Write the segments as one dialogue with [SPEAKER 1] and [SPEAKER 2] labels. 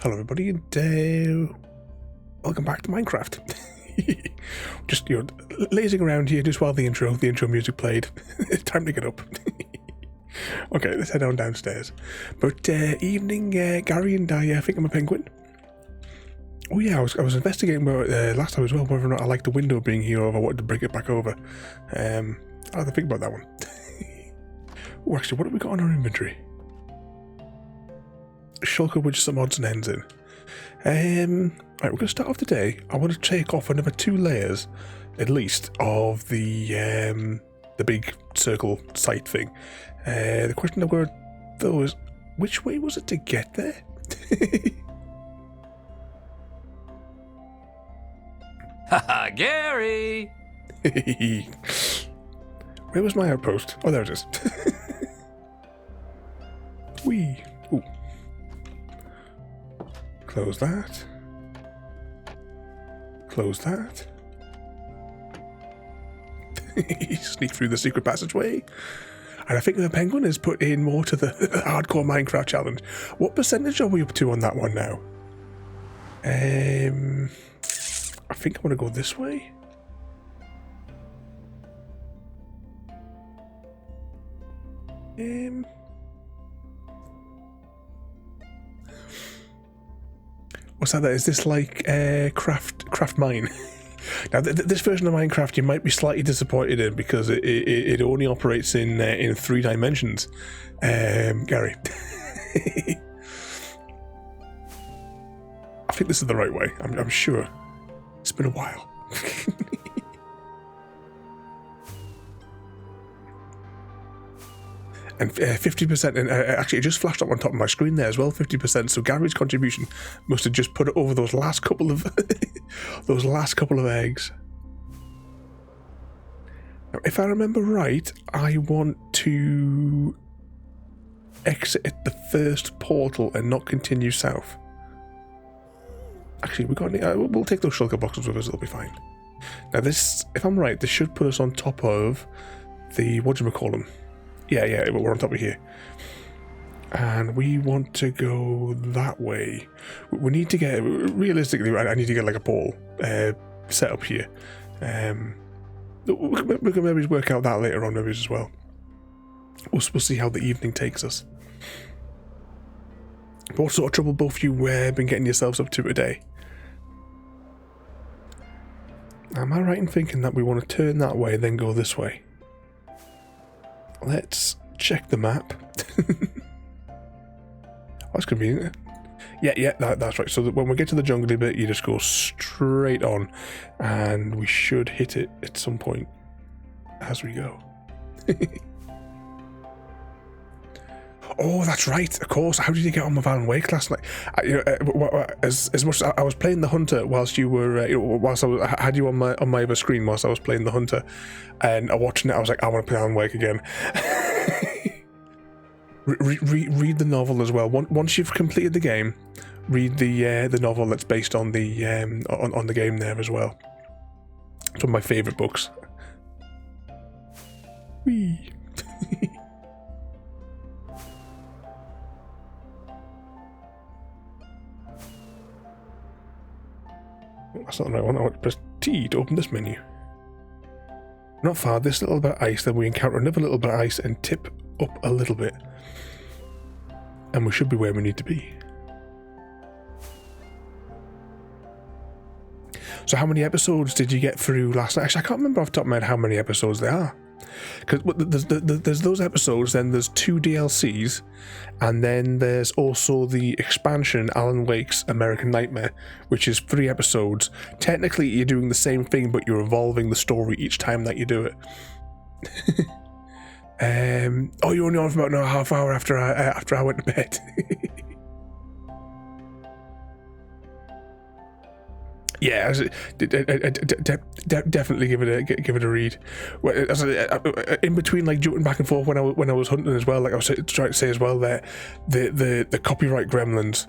[SPEAKER 1] Hello everybody and welcome back to Minecraft. Just, lazing around here just while the intro music played. It's time to get up. Okay, let's head on downstairs. But evening, Gary, and I think I'm a penguin. Oh yeah, I was investigating last time as well whether or not I liked the window being here or if I wanted to bring it back over. I'll have to think about that one. Oh, actually, what have we got on our inventory? Shulker with some odds and ends in. Right, we're going to start off today. I want to take off another 2 layers, at least, of the big circle sight thing. The question I've got though is, which way was it to get there?
[SPEAKER 2] Haha, Gary!
[SPEAKER 1] Where was my outpost? Oh, there it is. Whee! Ooh. Close that. Close that. Sneak through the secret passageway. And I think the penguin has put in more to the hardcore Minecraft challenge. What percentage are we up to on that one now? I think I want to go this way. What's that? Is this like craft mine? Now, this version of Minecraft you might be slightly disappointed in because it only operates in 3 dimensions. Gary, I think this is the right way. I'm sure. It's been a while. And 50%, and actually it just flashed up on top of my screen there as well, 50%. So Gary's contribution must have just put it over those last couple of eggs. Now, if I remember right, I want to exit at the first portal and not continue south. Actually, we'll take those shulker boxes with us, it'll be fine. Now this, if I'm right, this should put us on top of the, whatchamacallem? Yeah, we're on top of here. And we want to go that way. We need to get, realistically, I need to get like a pole set up here. We can maybe work out that later on maybe as well. We'll see how the evening takes us. But what sort of trouble both of you been getting yourselves up to today? Am I right in thinking that we want to turn that way then go this way? Let's check the map. That's convenient. Yeah, that's right. So that when we get to the jungly bit, you just go straight on, and we should hit it at some point as we go. Oh, that's right. Of course. How did you get on with Alan Wake last night? As much as I was playing the hunter whilst you were, whilst I had you on my other screen whilst I was playing the hunter, and watching it, I was like, I want to play Alan Wake again. Read the novel as well. Once you've completed the game, read the novel that's based on the on the game there as well. It's one of my favourite books. Whee. That's not the right one. I want to press T to open this menu. Not far, this little bit of ice, then we encounter another little bit of ice and tip up a little bit. And we should be where we need to be. So how many episodes did you get through last night? Actually, I can't remember off the top of my head how many episodes there are. Because there's those episodes, then there's 2 DLCs, and then there's also the expansion, Alan Wake's American Nightmare, which is 3 episodes. Technically, you're doing the same thing, but you're evolving the story each time that you do it. Oh, you're only on for about a half hour after I went to bed. Yeah, definitely give it a read. In between, like jumping back and forth when I was hunting as well, like I was trying to say as well, there the copyright gremlins.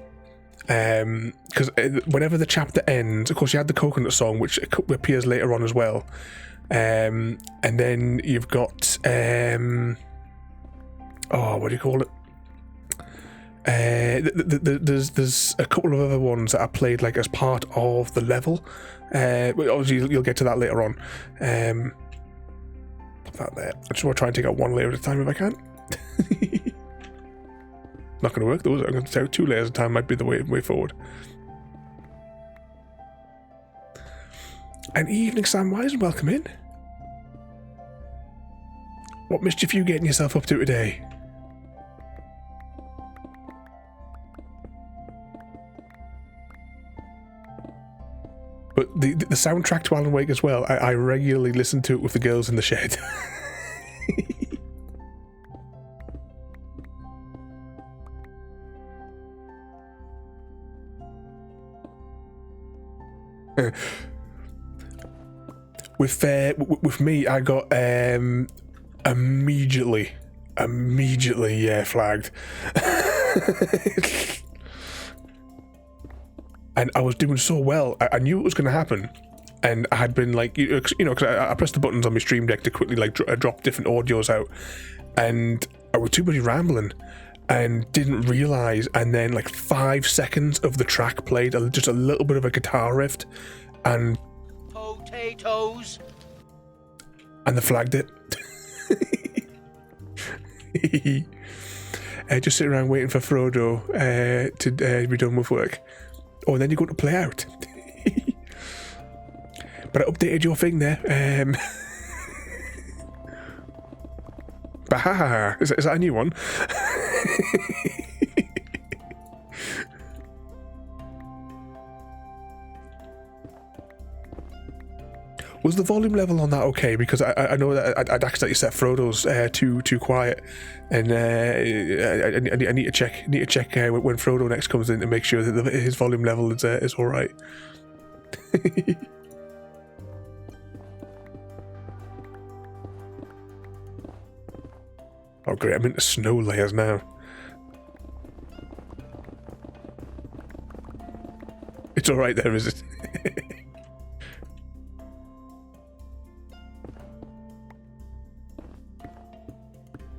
[SPEAKER 1] Because whenever the chapter ends, of course, you had the coconut song, which appears later on as well. And then you've got what do you call it? There's a couple of other ones that I played like as part of the level. Obviously, you'll get to that later on. Put that there. I just want to try and take out one layer at a time if I can. Not going to work though. I'm going to take out 2 layers at a time. Might be the way forward. An evening, Samwise, and welcome in. What mischief are you getting yourself up to today? But the soundtrack to Alan Wake as well, I regularly listen to it with the girls in the shed. With me, I got immediately flagged. And I was doing so well. I knew it was going to happen, and I had been like, because I pressed the buttons on my stream deck to quickly like drop different audios out, and I was too busy rambling and didn't realize. And then like 5 seconds of the track played, just a little bit of a guitar riff, and
[SPEAKER 3] potatoes,
[SPEAKER 1] and they flagged it. Just sitting around waiting for Frodo to be done with work. Oh, and then you go to play out. But I updated your thing there. Bahaha. Is that a new one? Was the volume level on that okay? Because I know that I'd accidentally set Frodo's too quiet, and I need to check. When Frodo next comes in to make sure that his volume level is all right. Oh great! I'm into snow layers now. It's all right there, is it?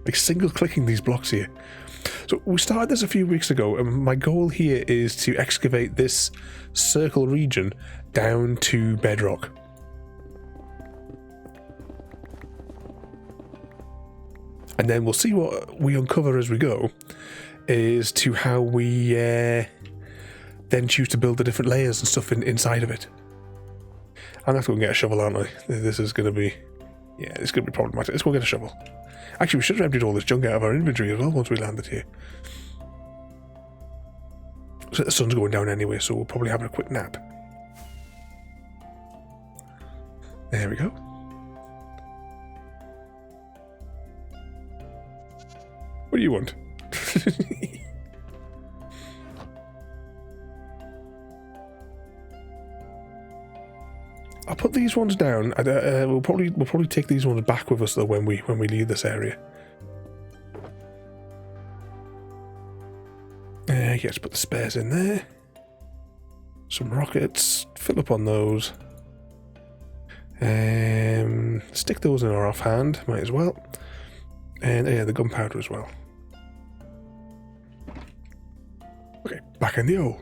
[SPEAKER 1] Like single clicking these blocks here. So we started this a few weeks ago, and my goal here is to excavate this circle region down to bedrock. And then we'll see what we uncover as we go as to how we then choose to build the different layers and stuff inside of it. I'm going to have to go and get a shovel, aren't I? This is going to be... yeah, it's going to be problematic. Let's go get a shovel. Actually, we should have emptied all this junk out of our inventory as well once we landed here. So the sun's going down anyway, so we'll probably have a quick nap. There we go. What do you want? I'll put these ones down. We'll probably take these ones back with us though when we leave this area. Yes, put the spares in there. Some rockets. Fill up on those. Stick those in our offhand. Might as well. And yeah, the gunpowder as well. Okay, back in the hole.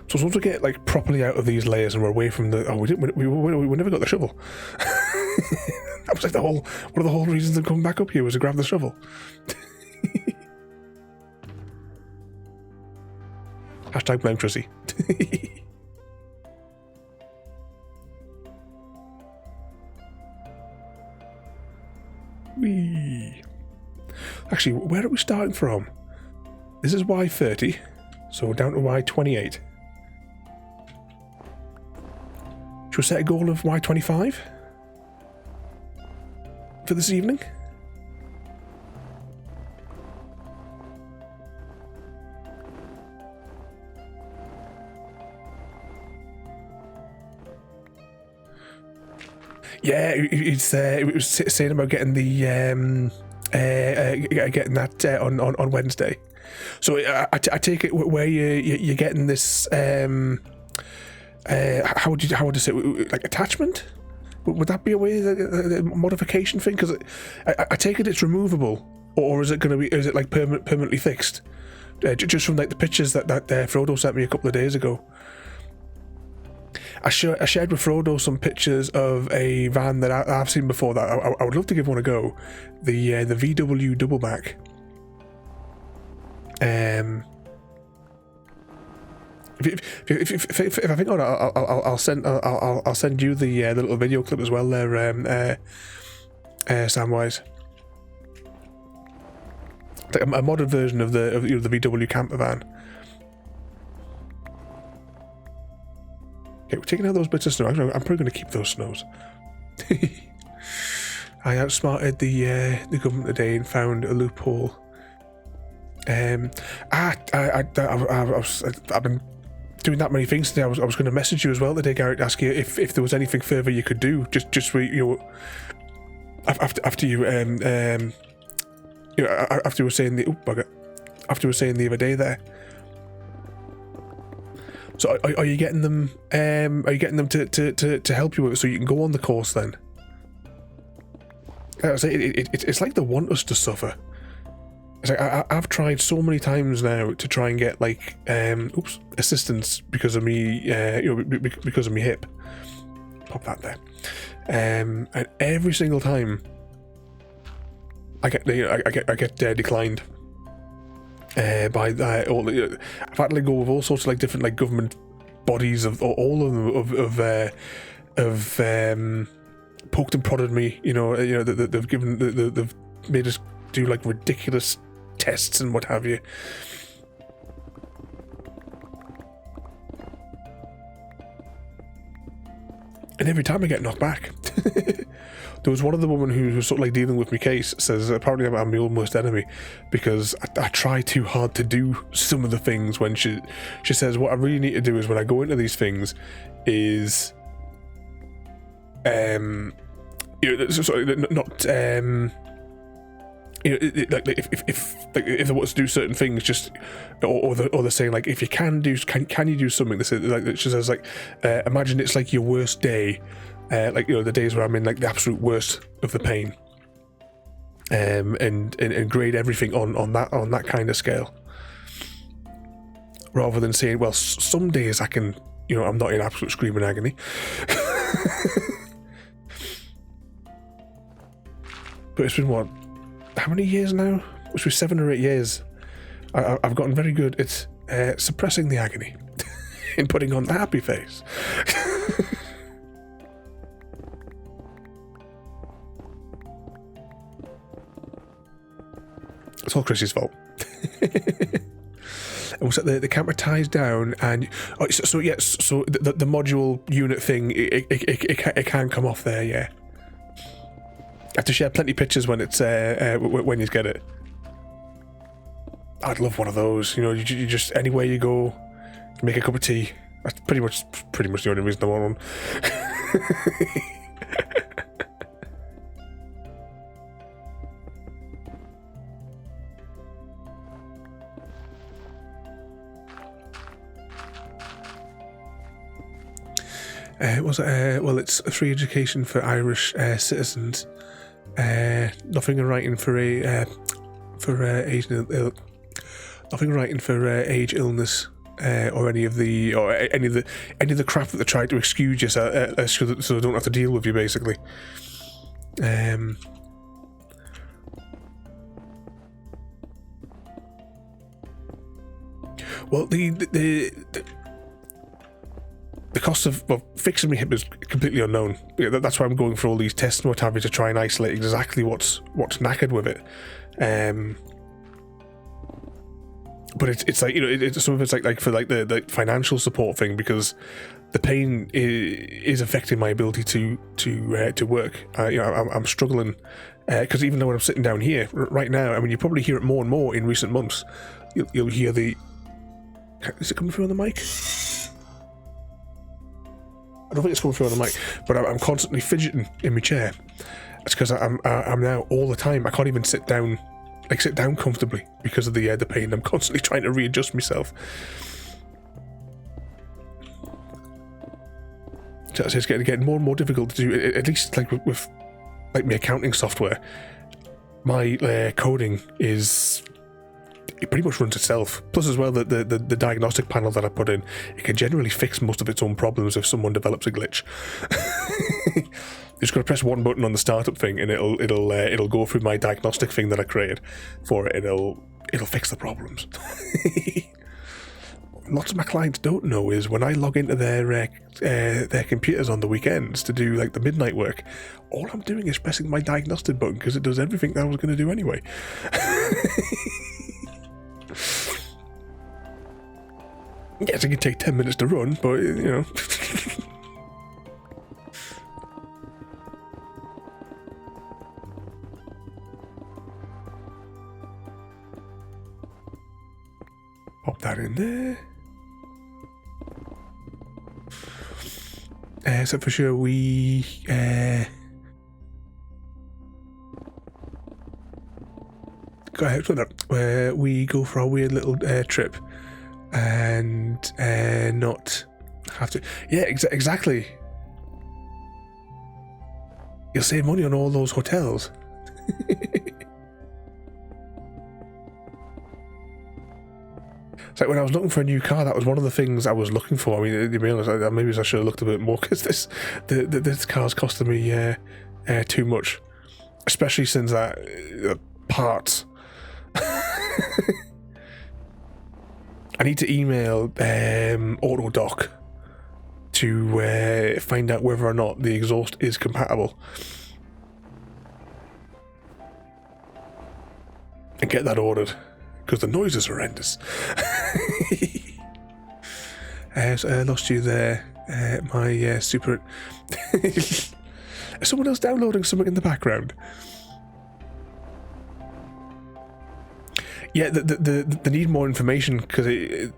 [SPEAKER 1] So once we get like properly out of these layers and we're away from the we never got the shovel. That was like one of the whole reasons of coming back up here was to grab the shovel. Hashtag blame Chrissy. Whee. Actually, where are we starting from? This is Y30, so we're down to Y28. Should we set a goal of Y25 for this evening? Yeah, it was saying about getting the getting that on Wednesday. So I take it where you're getting this how would you say, like attachment? Would that be a way, a modification thing? Because I take it it's removable, or is it going to be? Is it like permanently fixed? Just from like the pictures that Frodo sent me a couple of days ago. I shared with Frodo some pictures of a van that I've seen before that I would love to give one a go. The VW Doubleback. If I think on it, I'll send you the little video clip as well there, Samwise. Like a modded version of the VW camper van. Okay, we're taking out those bits of snow. I'm probably going to keep those snows. I outsmarted the government today and found a loophole. I've been doing that many things today. I was going to message you as well today, Garrett, to ask you if there was anything further you could do. Just for, after you after you were saying the other day there. So are you getting them? Are you getting them to help you with it so you can go on the course then? It's like they want us to suffer. It's like I've tried so many times now to try and get like assistance because of me, because of me hip. Pop that there, and every single time I get declined. By all, I've had to go with all sorts of like different like government bodies of all of them of poked and prodded me. They've made us do like ridiculous tests and what have you. And every time I get knocked back. There was one of the women who was sort of like dealing with my case says apparently I'm my own worst enemy because I try too hard to do some of the things. When she says what I really need to do is when I go into these things is if they want to do certain things, just or they're saying like if you can you do something. They say like she says like imagine it's like your worst day. The days where I'm in like the absolute worst of the pain, and grade everything on that kind of scale, rather than saying, well, some days I can, I'm not in absolute screaming agony. But it's been what, how many years now? It's been 7 or 8 years. I've gotten very good at suppressing the agony and putting on the happy face. It's all Chris's fault. And so the camera ties down, and so the module unit thing it can come off there. Yeah, I have to share plenty of pictures when it's when you get it. I'd love one of those. You just anywhere you go, make a cup of tea. That's pretty much the only reason I want one. Well, it's a free education for Irish citizens. Nothing in writing for age nothing in writing for age, illness, or any of the crap that they try to excuse you so they don't have to deal with you, basically. Well, the cost of fixing my hip is completely unknown. That's why I'm going for all these tests and what have you to try and isolate exactly what's knackered with it. But it's like some of it's like for like the financial support thing, because the pain is affecting my ability to work. I'm struggling because even though when I'm sitting down here right now, I mean you probably hear it more and more in recent months. You'll hear the. Is it coming through on the mic? I don't think it's coming through on the mic, but I'm constantly fidgeting in my chair. It's because I'm now all the time. I can't even sit down comfortably because of the pain. I'm constantly trying to readjust myself. it's getting more and more difficult to do. At least like with like my accounting software, my coding it pretty much runs itself. Plus, as well, the diagnostic panel that I put in, it can generally fix most of its own problems if someone develops a glitch. You just got to press one button on the startup thing, and it'll go through my diagnostic thing that I created for it, and it'll fix the problems. Lots of my clients don't know is when I log into their computers on the weekends to do like the midnight work, all I'm doing is pressing my diagnostic button because it does everything that I was going to do anyway. Yes, it can take 10 minutes to run, but you know. Pop that in there. So for sure we go ahead for that. We go for a weird little trip and not have to. Yeah, exactly. You'll save money on all those hotels. It's like when I was looking for a new car, that was one of the things I was looking for. I mean, to be honest, maybe I should have looked a bit more because this car's costing me too much, especially since that parts. I need to email AutoDock to find out whether or not the exhaust is compatible and get that ordered. Because the noise is horrendous. So I lost you there. My super... Is someone else downloading something in the background? Yeah, they need more information because the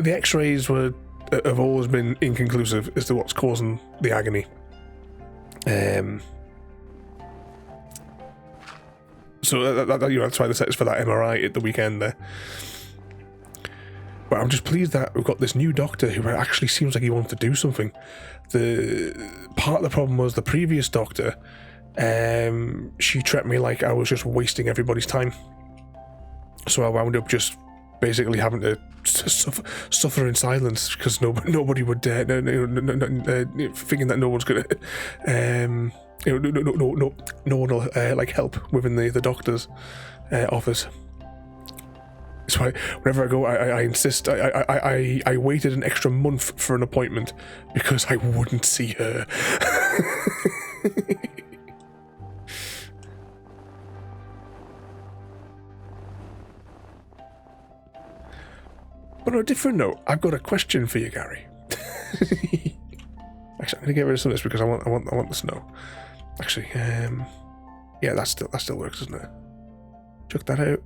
[SPEAKER 1] X-rays have always been inconclusive as to what's causing the agony. So that's why they set us for that MRI at the weekend there. But I'm just pleased that we've got this new doctor who actually seems like he wants to do something. The part of the problem was the previous doctor, she treated me like I was just wasting everybody's time. So I wound up just basically having to suffer in silence because nobody would thinking that no one's gonna no one will like help within the doctor's office. That's why whenever I go, I insist. I waited an extra month for an appointment because I wouldn't see her. But on a different note, I've got a question for you, Gary. Actually, I'm gonna get rid of some of this because I want the snow. Actually, yeah, that still works, doesn't it? Chuck that out.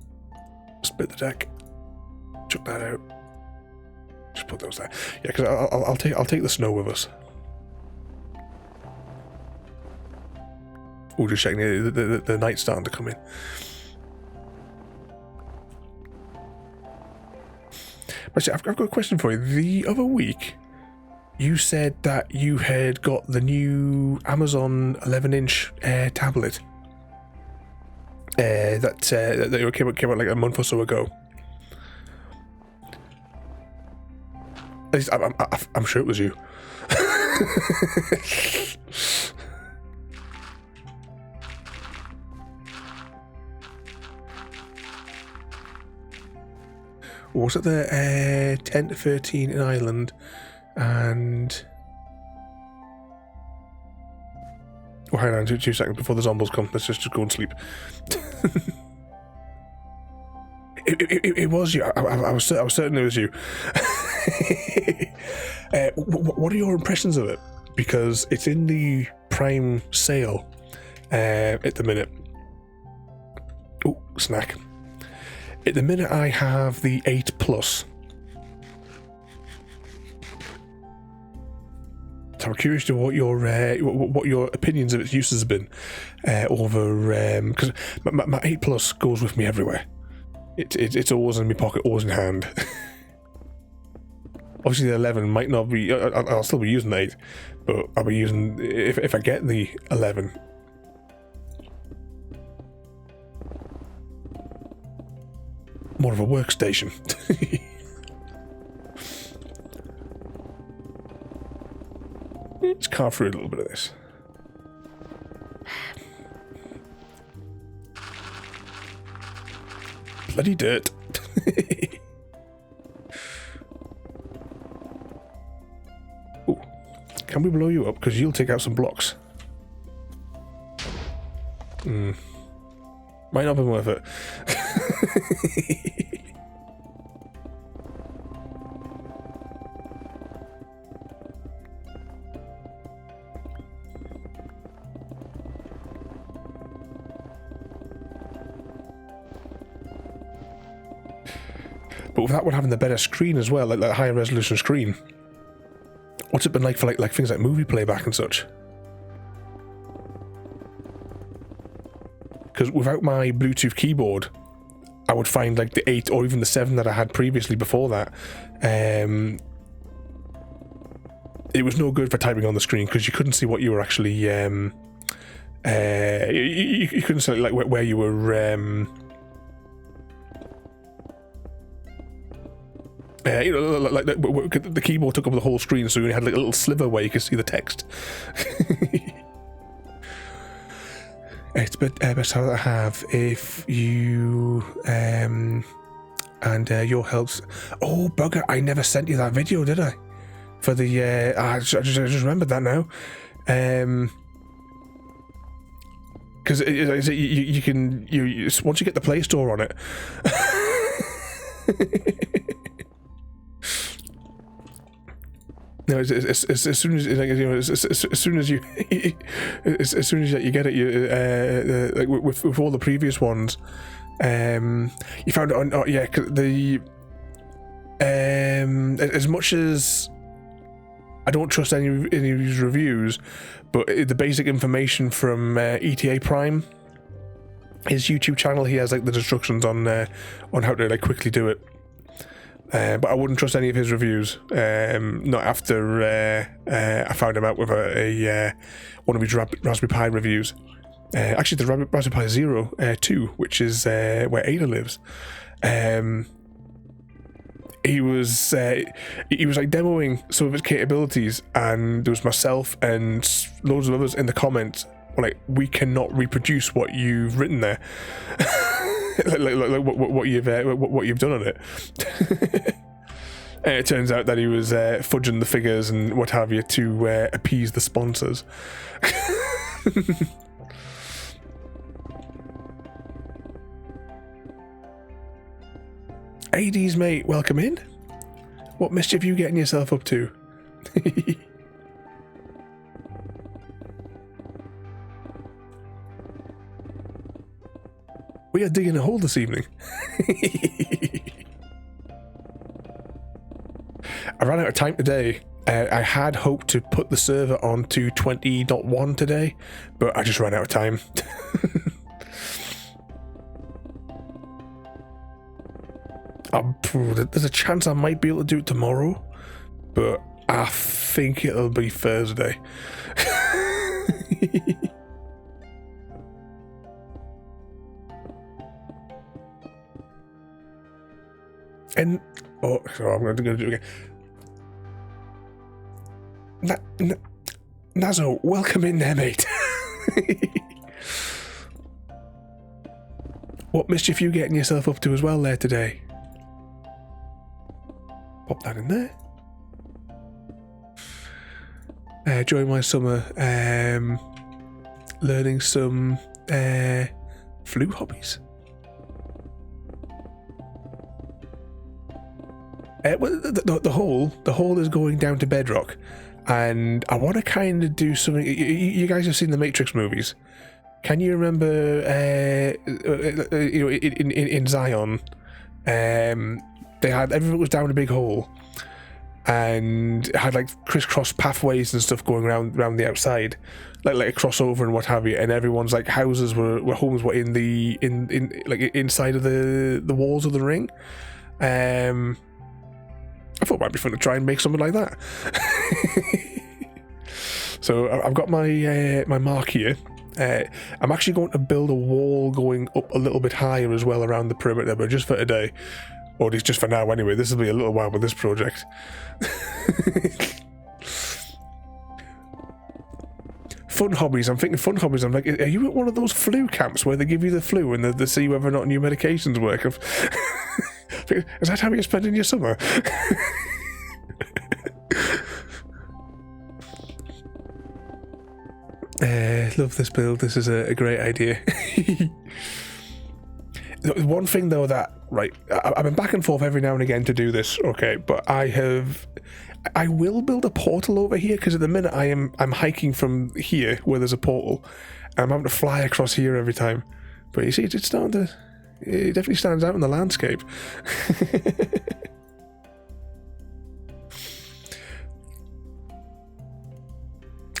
[SPEAKER 1] Split the deck. Chuck that out. Just put those there. Yeah, because I'll take the snow with us. Oh, just checking the night's starting to come in. But I've got a question for you. The other week, you said that you had got the new Amazon 11-inch tablet. That came out like a month or so ago. At least I'm sure it was you. Was it the 10 to 13 in Ireland and... Oh, hang on, 2 seconds before the zombies come. Let's just go and sleep. It was you. I was certain it was you. What are your impressions of it? Because it's in the Prime sale at the minute. Oh, snack. At the minute, I have the 8 Plus. So I'm curious to what your opinions of its uses have been over because my 8 Plus goes with me everywhere. It's always in my pocket, always in hand. Obviously the 11 might not be, I'll still be using the 8, but I'll be using, if I get the 11. More of a workstation. Let's carve through a little bit of this. Bloody dirt. Ooh. Can we blow you up? Because you'll take out some blocks. Might not be worth it. But with that one having the better screen as well, like a higher resolution screen, what's it been like for like things like movie playback and such? Because without my Bluetooth keyboard, I would find like the 8 or even the 7 that I had previously before that, it was no good for typing on the screen because you couldn't see what you were actually, you couldn't see like where you were, you know, like the keyboard took up the whole screen, so you had like a little sliver where you could see the text. It's best to have if you and your helps. Oh bugger! I never sent you that video, did I? For the I just remembered that now. Because you can once you get the Play Store on it. No, as soon as like, you know, as soon as you as soon as you get it, you like with all the previous ones, you found it on. Oh yeah, the as much as I don't trust any of his reviews, but the basic information from ETA Prime, his YouTube channel, he has like the instructions on how to like quickly do it. But I wouldn't trust any of his reviews. Not after I found him out with one of his Raspberry Pi reviews. Actually, the Raspberry Pi Zero 2, which is where Ada lives. He was like demoing some of his capabilities, and there was myself and loads of others in the comments like, we cannot reproduce what you've written there. like what you've done on it. And it turns out that he was fudging the figures and what have you to appease the sponsors. ADs, mate, welcome in. What mischief you getting yourself up to? We are digging a hole this evening. I ran out of time today. I had hoped to put the server onto 20.1 today, but I just ran out of time. There's a chance I might be able to do it tomorrow, but I think it'll be Thursday. And I'm going to do it again. Nazo, welcome in there, mate. What mischief you getting yourself up to as well there today? Pop that in there. During my summer, learning some flu hobbies. Well, the hole is going down to bedrock, and I want to kind of do something. You guys have seen the Matrix movies. Can you remember, you know, in Zion, they had everything was down a big hole, and it had like crisscross pathways and stuff going around the outside, like a crossover and what have you. And everyone's like homes were in like inside of the walls of the ring. I thought it might be fun to try and make something like that. So I've got my my mark here. I'm actually going to build a wall going up a little bit higher as well around the perimeter, but just for today. Or at least just for now anyway. This will be a little while with this project. Fun hobbies. I'm thinking fun hobbies. I'm like, are you at one of those flu camps where they give you the flu and they see whether or not new medications work? Is that how you're spending your summer? Love this build. This is a great idea. One thing though that, right, I've been back and forth every now and again to do this, okay, but I will build a portal over here because at the minute I'm hiking from here where there's a portal and I'm having to fly across here every time. But you see, it's starting to, it definitely stands out in the landscape.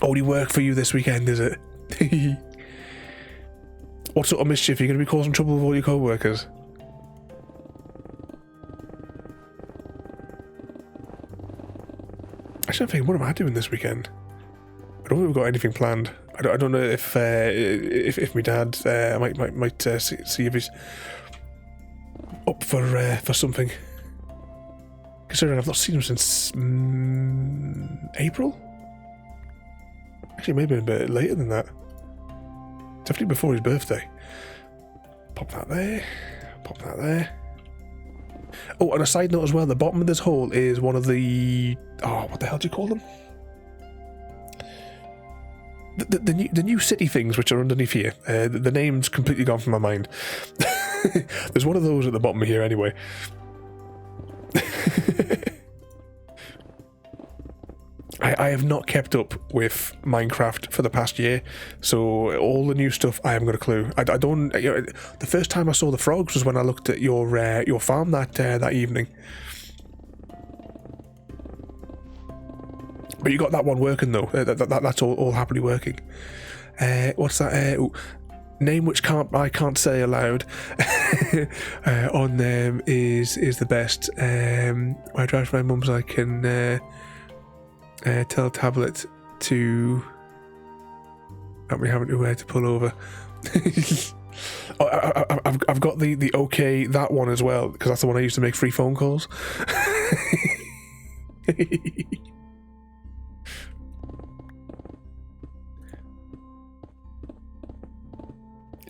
[SPEAKER 1] Only work for you this weekend, is it? What sort of mischief? Are you going to be causing trouble with all your co-workers? Actually, I'm thinking, what am I doing this weekend? I don't think we've got anything planned. I don't know if my dad might see if he's up for something. Considering I've not seen him since April. Actually, maybe a bit later than that. Definitely before his birthday. Pop that there. Pop that there. Oh, and a side note as well, the bottom of this hole is one of the... Oh, what the hell do you call them? The new city things which are underneath here. The name's completely gone from my mind. There's one of those at the bottom of here anyway. I have not kept up with Minecraft for the past year, so all the new stuff I haven't got a clue. I don't. You know, the first time I saw the frogs was when I looked at your farm that evening. But you got that one working though. That's all happily working. What's that? Name which I can't say aloud on them is the best. I drive to my mum's. I can. Tell tablet to help me having to pull over. I've got the okay that one as well because that's the one I used to make free phone calls. I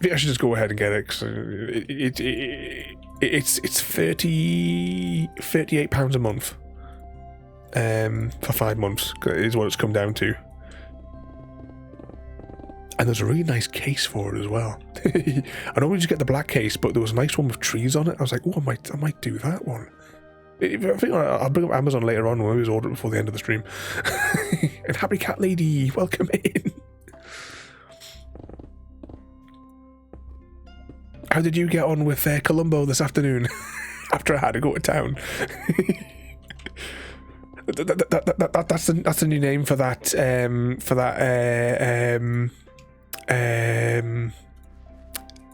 [SPEAKER 1] think I should just go ahead and get it because it's £38 a month. For 5 months is what it's come down to, and there's a really nice case for it as well. I normally just get the black case, but there was a nice one with trees on it. I was like, oh, I might do that one. I think I'll bring up Amazon later on when we order it before the end of the stream. And happy cat lady, welcome in. How did you get on with Columbo this afternoon? After I had to go to town. That's the new name for that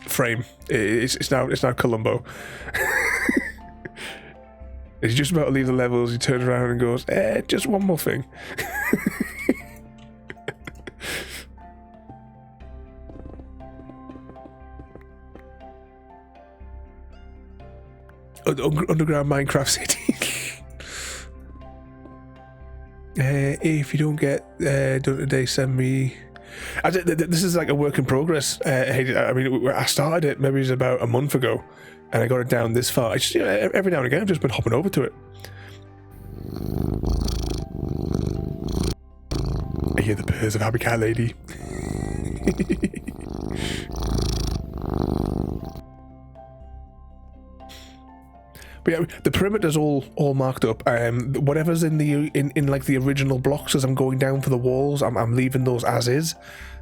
[SPEAKER 1] frame. It's now Columbo. He's just about to leave the levels. He turns around and goes, just one more thing. Underground Minecraft City. If you don't get done today, send me. This is like a work in progress. I mean, I started it maybe it was about a month ago, and I got it down this far. I just, every now and again, I've just been hopping over to it. I hear the purrs of Happy Cat Lady. But yeah, the perimeter's all marked up. Whatever's in like the original blocks as I'm going down for the walls, I'm leaving those as is.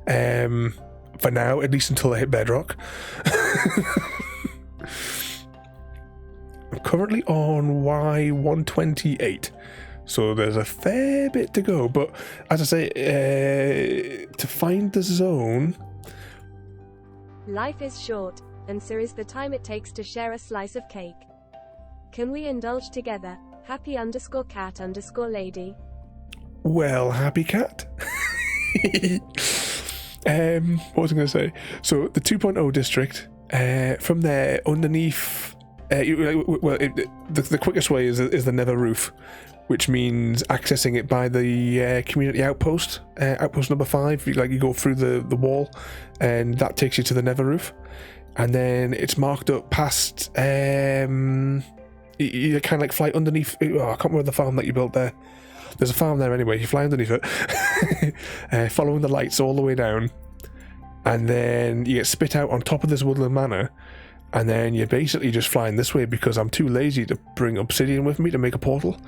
[SPEAKER 1] For now, at least until I hit bedrock. I'm currently on Y128, so there's a fair bit to go. But as I say, to find the zone.
[SPEAKER 4] Life is short, and so is the time it takes to share a slice of cake. Can we indulge together? Happy_cat_lady.
[SPEAKER 1] Well, happy cat. What was I going to say? So the 2.0 district, from there underneath, the quickest way is the Nether roof, which means accessing it by the community outpost, outpost number 5. You go through the wall, and that takes you to the Nether roof, and then it's marked up past. You kind of like fly underneath. Oh, I can't remember the farm that you built there. There's a farm there anyway. You fly underneath it, following the lights all the way down, and then you get spit out on top of this woodland manor, and then you're basically just flying this way because I'm too lazy to bring obsidian with me to make a portal.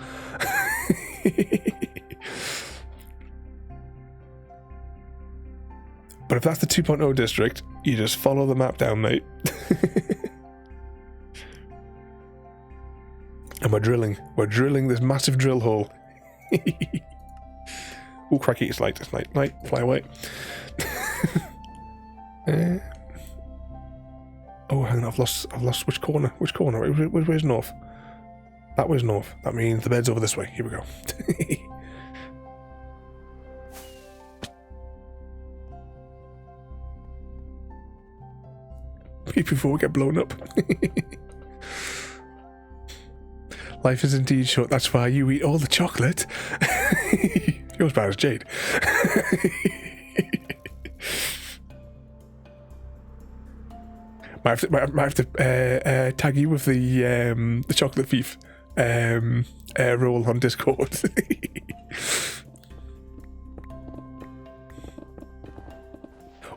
[SPEAKER 1] But if that's the 2.0 district, you just follow the map down, mate. And we're drilling this massive drill hole. Oh, cracky, it's light, fly away. Oh, hang on, I've lost which corner? Where's north? That way's north. That means the bed's over this way. Here we go. Before we get blown up. Life is indeed short, that's why you eat all the chocolate. You're as bad as Jade. Might have to tag you with the chocolate thief role on Discord.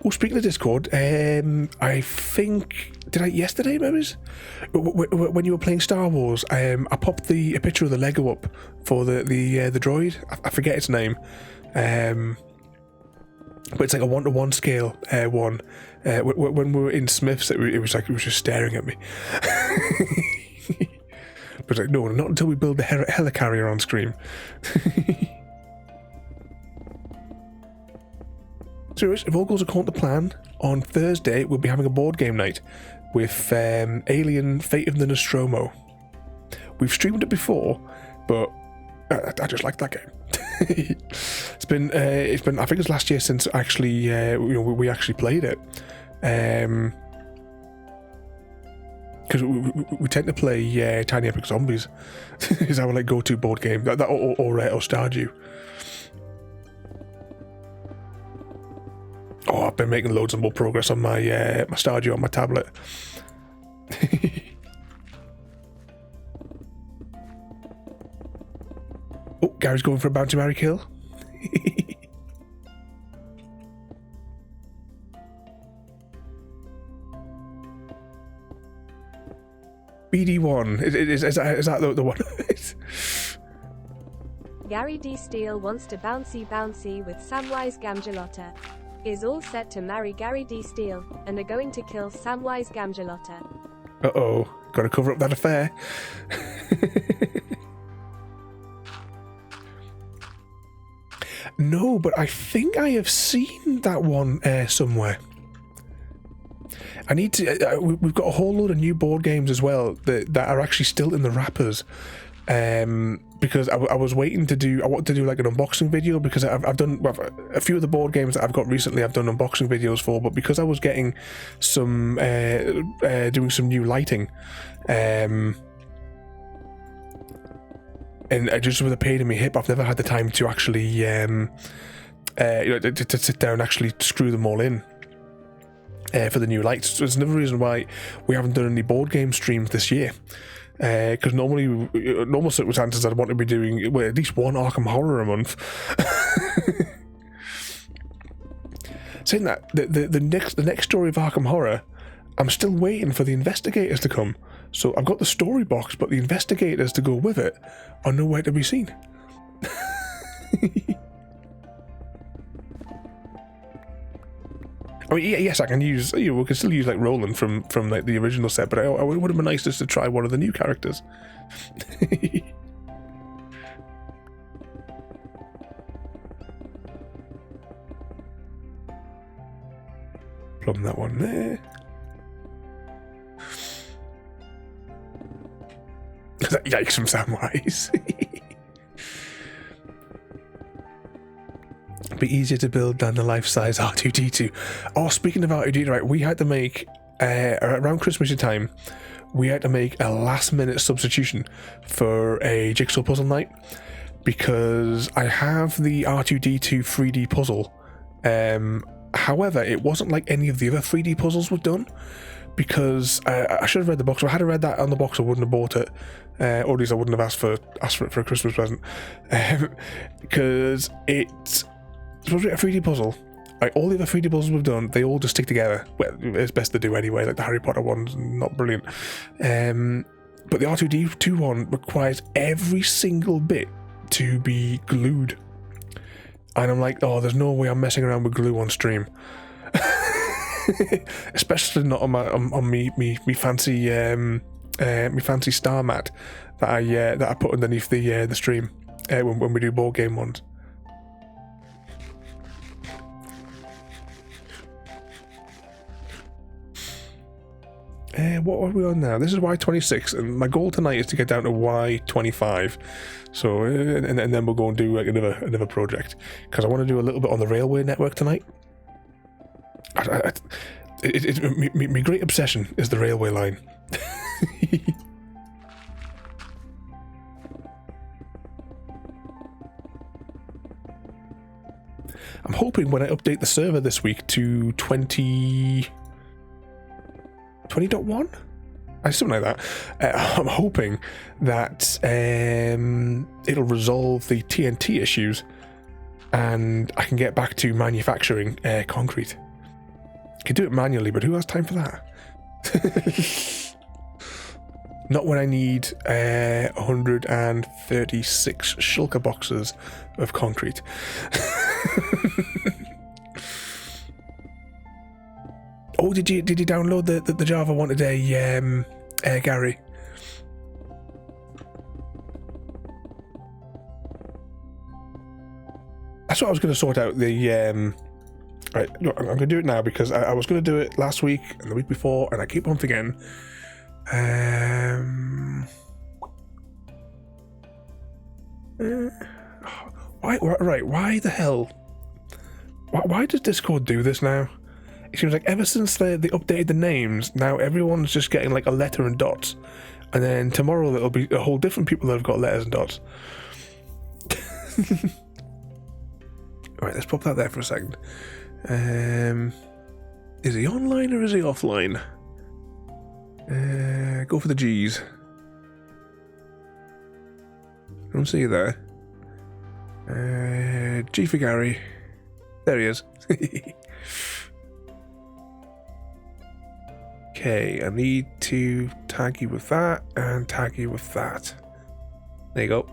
[SPEAKER 1] Oh, speaking of Discord, I think yesterday, maybe, when you were playing Star Wars, I popped a picture of the Lego up for the droid. I forget its name, but it's like a 1-to-1 scale one. When we were in Smith's, it was like it was just staring at me. But like, no, not until we build the helicarrier on screen. So if all goes according to plan, on Thursday we'll be having a board game night with Alien Fate of the Nostromo. We've streamed it before, but I just like that game. It's been I think it's last year since actually we actually played it, because we tend to play Tiny Epic Zombies. Is our like go-to board game, that or Stardew. Oh, I've been making loads of more progress on my my Stardew on my tablet. Oh, Gary's going for a bounty marry kill. BD1 is that the one?
[SPEAKER 4] Gary D. Steele wants to bouncy with Samwise Gamgelotta. Is all set to marry Gary D. Steele and are going to kill Samwise Gamgelotta.
[SPEAKER 1] Uh-oh, gotta cover up that affair. No, but I think I have seen that one somewhere. I need to. We've got a whole load of new board games as well that are actually still in the wrappers. Because I was waiting to do. I wanted to do like an unboxing video because I've done a few of the board games that I've got recently. I've done unboxing videos for, but because I was getting some doing some new lighting, and just with a pain in my hip, I've never had the time to actually to sit down and actually screw them all in for the new lights. So there's another reason why we haven't done any board game streams this year. Because normal circumstances I'd want to be doing at least one Arkham Horror a month. Saying that, the next story of Arkham Horror, I'm still waiting for the investigators to come. So I've got the story box, but the investigators to go with it are nowhere to be seen. I mean, yes, I can use. We can still use like Roland from like the original set, but it would have been nice just to try one of the new characters. Plumb that one there. Yikes from Samwise. Be easier to build than the life-size R2D2. Oh, speaking of R2D2, right, we had to make, around Christmas time, we had to make a last-minute substitution for a jigsaw puzzle night, because I have the R2D2 3D puzzle. However, it wasn't like any of the other 3D puzzles were done, because I should have read the box. If I had read that on the box, I wouldn't have bought it, or at least I wouldn't have asked for it for a Christmas present, because it's supposed to be a 3D puzzle. Like, all the other 3D puzzles we've done, they all just stick together. Well, it's best to do anyway. Like the Harry Potter one's not brilliant, but the R2D2 one requires every single bit to be glued, and I'm like, oh, there's no way I'm messing around with glue on stream. Especially not on me fancy fancy star mat that I put underneath the stream when we do board game ones. What are we on now? This is Y26, and my goal tonight is to get down to Y25. So, and then we'll go and do like another project, because I want to do a little bit on the railway network tonight. My great obsession is the railway line. I'm hoping when I update the server this week to 20.1, something like that. I'm hoping that it'll resolve the TNT issues, and I can get back to manufacturing concrete. I can do it manually, but who has time for that? Not when I need 136 shulker boxes of concrete. Oh, did you download the Java one today, Gary? That's what I was going to sort out the. Right, look, I'm going to do it now, because I was going to do it last week and the week before, and I keep on forgetting. Why the hell? Why does Discord do this now? It seems like ever since they updated the names, now everyone's just getting like a letter and dots, and then tomorrow it'll be a whole different people that have got letters and dots. Alright, let's pop that there for a second. Is he online or is he offline? Go for the G's. I don't see you there. G for Gary. There he is. Okay, I need to tag you with that and tag you with that. There you go.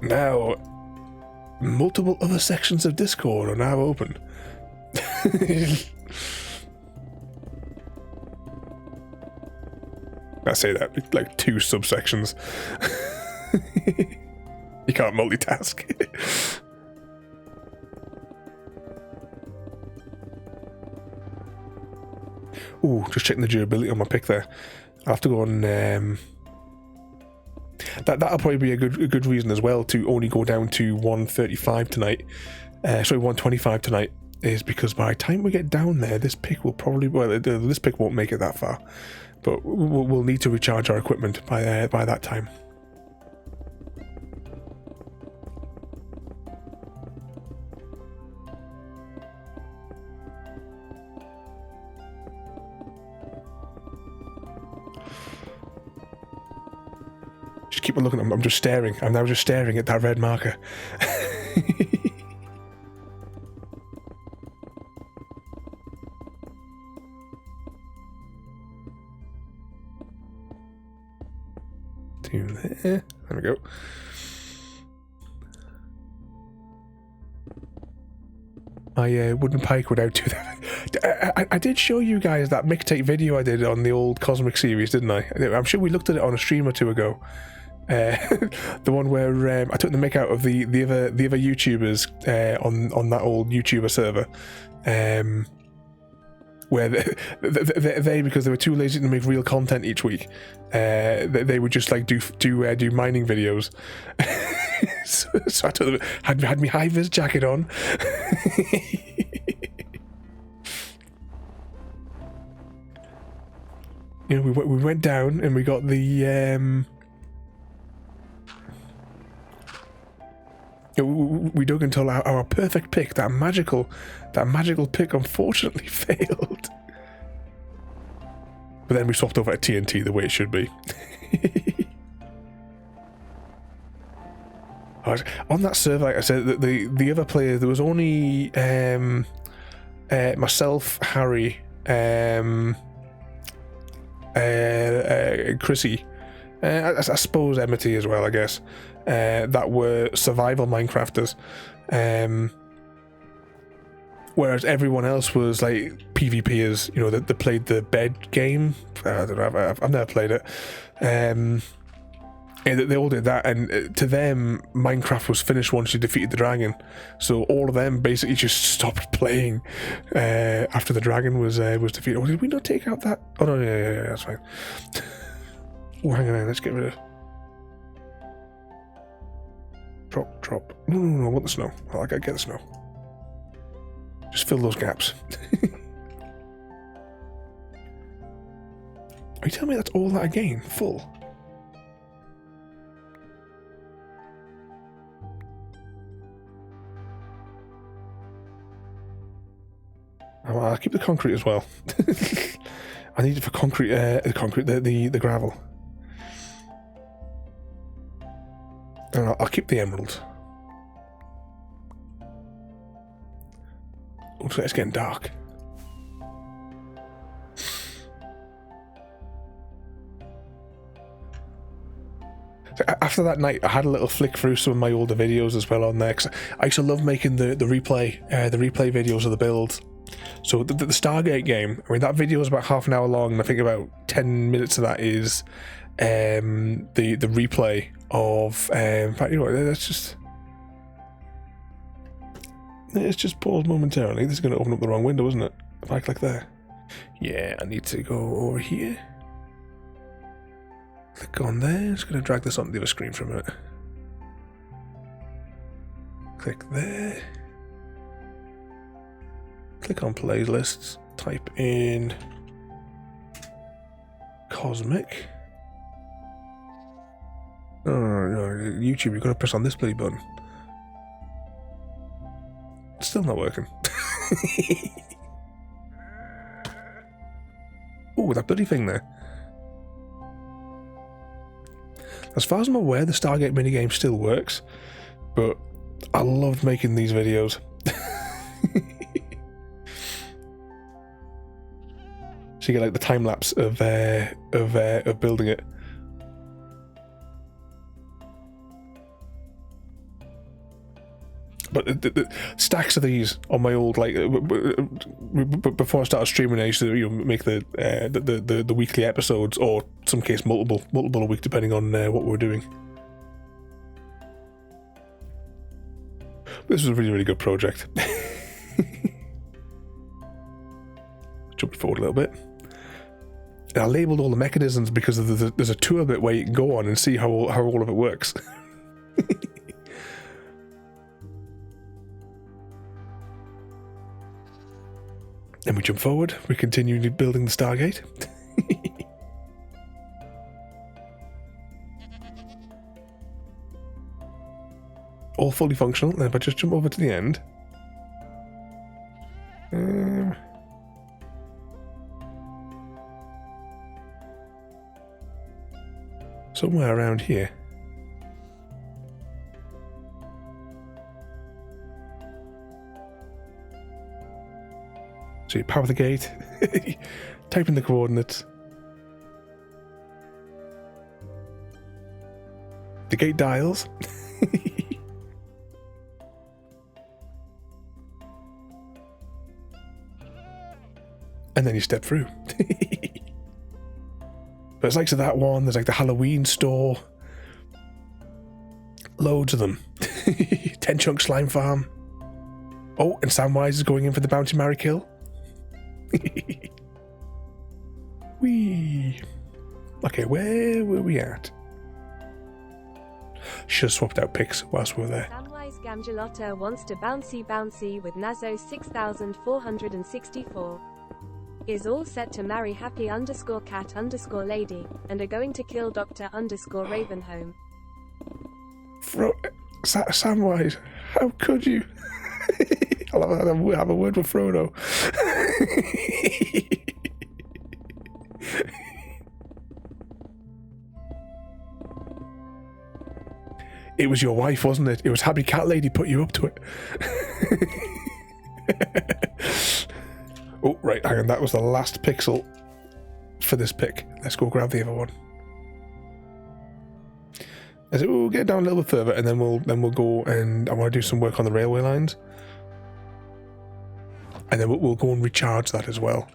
[SPEAKER 1] Now, multiple other sections of Discord are now open. I say that, like 2 subsections. You can't multitask. Ooh, just checking the durability on my pick there. I'll have to go on. That'll probably be a good reason as well to only go down to 135 tonight. Sorry, 125 tonight, is because by the time we get down there, this pick will probably, well, this pick won't make it that far, but we'll need to recharge our equipment by that time. Just keep on looking. I'm just staring. I'm now just staring at that red marker. To there. There we go. My wooden pike would outdo that. I did show you guys that mixtape video I did on the old Cosmic series, didn't I? I'm sure we looked at it on a stream or two ago. The one where I took the mick out of the other YouTubers on that old YouTuber server, where they because they were too lazy to make real content each week, they would just like do mining videos. so I told them, had me high-vis jacket on. You know, we went down and we got the we dug until our perfect pick, that magical pick, unfortunately failed. But then we swapped over to TNT the way it should be. On that server, like I said, the other player, there was only myself, Harry, Chrissy, I suppose Emity as well, I guess, that were survival Minecrafters, whereas everyone else was like PvPers, you know, that played the bed game. I don't know, I've never played it. And they all did that, and to them, Minecraft was finished once you defeated the dragon. So all of them basically just stopped playing after the dragon was defeated. Oh, did we not take out that? Oh no, yeah, that's fine. Oh, hang on, let's get rid of. Drop. No, I want the snow. I gotta get the snow. Just fill those gaps. Are you telling me that's all that again? Full? Oh, I'll keep the concrete as well. I need it for concrete. The gravel. And I'll keep the emerald. Looks like it's getting dark. So after that night, I had a little flick through some of my older videos as well on there, because I used to love making the replay videos of the builds. So the Stargate game, I mean, that video is about half an hour long, and I think about 10 minutes of that is the replay of. In fact, you know, let's just pause momentarily. This is going to open up the wrong window, isn't it? If I click there. Yeah, I need to go over here. Click on there. Just going to drag this onto the other screen for a minute. Click there. Click on playlists. Type in Cosmic. Oh, no, YouTube, you've got to press on this play button. It's still not working. Oh, that bloody thing there. As far as I'm aware, the Stargate minigame still works, but I loved making these videos. So you get like the time lapse of building it. But the stacks of these on my old, like, before I started streaming, I used to, you know, make the weekly episodes, or in some case multiple a week, depending on what we were doing. This was a really, really good project. Jump forward a little bit. And I labelled all the mechanisms because there's a tour bit where you can go on and see how all of it works. Then we jump forward, we continue building the Stargate. All fully functional. Then if I just jump over to the end. Somewhere around here. So you power the gate, type in the coordinates. The gate dials. And then you step through. But it's like to that one, there's like the Halloween store. Loads of them. 10 chunk slime farm. Oh, and Samwise is going in for the bounty marry kill. Whee! Okay, where were we at? Should have swapped out pics whilst we were there.
[SPEAKER 4] Samwise Gamgelotta wants to bouncy with Nazo 6464. Is all set to marry happy_cat_lady, and are going to kill Dr_Ravenholm.
[SPEAKER 1] Samwise, how could you? I'll have a word with Frodo. It was your wife, wasn't it? It was Happy Cat Lady put you up to it. Oh, right, hang on. That was the last pixel for this pick. Let's go grab the other one. We'll get down a little bit further, and then we'll go, and I want to do some work on the railway lines, and then we'll go and recharge that as well.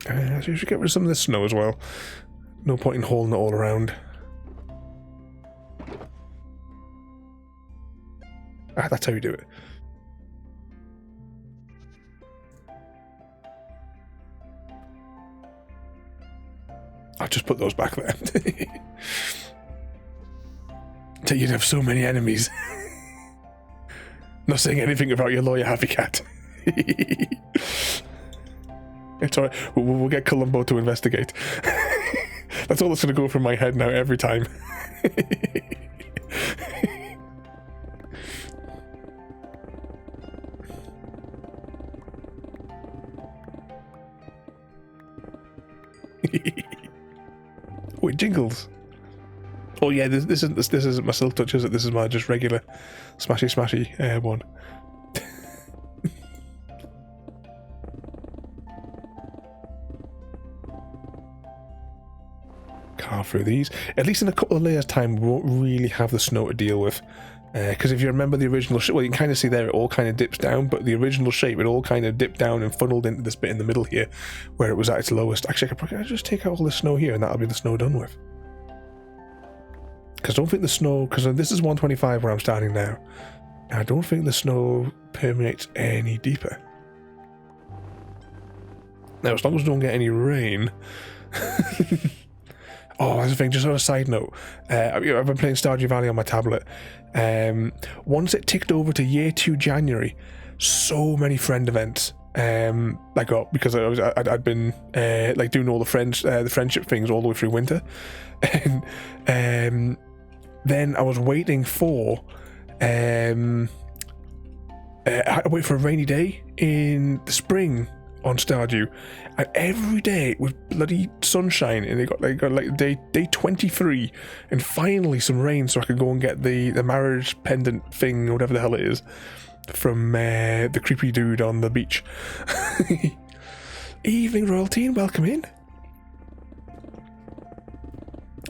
[SPEAKER 1] So we should get rid of some of this snow as well. No point in hauling it all around. That's how you do it. I'll just put those back there. So you'd have so many enemies. Not saying anything about your lawyer, Happy Cat. It's alright. We'll get Columbo to investigate. That's all that's going to go through my head now every time. Oh, it jingles. Oh yeah, this isn't my silk touch, is it? This is my just regular smashy one. Carve through these. At least in a couple of layers' time, we won't really have the snow to deal with. Because if you remember the original shape, well, you can kind of see there it all kind of dips down, but the original shape, it all kind of dipped down and funneled into this bit in the middle here, where it was at its lowest. Actually, I could probably just take out all the snow here, and that'll be the snow done with. Because I don't think the snow, because this is 125 where I'm starting now, and I don't think the snow permeates any deeper. Now, as long as we don't get any rain. Oh, that's the thing, just on a side note, I've been playing Stardew Valley on my tablet. Once it ticked over to year 2 January, so many friend events I got, because I'd been like doing all the friendship things all the way through winter, and then I was waiting for I had to wait for a rainy day in the spring on Stardew, and every day it was bloody sunshine, and they got like day 23, and finally some rain, so I could go and get the marriage pendant thing, or whatever the hell it is, from the creepy dude on the beach. Evening, royalty, and welcome in.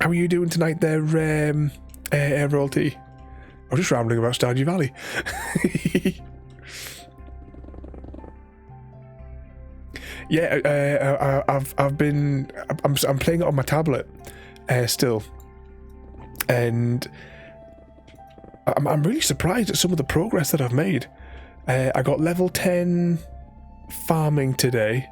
[SPEAKER 1] How are you doing tonight there, royalty? I was just rambling about Stardew Valley. Yeah, I'm playing it on my tablet still, and I'm really surprised at some of the progress that I've made. I got level 10 farming today,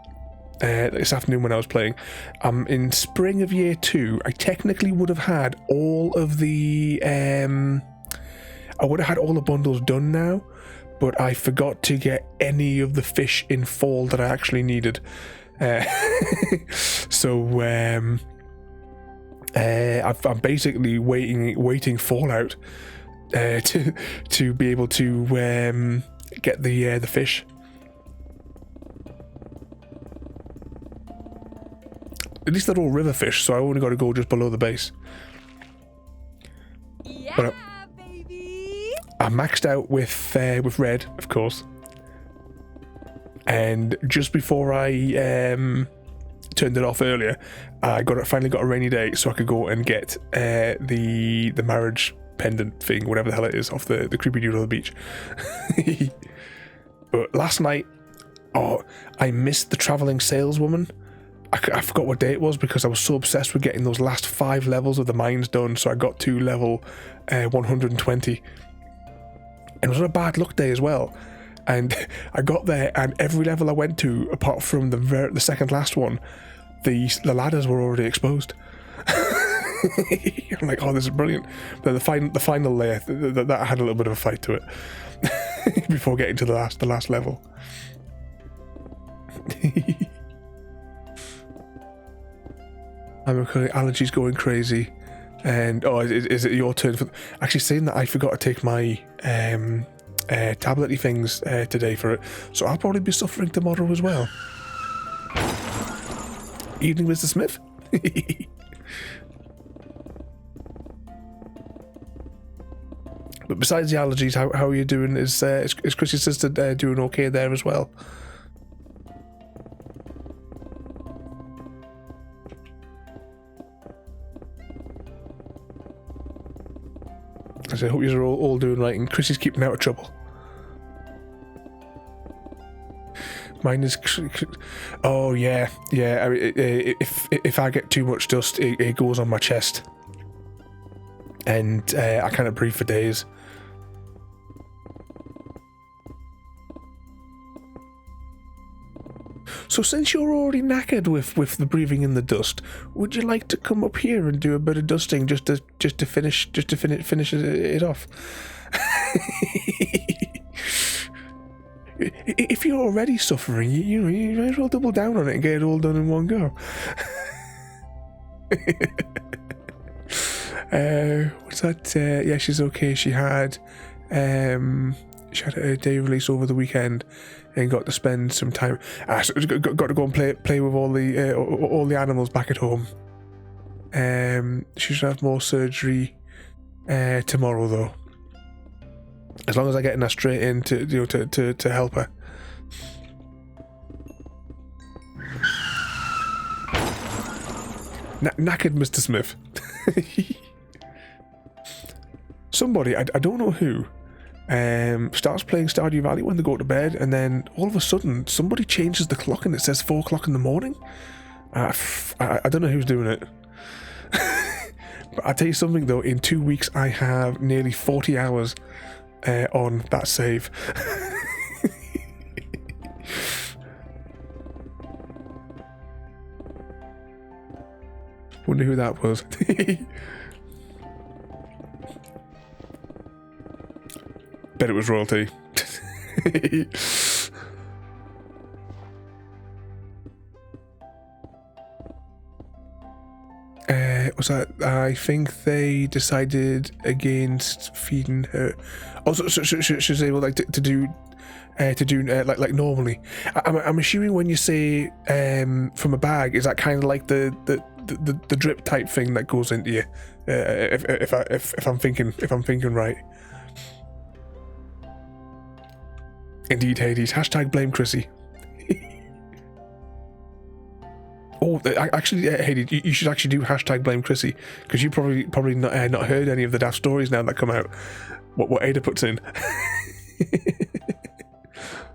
[SPEAKER 1] this afternoon when I was playing. In spring of year 2, I technically would have had all of the I would have had all the bundles done now, but I forgot to get any of the fish in fall that I actually needed. So I'm basically waiting Fallout to be able to get the fish. At least they're all river fish, so I only got to go just below the base.
[SPEAKER 4] Yeah,
[SPEAKER 1] but
[SPEAKER 4] baby.
[SPEAKER 1] I maxed out with red, of course, and just before I turned it off earlier, I finally got a rainy day, so I could go and get the marriage pendant thing, whatever the hell it is, off the creepy dude on the beach. But last night, I missed the travelling saleswoman. I forgot what day it was because I was so obsessed with getting those last 5 levels of the mines done, so I got to level 120. And it was on a bad luck day as well. And I got there, and every level I went to, apart from the second last one, the ladders were already exposed. I'm like, oh, this is brilliant. But the final layer, that had a little bit of a fight to it before getting to the last level. I'm allergies going crazy. And is it your turn for? Actually, saying that, I forgot to take my tablety things today for it, so I'll probably be suffering tomorrow as well. Evening, Mr. Smith. But besides the allergies, how are you doing? Is Chrissy's sister doing okay there as well? I hope you're all doing right, and Chrissy's keeping out of trouble. Mine is... Oh, yeah. I mean, if I get too much dust, it goes on my chest. And I can't breathe for days. So since you're already knackered with the breathing in the dust, would you like to come up here and do a bit of dusting just to finish it off? If you're already suffering, you might as well double down on it and get it all done in one go. What's that? Yeah, she's okay. She had a day release over the weekend and got to spend some time. So got to go and play with all the animals back at home. She should have more surgery tomorrow though. As long as I get her straight in to help her. Knackered Mr. Smith. Somebody, I don't know who, starts playing Stardew Valley when they go to bed, and then all of a sudden somebody changes the clock and it says 4 o'clock in the morning. I don't know who's doing it. But I'll tell you something though, in 2 weeks I have nearly 40 hours on that save. Wonder who that was. Bet it was royalty. Was that? I think they decided against feeding her. Also, so she's able to do like normally. I'm assuming when you say from a bag, is that kind of like the drip type thing that goes into you? If I'm thinking right. Indeed, Hades. # blame Chrissy. Oh, actually, Hades, you should actually do # blame Chrissy, because you probably not heard any of the daft stories now that come out. What Ada puts in.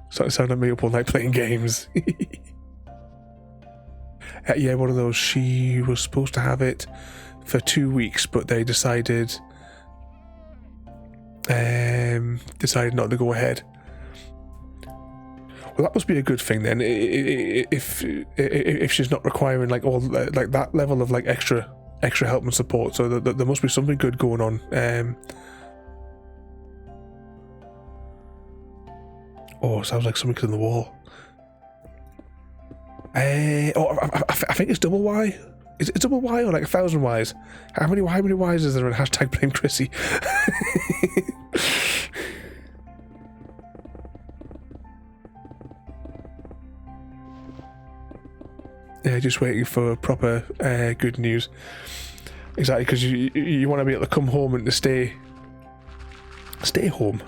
[SPEAKER 1] So it sounded like me up all night playing games. Yeah, one of those. She was supposed to have it for 2 weeks, but they decided not to go ahead. Well, that must be a good thing then. If she's not requiring like all like that level of like extra help and support, so that there must be something good going on. Oh, sounds like something's in the wall. I think it's double Y. Is it double Y or like 1,000 Ys? How many Ys is there in # blame Chrissy? Yeah, just waiting for proper good news. Exactly, because you want to be able to come home and to stay home.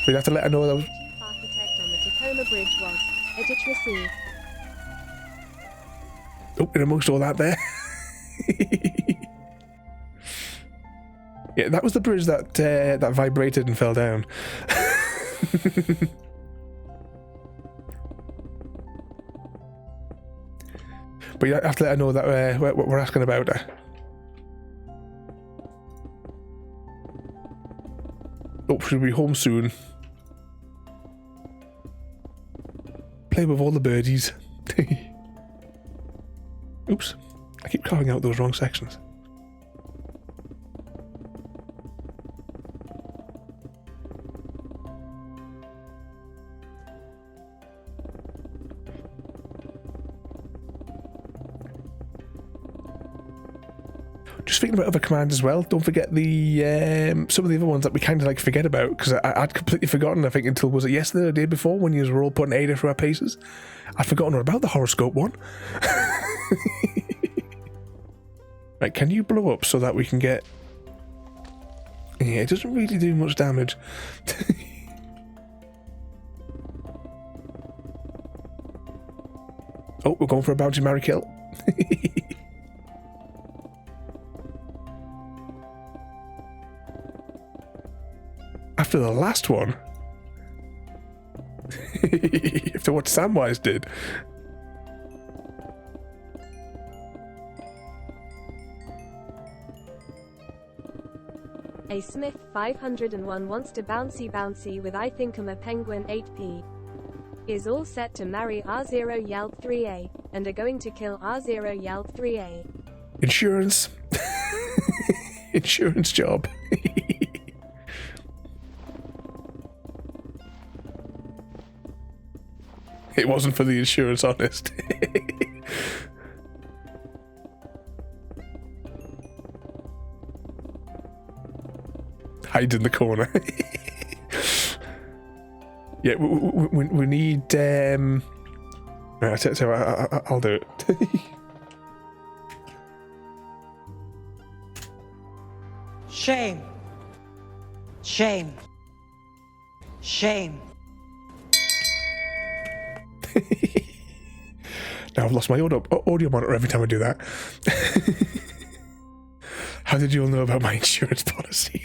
[SPEAKER 1] We'd have to let her know that was...
[SPEAKER 4] Architect on the Tacoma Bridge was edit received.
[SPEAKER 1] Oh, in amongst all that there. Yeah, that was the bridge that that vibrated and fell down. But you have to let her know that we're asking about her. Hope she'll be home soon. Play with all the birdies. Oops. I keep carving out those wrong sections. Just thinking about other commands as well. Don't forget the some of the other ones that we kind of like forget about, because I'd completely forgotten. I think until, was it yesterday or the day before, when you were all putting ADA through our paces, I'd forgotten all about the horoscope one. Right, can you blow up so that we can get? Yeah, it doesn't really do much damage. Oh, we're going for a bounty marry kill. After the last one. After what Samwise did.
[SPEAKER 4] A Smith 501 wants to bouncy with I think I'm a penguin 8p. Is all set to marry R0 Yelp 3A, and are going to kill R0 Yelp 3A.
[SPEAKER 1] Insurance. Insurance job. It wasn't for the insurance, honest. Hide in the corner. Yeah, we need. Right, so I'll do it.
[SPEAKER 5] Shame. Shame. Shame.
[SPEAKER 1] Now I've lost my audio monitor every time I do that. How did you all know about my insurance policy?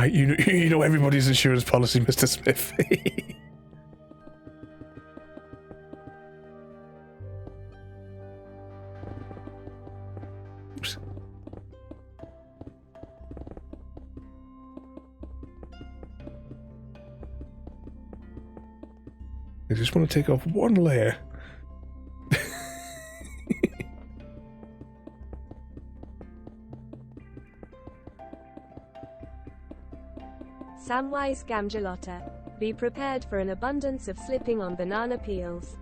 [SPEAKER 1] You know everybody's insurance policy, Mr. Smith. Oops. I just want to take off one layer.
[SPEAKER 4] Samwise Gamgelotta. Be prepared for an abundance of slipping on banana peels,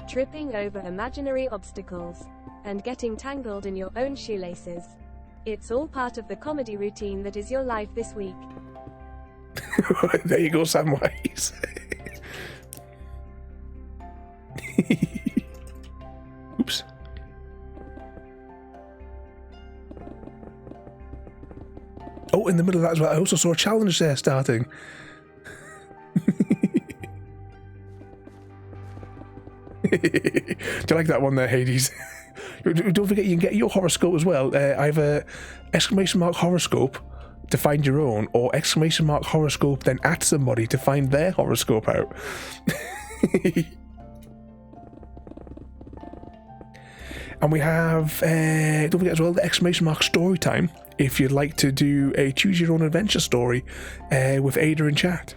[SPEAKER 4] tripping over imaginary obstacles, and getting tangled in your own shoelaces. It's all part of the comedy routine that is your life this week.
[SPEAKER 1] There you go, Samwise. Oops. Oh, in the middle of that as well, I also saw a challenge there starting. Do you like that one there, Hades? Don't forget, you can get your horoscope as well. Either ! horoscope to find your own, or ! horoscope then at somebody to find their horoscope out. And we have, don't forget as well, the ! story time, if you'd like to do a choose your own adventure story with Ada in chat.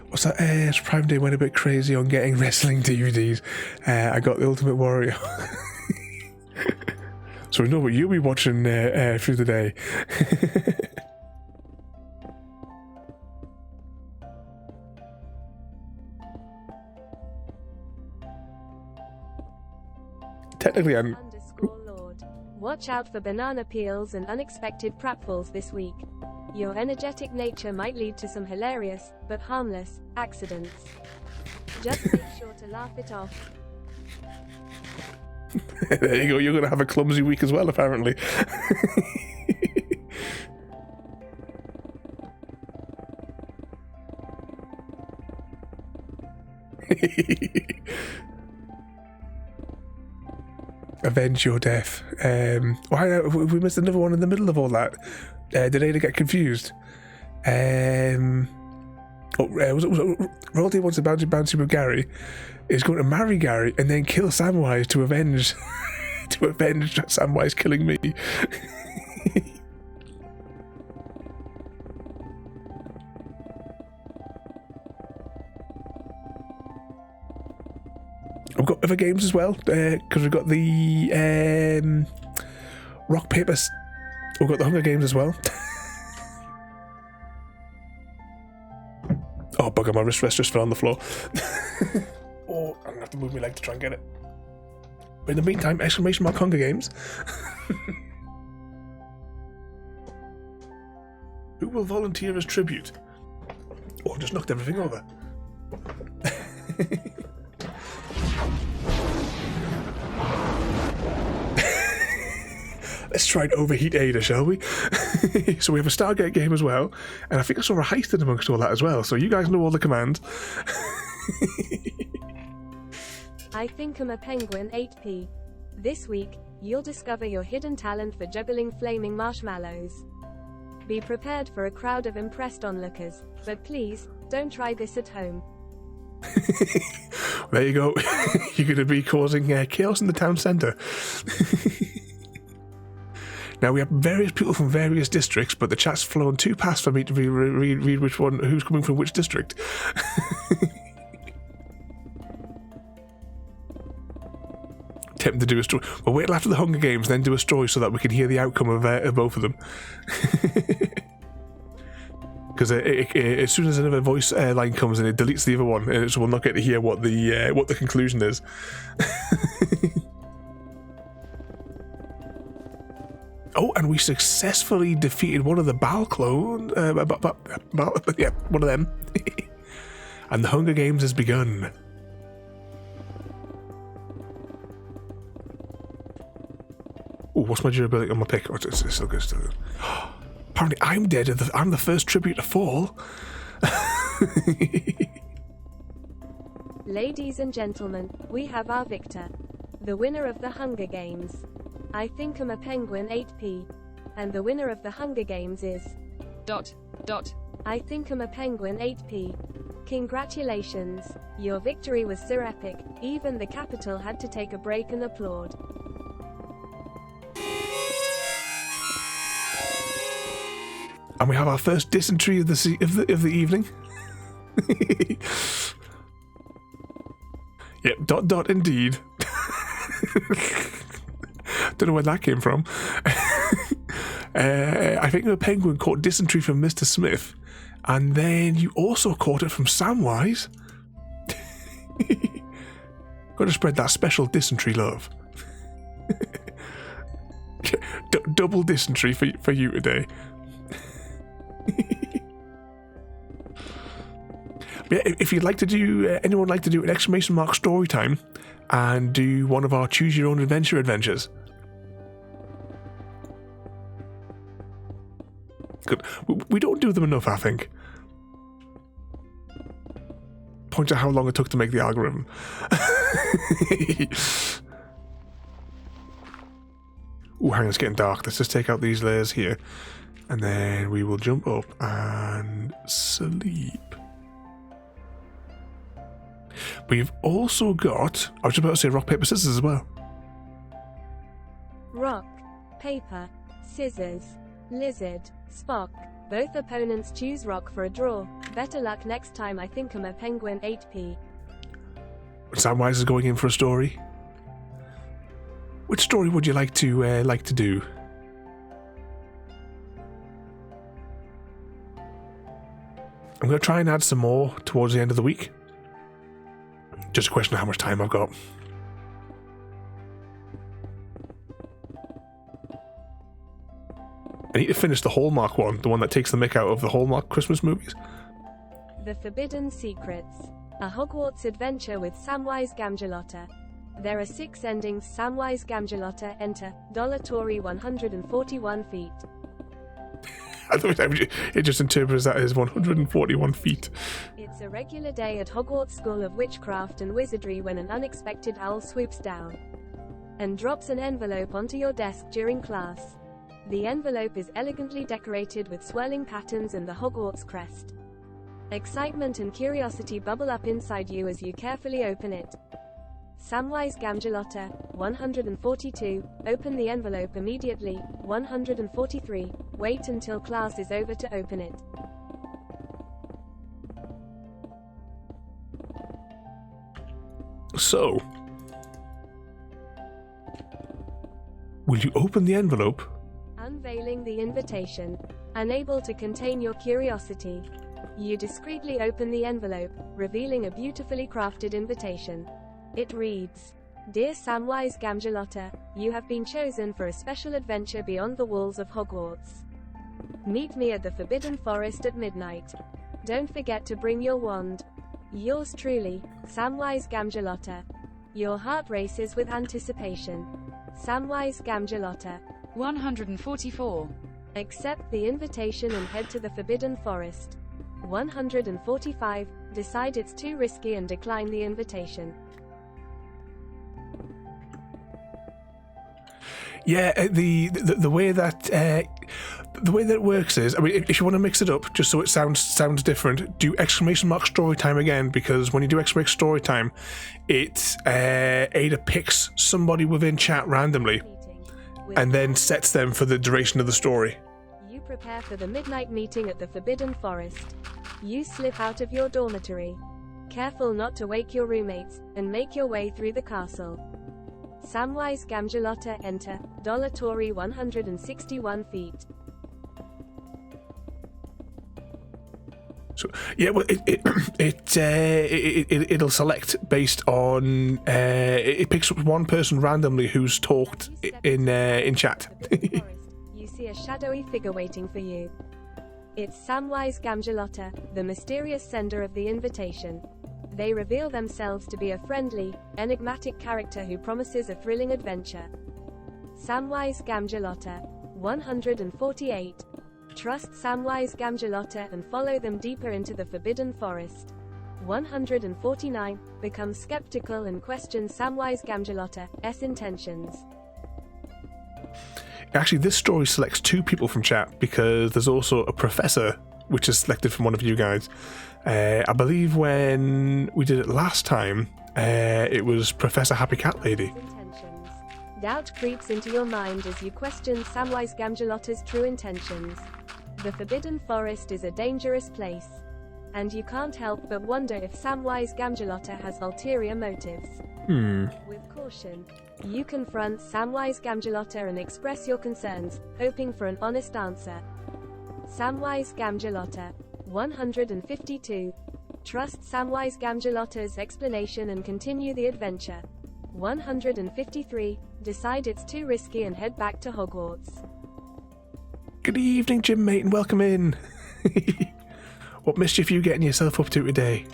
[SPEAKER 1] What's that? Prime Day went a bit crazy on getting wrestling DVDs. I got the Ultimate Warrior. So we know what you'll be watching through the day. Technically, I'm...
[SPEAKER 4] Lord. Watch out for banana peels and unexpected pratfalls this week. Your energetic nature might lead to some hilarious, but harmless, accidents. Just make sure to laugh it off.
[SPEAKER 1] There you go, you're going to have a clumsy week as well, apparently. Avenge your death. Why we missed another one in the middle of all that? Did Ada get confused? Royalty wants to bouncy with Gary. Is going to marry Gary and then kill Samwise to avenge Samwise killing me. We've got other games as well, because we've got the rock papers. We've got the Hunger Games as well. Oh bugger, my wrist just fell on the floor. Oh, I'm gonna have to move my leg to try and get it. But in the meantime, exclamation mark Hunger Games. Who will volunteer as tribute? Oh, I just knocked everything over. Let's try and overheat Ada, shall we? So we have a Stargate game as well, and I think I saw a heist in amongst all that as well, so you guys know all the commands.
[SPEAKER 4] I think I'm a penguin 8p. This week, you'll discover your hidden talent for juggling flaming marshmallows. Be prepared for a crowd of impressed onlookers, but please, don't try this at home.
[SPEAKER 1] There you go. You're going to be causing chaos in the town centre. Now we have various people from various districts, but the chat's flown too fast for me to read which one, who's coming from which district. Tempting to do a story. Well, wait till after the Hunger Games, then do a story so that we can hear the outcome of both of them. Because as soon as another voice line comes in, it deletes the other one, and so we'll not get to hear what the conclusion is. Oh, and we successfully defeated one of the Baal clone. Yeah, one of them. And the Hunger Games has begun. Oh, what's my durability on my pick? Oh, it's still good, still good. Apparently I'm dead. I'm the first tribute to fall.
[SPEAKER 4] Ladies and gentlemen, we have our victor. The winner of the Hunger Games. I think I'm a penguin 8p. And the winner of the Hunger Games is... ... I think I'm a penguin 8p. Congratulations. Your victory was so epic, even the Capitol had to take a break and applaud.
[SPEAKER 1] And we have our first dysentery of the evening. Yep, ... indeed. Don't know where that came from. I think the penguin caught dysentery from Mr. Smith, and then you also caught it from Samwise. Got to spread that special dysentery love. Double dysentery for you today. Yeah, if you'd like to do, anyone like to do an exclamation mark story time and do one of our choose your own adventure adventures? Good. We don't do them enough, I think. Point out how long it took to make the algorithm. Ooh, hang on, it's getting dark. Let's just take out these layers here. And then we will jump up and sleep. We've also got... I was just about to say rock, paper, scissors as well.
[SPEAKER 4] Rock, paper, scissors, lizard, Spock. Both opponents choose rock for a draw. Better luck next time. I think I'm a penguin 8p.
[SPEAKER 1] Samwise is going in for a story. Which story would you like to do? I'm going to try and add some more towards the end of the week. Just a question of how much time I've got. I need to finish the Hallmark one, the one that takes the mick out of the Hallmark Christmas movies.
[SPEAKER 4] The Forbidden Secrets. A Hogwarts adventure with Samwise Gamgelotta. There are 6 endings. Samwise Gamgelotta, enter, Tory 141 feet.
[SPEAKER 1] It just interprets that as 141 feet.
[SPEAKER 4] It's a regular day at Hogwarts School of Witchcraft and Wizardry when an unexpected owl swoops down and drops an envelope onto your desk during class. The envelope is elegantly decorated with swirling patterns and the Hogwarts crest. Excitement and curiosity bubble up inside you as you carefully open it. Samwise Gamgelotta, 142, open the envelope immediately. 143, wait until class is over to open it.
[SPEAKER 1] So, will you open the envelope?
[SPEAKER 4] Unveiling the invitation. Unable to contain your curiosity, you discreetly open the envelope, revealing a beautifully crafted invitation. It reads, "Dear Samwise Gamgelotta, you have been chosen for a special adventure beyond the walls of Hogwarts. Meet me at the Forbidden Forest at midnight. Don't forget to bring your wand. Yours truly, Samwise Gamgelotta." Your heart races with anticipation. Samwise Gamgelotta.
[SPEAKER 6] 144.
[SPEAKER 4] Accept the invitation and head to the Forbidden Forest. 145. Decide it's too risky and decline the invitation.
[SPEAKER 1] Yeah, the way that it works is, I mean, if you want to mix it up, just so it sounds different, do exclamation mark story time again, because when you do exclamation story time, it Ada picks somebody within chat randomly and then sets them for the duration of the story.
[SPEAKER 4] You prepare for the midnight meeting at the Forbidden Forest. You slip out of your dormitory, careful not to wake your roommates, and make your way through the castle. Samwise Gamgelotta, enter. Tory 161 feet.
[SPEAKER 1] So yeah, well, it'll select based on it picks up one person randomly who's talked in chat.
[SPEAKER 4] You see a shadowy figure waiting for you. It's Samwise Gamgelotta, the mysterious sender of the invitation. They reveal themselves to be a friendly, enigmatic character who promises a thrilling adventure. Samwise Gamgelotta, 148. Trust Samwise Gamgelotta and follow them deeper into the Forbidden Forest. 149. Become skeptical and question Samwise Gamgelotta's intentions.
[SPEAKER 1] Actually, this story selects two people from chat because there's also a professor, which is selected from one of you guys. I believe when we did it last time, it was Professor Happy Cat Lady.
[SPEAKER 4] Intentions. Doubt creeps into your mind as you question Samwise Gamgelotta's true intentions. The Forbidden Forest is a dangerous place, and you can't help but wonder if Samwise Gamgelotta has ulterior motives. With caution, you confront Samwise Gamgelotta and express your concerns, hoping for an honest answer. Samwise Gamgelotta, 152. Trust Samwise Gamgelotta's explanation and continue the adventure. 153. Decide it's too risky and head back to Hogwarts.
[SPEAKER 1] Good evening, Jim mate, and welcome in. What mischief are you getting yourself up to today?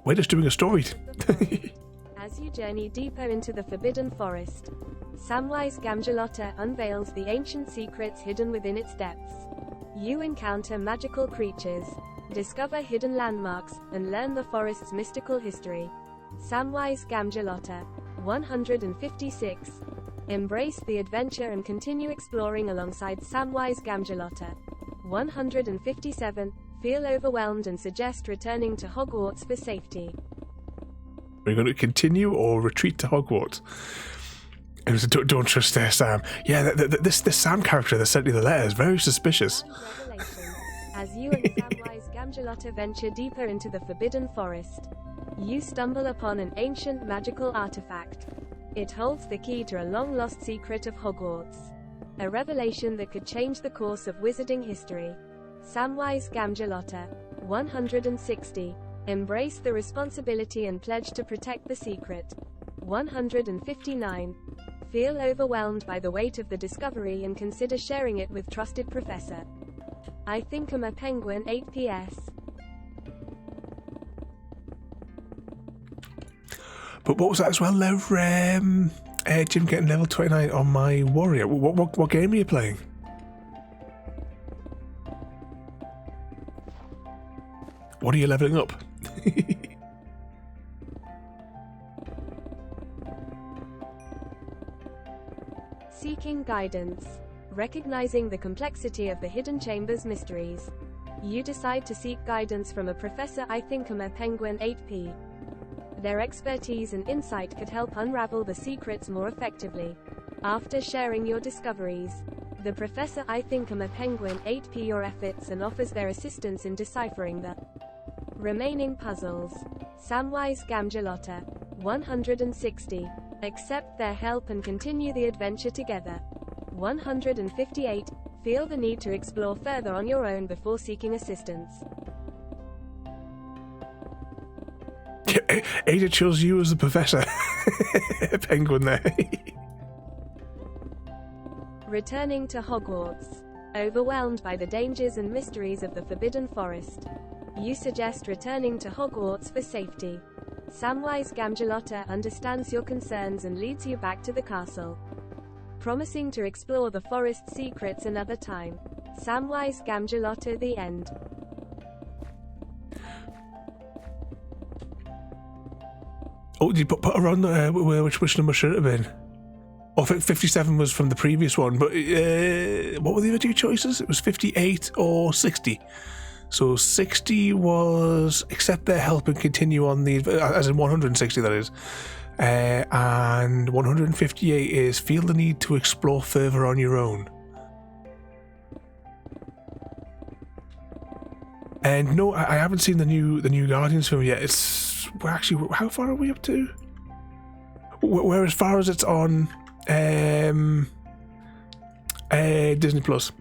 [SPEAKER 1] We're just doing a story.
[SPEAKER 4] As you journey deeper into the Forbidden Forest, Samwise Gamgelotta unveils the ancient secrets hidden within its depths. You encounter magical creatures, discover hidden landmarks, and learn the forest's mystical history. Samwise Gamgelotta, 156. Embrace the adventure and continue exploring alongside Samwise Gamgelotta. 157. Feel overwhelmed and suggest returning to Hogwarts for safety.
[SPEAKER 1] We're going to continue or retreat to Hogwarts. And it was, don't trust Sam. Yeah, this Sam character that sent you the letter is very suspicious.
[SPEAKER 4] As you and Samwise Gamgelotta venture deeper into the Forbidden Forest, you stumble upon an ancient magical artifact. It holds the key to a long-lost secret of Hogwarts, a revelation that could change the course of wizarding history. Samwise Gamgelotta, 160. Embrace the responsibility and pledge to protect the secret. 159. Feel overwhelmed by the weight of the discovery and consider sharing it with trusted professor. I think I'm a penguin. 8 PS.
[SPEAKER 1] But what was that as well, Lev? Jim getting level 29 on my warrior. What game are you playing? What are you leveling up?
[SPEAKER 4] Seeking guidance. Recognizing the complexity of the hidden chamber's mysteries. You decide to seek guidance from a Professor Ithinkamer Penguin 8p. Their expertise and insight could help unravel the secrets more effectively. After sharing your discoveries, the Professor Ithinkamer Penguin 8p your efforts and offers their assistance in deciphering the remaining puzzles. Samwise Gamgelotta, 160. Accept their help and continue the adventure together. 158. Feel the need to explore further on your own before seeking assistance.
[SPEAKER 1] Ada chose you as the Professor Penguin there.
[SPEAKER 4] Returning to Hogwarts. Overwhelmed by the dangers and mysteries of the Forbidden Forest, you suggest returning to Hogwarts for safety. Samwise Gamgelotta understands your concerns and leads you back to the castle, promising to explore the forest's secrets another time. Samwise Gamgelotta, the end.
[SPEAKER 1] Oh, did you put her on which number should it have been? Oh, 57 was from the previous one, but what were the other two choices? It was 58 or 60. So 60 was accept their help and continue on the, as in 160 that is. And 158 is feel the need to explore further on your own. And no, I haven't seen the new Guardians film yet. We're actually, how far are we up to? We're as far as it's on Disney Plus.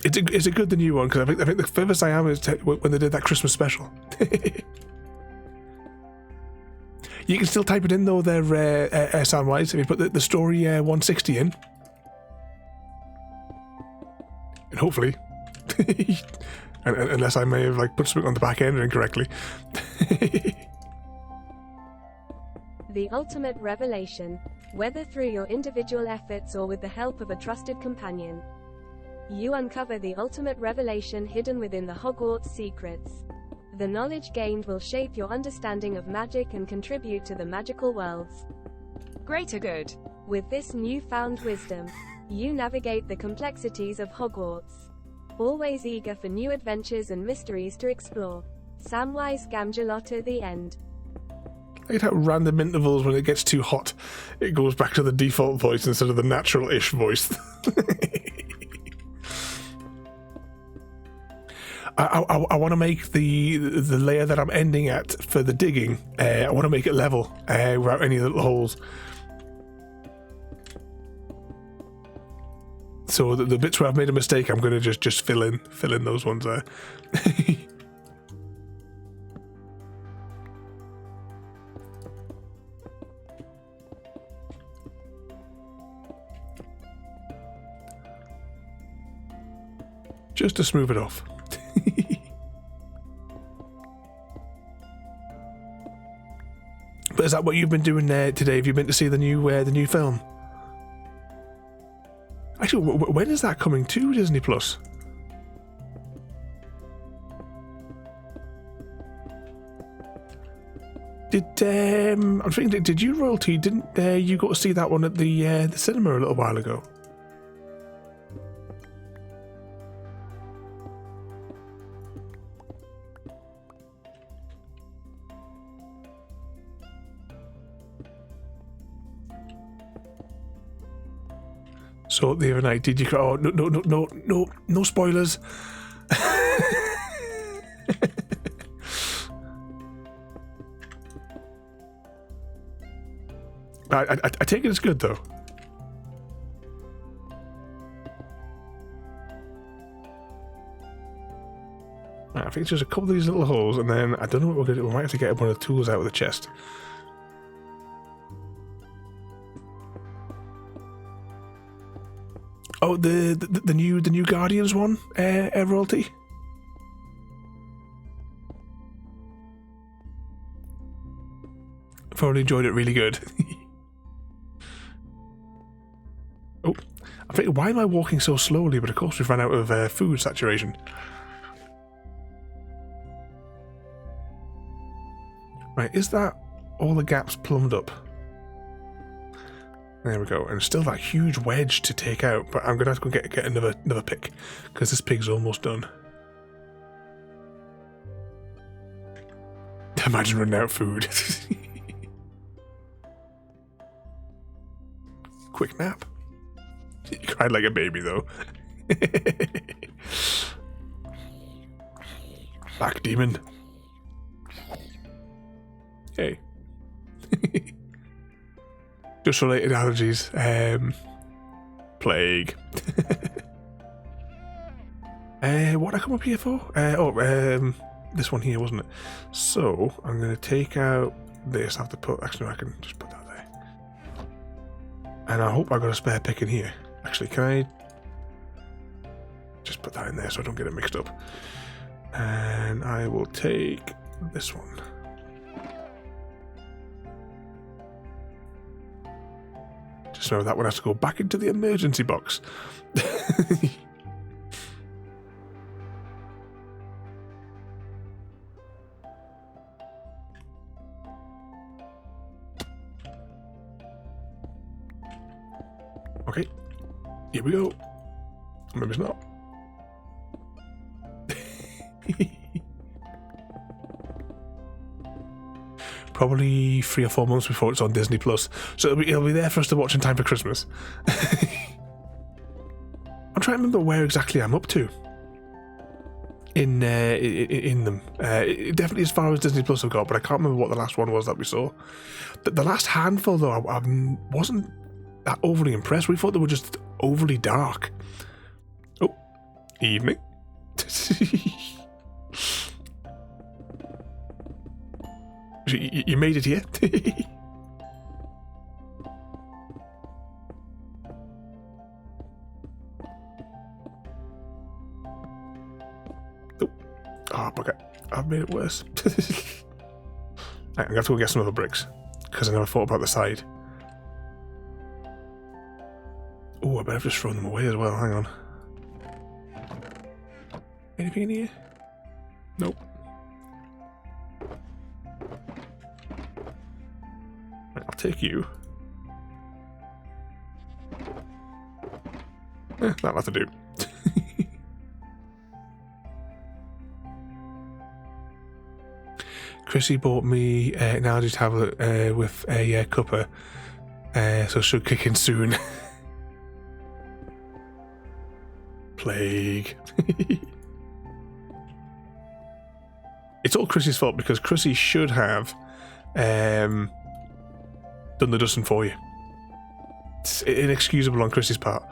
[SPEAKER 1] Is it good, the new one? Because I think the furthest I am is when they did that Christmas special. You can still type it in though, there, Samwise, if you put the story 160 in. And hopefully, unless I may have put something on the back end incorrectly.
[SPEAKER 4] The ultimate revelation, whether through your individual efforts or with the help of a trusted companion. You uncover the ultimate revelation hidden within the Hogwarts secrets. The knowledge gained will shape your understanding of magic and contribute to the magical worlds
[SPEAKER 6] Greater good.
[SPEAKER 4] With this newfound wisdom, you navigate the complexities of Hogwarts, always eager for new adventures and mysteries to explore. Samwise Gamgelotta, the end.
[SPEAKER 1] Look at random intervals when it gets too hot. It goes back to the default voice instead of the natural-ish voice. I want to make the layer that I'm ending at for the digging, I want to make it level without any little holes. So the bits where I've made a mistake, I'm going to just fill in those ones there. Just to smooth it off. But is that what you've been doing today? Have you been to see the new film? Actually, when is that coming to Disney Plus? I'm thinking, did you, Royalty? Didn't you go to see that one at the cinema a little while ago? So the other night, did you? Oh, no spoilers. I take it as good though. I think it's just a couple of these little holes, and then I don't know what we're going to do. We might have to get one of the tools out of the chest. Oh, the new Guardians one, Royalty. Thoroughly enjoyed it. Really good. Oh, I'm thinking, why am I walking so slowly? But of course we've run out of food saturation. Right, is that all the gaps plumbed up? There we go. And still that huge wedge to take out, but I'm going to have to go get another pick, because this pig's almost done. Imagine running out of food. Quick nap. You cried like a baby, though. Back demon. Hey. Just related allergies. Plague. What did I come up here for? This one here, wasn't it? So, I'm going to take out this. I have to put... Actually, I can just put that there. And I hope I got a spare pick in here. Actually, can I... just put that in there so I don't get it mixed up. And I will take this one. Just know that one has to go back into the emergency box. Okay, here we go. Maybe it's not. Probably 3 or 4 months before it's on Disney Plus, so it'll be there for us to watch in time for Christmas. I'm trying to remember where exactly I'm up to in them. Definitely as far as Disney Plus I've got, but I can't remember what the last one was that we saw. The last handful, though, I wasn't that overly impressed. We thought they were just overly dark. Oh, evening. You made it here. Oh, bugger. I've made it worse. I'm going to have to go get some other bricks, because I never thought about the side. Oh, I better have just thrown them away as well. Hang on. Anything in here? Nope. Right, I'll take you. That'll have to do. Chrissy bought me an allergy tablet with a cuppa, so should kick in soon. Plague. It's all Chrissy's fault, because Chrissy should have done the dusting for you. It's inexcusable on Chrissy's part.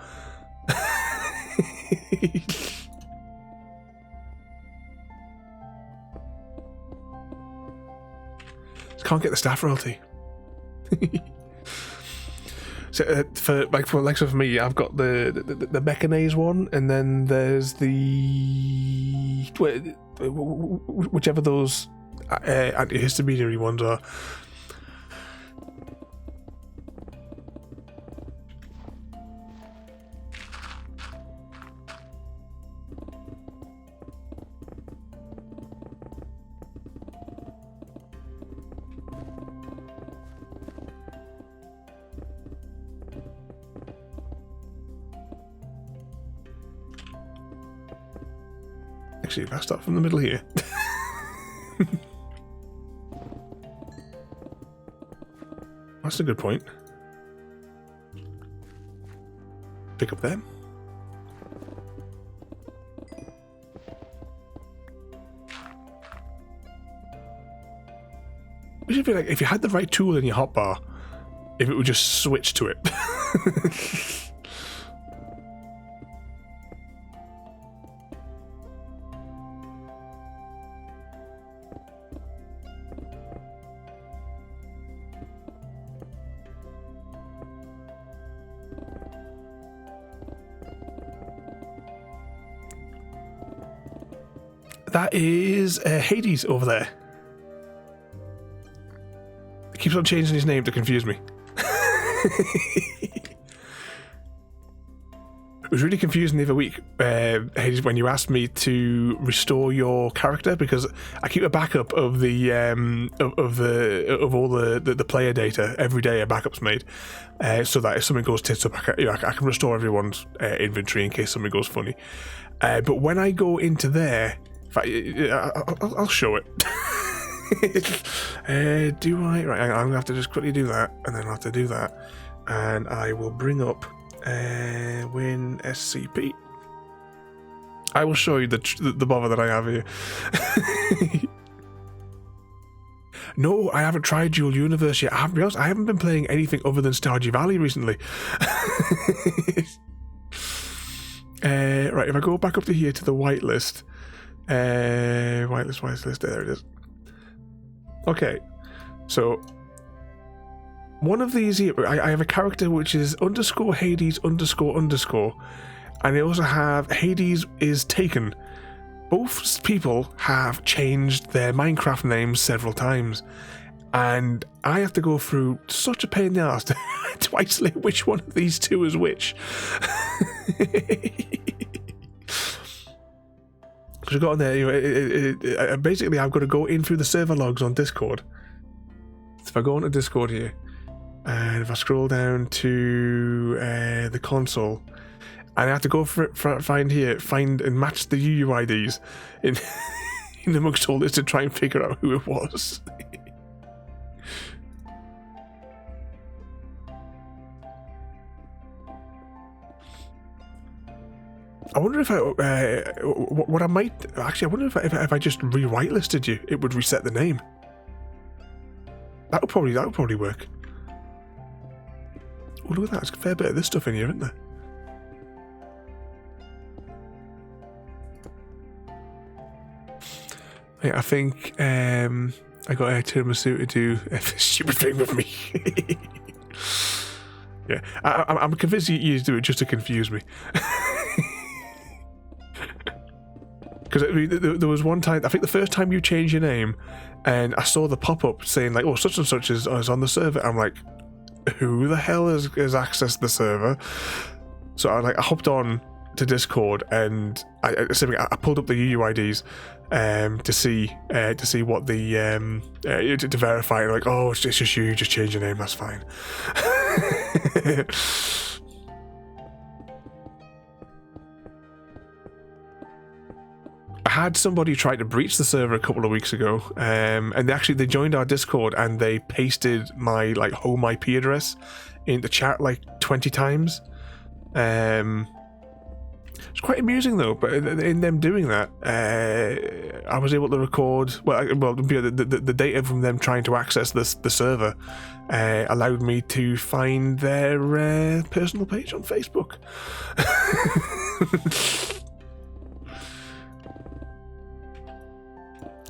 [SPEAKER 1] Can't get the staff royalty. So for me, I've got the Mechanase one, and then there's the whichever those antihistamine ones are. Actually, if I start from the middle here. That's a good point. Pick up them. It should be like if you had the right tool in your hotbar, if it would just switch to it. That is Hades over there. He keeps on changing his name to confuse me. was really confusing the other week, Hades, when you asked me to restore your character, because I keep a backup of the of all the player data every day. A backup's made, so that if something goes tits up, I can restore everyone's inventory in case something goes funny. But when I go into there, in fact, I'll show it. Do I? Right, I'm gonna have to just quickly do that, and then I'll have to do that, and I will bring up Win SCP. I will show you the bother that I have here. No, I haven't tried Dual Universe yet. I haven't been playing anything other than Stardew Valley recently. Right, if I go back up to here to the whitelist, whitelist, there it is. Okay, so one of these here, I have a character which is _Hades __, and I also have Hades is taken. Both people have changed their Minecraft names several times, and I have to go through such a pain in the ass to isolate which one of these two is which. Because I've got on there, basically I've got to go in through the server logs on Discord. So if I go onto Discord here, and if I scroll down to the console, and I have to go find and match the UUIDs in amongst all this to try and figure out who it was. I wonder if I wonder if I just re-whitelisted you, it would reset the name. That would probably work. Oh, look at that! There's a fair bit of this stuff in here, isn't there? Yeah, I think I got a tiramisu to do this stupid thing with me. Yeah, I'm convinced you do it just to confuse me. Because there was one time, I think the first time you changed your name, and I saw the pop-up saying like, "Oh, such and such is on the server." I'm like, "Who the hell has accessed the server?" So I hopped on to Discord, and I pulled up the UUIDs to see what the to verify. Like, oh, it's just you just change your name. That's fine. I had somebody try to breach the server a couple of weeks ago, and they joined our Discord and they pasted my home IP address in the chat 20 times. It's quite amusing though, but in them doing that, I was able to record. The data from them trying to access the server allowed me to find their personal page on Facebook.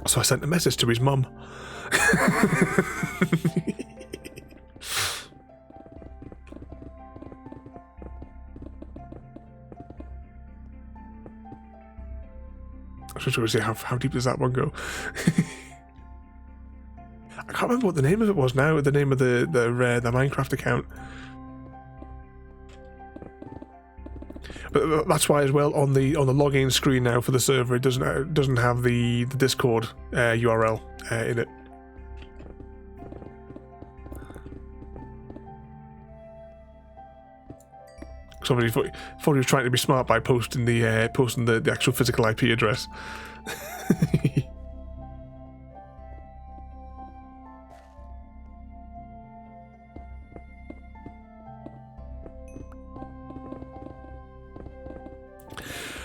[SPEAKER 1] So I sent a message to his mum. I'm just trying to see how deep does that one go. I can't remember what the name of it was now. The name of the Minecraft account. But that's why as well on the login screen now for the server it doesn't have the Discord URL in it. Somebody thought he was trying to be smart by posting the actual physical IP address.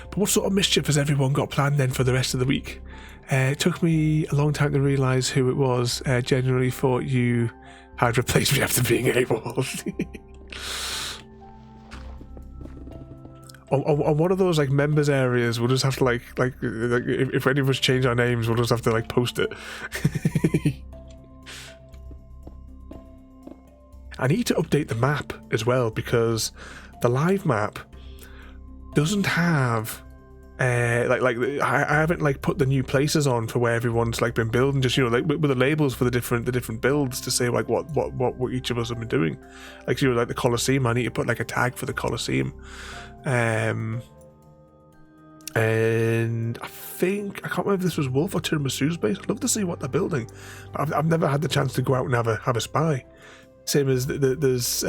[SPEAKER 1] But what sort of mischief has everyone got planned then for the rest of the week? It took me a long time to realise who it was. Genuinely thought you had replaced me after being able. On one of those members areas, we'll just have to if any of us change our names, we'll just have to post it. I need to update the map as well, because the live map doesn't have I haven't put the new places on for where everyone's been building, just with the labels for the different builds to say what each of us have been doing. The Colosseum, I need to put a tag for the Colosseum. And I think, I can't remember if this was Wolf or Tiramisu's base. I'd love to see what they're building, but I've never had the chance to go out and have a spy. Same as there's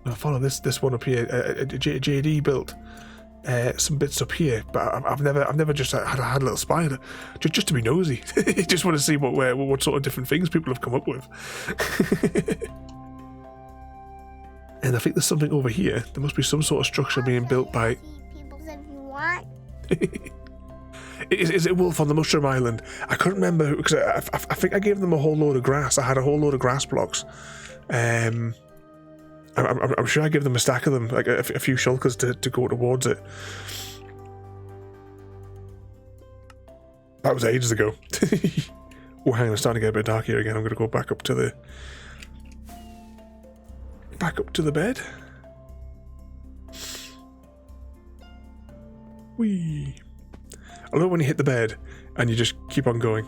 [SPEAKER 1] I'll follow this one up here. JD built some bits up here, but I've never just had a little spy just to be nosy. Just want to see what sort of different things people have come up with. And I think there's something over here. There must be some sort of structure being built by. Is it Wolf on the Mushroom Island? I couldn't remember because I think I gave them a whole load of grass. I had a whole load of grass blocks. I'm sure I gave them a stack of them, like a few shulkers to go towards it. That was ages ago. Oh, hang on, it's starting to get a bit dark here again. I'm going to go back up to the bed. Whee! I love when you hit the bed and you just keep on going.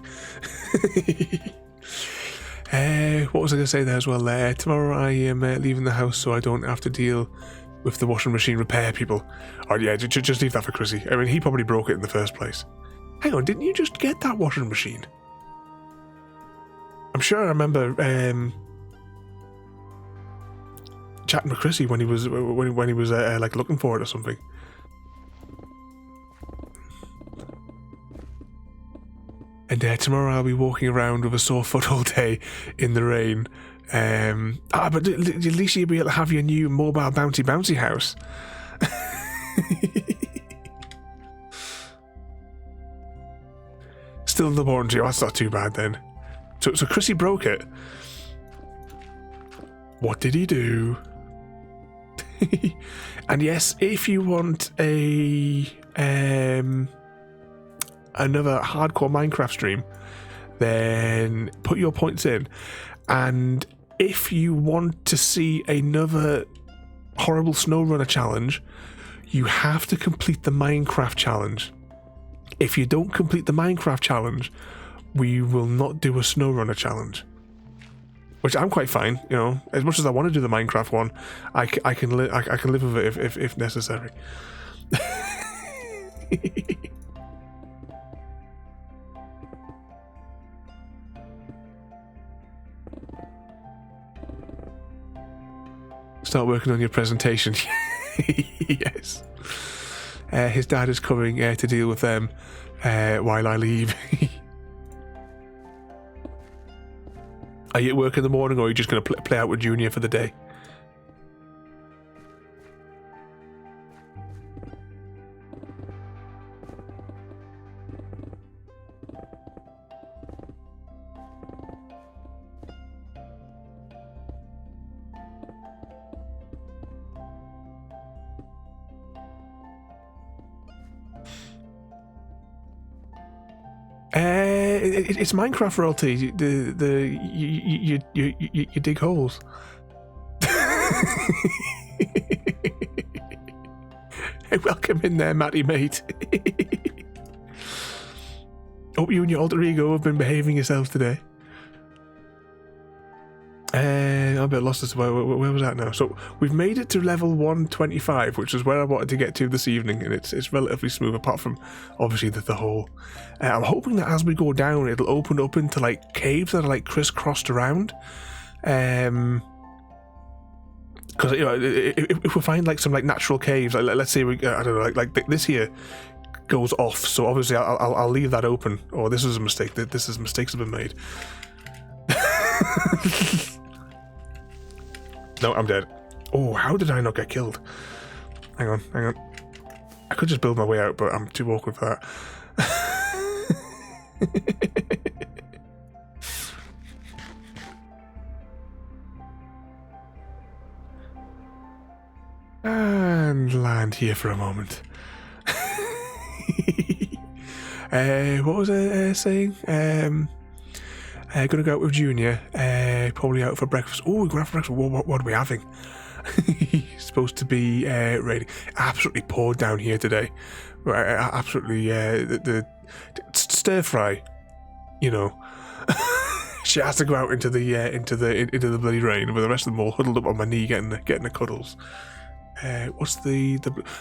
[SPEAKER 1] What was I going to say there as well? Tomorrow I am leaving the house so I don't have to deal with the washing machine repair people. Oh yeah, just leave that for Chrissy. I mean, he probably broke it in the first place. Hang on, didn't you just get that washing machine? I'm sure I remember chatting with Chrissy when he was like looking for it or something. And tomorrow I'll be walking around with a sore foot all day in the rain. But at least you'll be able to have your new mobile bouncy house. Still in the warranty. Oh, that's not too bad then. So Chrissy broke it. What did he do? And yes, if you want another hardcore Minecraft stream, then put your points in. And if you want to see another horrible SnowRunner challenge, you have to complete the Minecraft challenge. If you don't complete the Minecraft challenge, we will not do a SnowRunner challenge. Which I'm quite fine, you know. As much as I want to do the Minecraft one, I can live with it if necessary. Start working on your presentation. Yes. His dad is coming to deal with them while I leave. Are you at work in the morning, or are you just going to play out with Junior for the day? It's Minecraft royalty. You dig holes. Hey, welcome in there, Matty mate. Hope you and your alter ego have been behaving yourselves today. I'm a bit lost as to where was that now. So we've made it to level 125, which is where I wanted to get to this evening, and it's relatively smooth apart from obviously the hole. I'm hoping that as we go down, it'll open up into like caves that are like crisscrossed around. Because you know, if we find like some like natural caves, like let's say we I don't know, like this here goes off. So obviously I'll leave that open. Oh, this is a mistake. Mistakes have been made. No, I'm dead. Oh, how did I not get killed? Hang on. I could just build my way out, but I'm too awkward for that. And land here for a moment. What was I saying? Gonna go out with Junior, probably out for breakfast. Oh, we're going out for breakfast. What are we having? Supposed to be raining. Absolutely poured down here today. Absolutely, the stir fry. You know, she has to go out into the bloody rain, with the rest of them all huddled up on my knee, getting the cuddles. what's the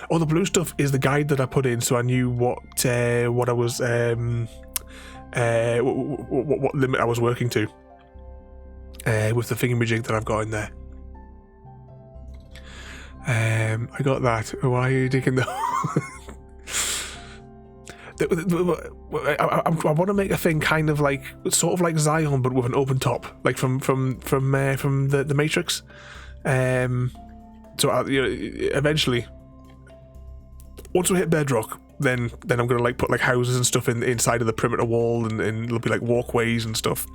[SPEAKER 1] blue stuff is the guide that I put in, so I knew what I was what limit I was working to with the thingamajig that I've got in there. I got that. Why are you digging the? I want to make a thing kind of like sort of like Zion, but with an open top, like from the Matrix. So eventually, once we hit bedrock, then I'm gonna like put like houses and stuff inside of the perimeter wall, and it'll be like walkways and stuff.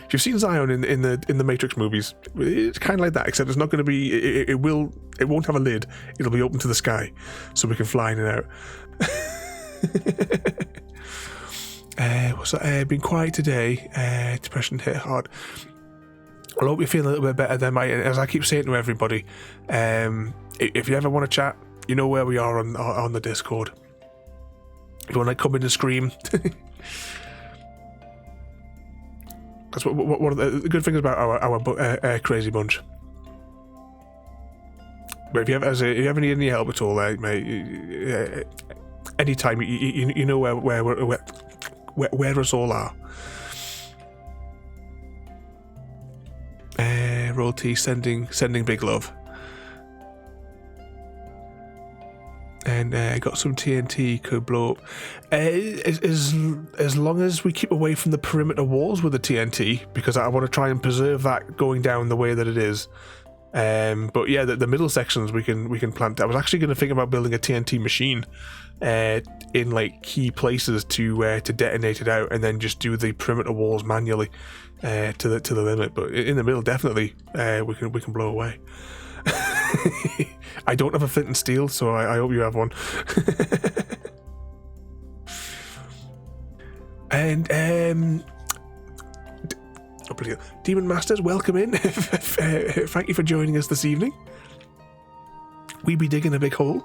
[SPEAKER 1] If you've seen Zion in the Matrix movies, it's kind of like that, except it's not going to be. It won't have a lid. It'll be open to the sky, so we can fly in and out. What's that? Been quiet today. Depression hit hard. I hope you're feeling a little bit better then, mate. As I keep saying to everybody, if you ever want to chat, you know where we are on the Discord. If you want to come in and scream. That's one of the good things about our crazy bunch. But if you ever need any help at all, mate, anytime you know where us all are. Roll T sending big love. And got some TNT could blow up. As long as we keep away from the perimeter walls with the TNT, because I want to try and preserve that going down the way that it is. But yeah, the middle sections we can plant. I was actually going to think about building a TNT machine in like key places to detonate it out, and then just do the perimeter walls manually to the limit. But in the middle, definitely we can blow away. I don't have a flint and steel, so I hope you have one. And Demon Masters, welcome in. Thank you for joining us this evening. We be digging a big hole.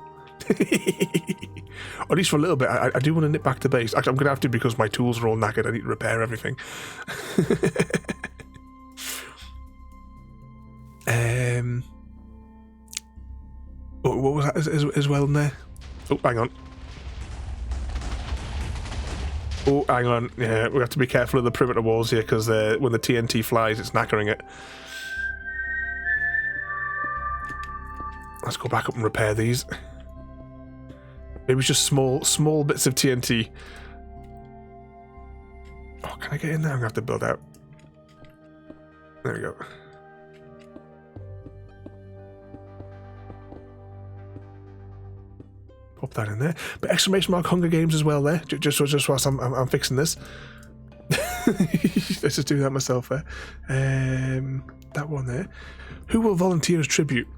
[SPEAKER 1] Or at least for a little bit. I do want to nip back to base. Actually, I'm going to have to, because my tools are all knackered. I need to repair everything. What was that as well in there? Oh, hang on. Oh, hang on. Yeah, we have to be careful of the perimeter walls here, because when the TNT flies, it's knackering it. Let's go back up and repair these. Maybe it's just small bits of TNT. Oh, can I get in there? I'm going to have to build out. There we go. Pop that in there. But exclamation mark Hunger Games as well there. Just whilst I'm fixing this. Let's just do that myself there. That one there. Who will volunteer as tribute?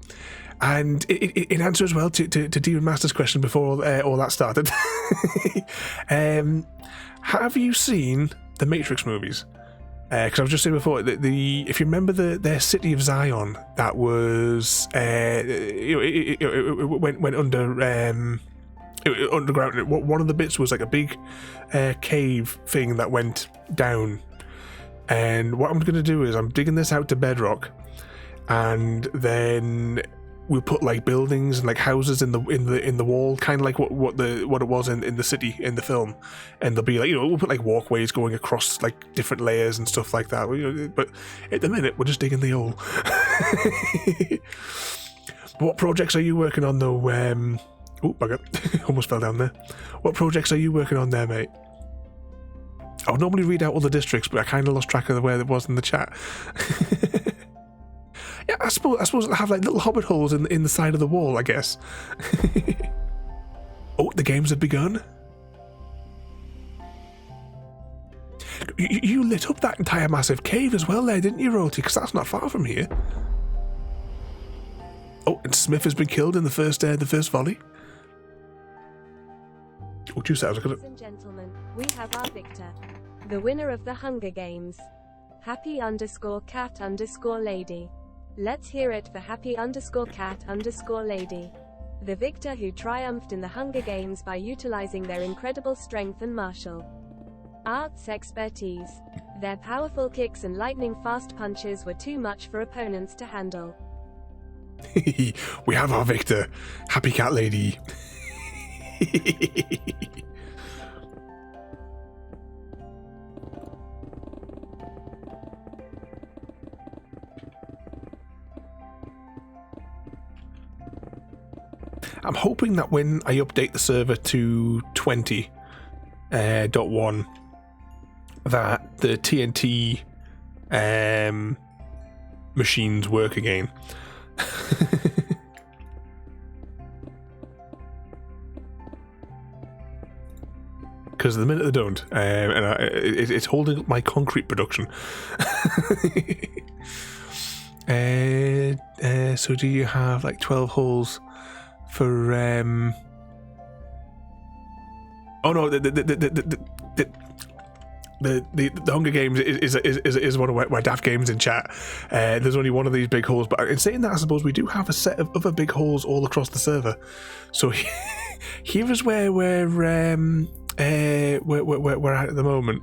[SPEAKER 1] And in answer as well to Demon Master's question before all that started. Have you seen the Matrix movies? Because I was just saying before, if you remember their city of Zion, that was it went under underground. One of the bits was like a big cave thing that went down. And what I'm going to do is I'm digging this out to bedrock, and then we'll put like buildings and like houses in the wall, kind of like what it was in the city in the film, and there'll be like, we'll put like walkways going across like different layers and stuff like that. But at the minute we're just digging the hole. What projects are you working on though? Oh, bugger. Almost fell down there. What projects are you working on there, mate? I would normally read out all the districts, but I kind of lost track of where it was in the chat. Yeah, I suppose it'll have like little hobbit holes in the side of the wall, I guess. Oh, the games have begun. You lit up that entire massive cave as well there, didn't you, Roti? Because that's not far from here. Oh, and Smith has been killed in the first volley. Oh, 2 seconds.
[SPEAKER 4] Ladies and gentlemen, we have our victor, the winner of the Hunger Games. Happy_cat_lady. Let's hear it for happy_cat_lady. The victor who triumphed in the Hunger Games by utilizing their incredible strength and martial arts expertise. Their powerful kicks and lightning-fast punches were too much for opponents to handle.
[SPEAKER 1] We have our victor. Happy cat lady. I'm hoping that when I update the server to 20.1 that the TNT machines work again. Because the minute they don't, it's holding up my concrete production. So do you have like 12 holes for oh no, the Hunger Games is one of my daft games in chat. There's only one of these big holes, but in saying that, I suppose we do have a set of other big holes all across the server. So here is where we're at at the moment.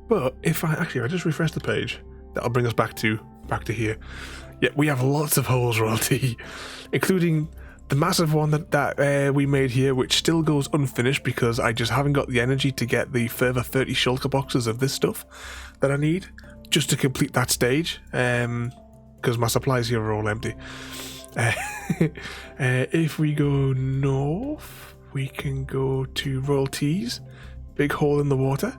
[SPEAKER 1] But if I just refresh the page, that'll bring us back to here. Yeah, we have lots of holes, Royalty, including the massive one that we made here, which still goes unfinished because I just haven't got the energy to get the further 30 shulker boxes of this stuff that I need just to complete that stage, because my supplies here are all empty. If we go north, we can go to Royalties, big hole in the water.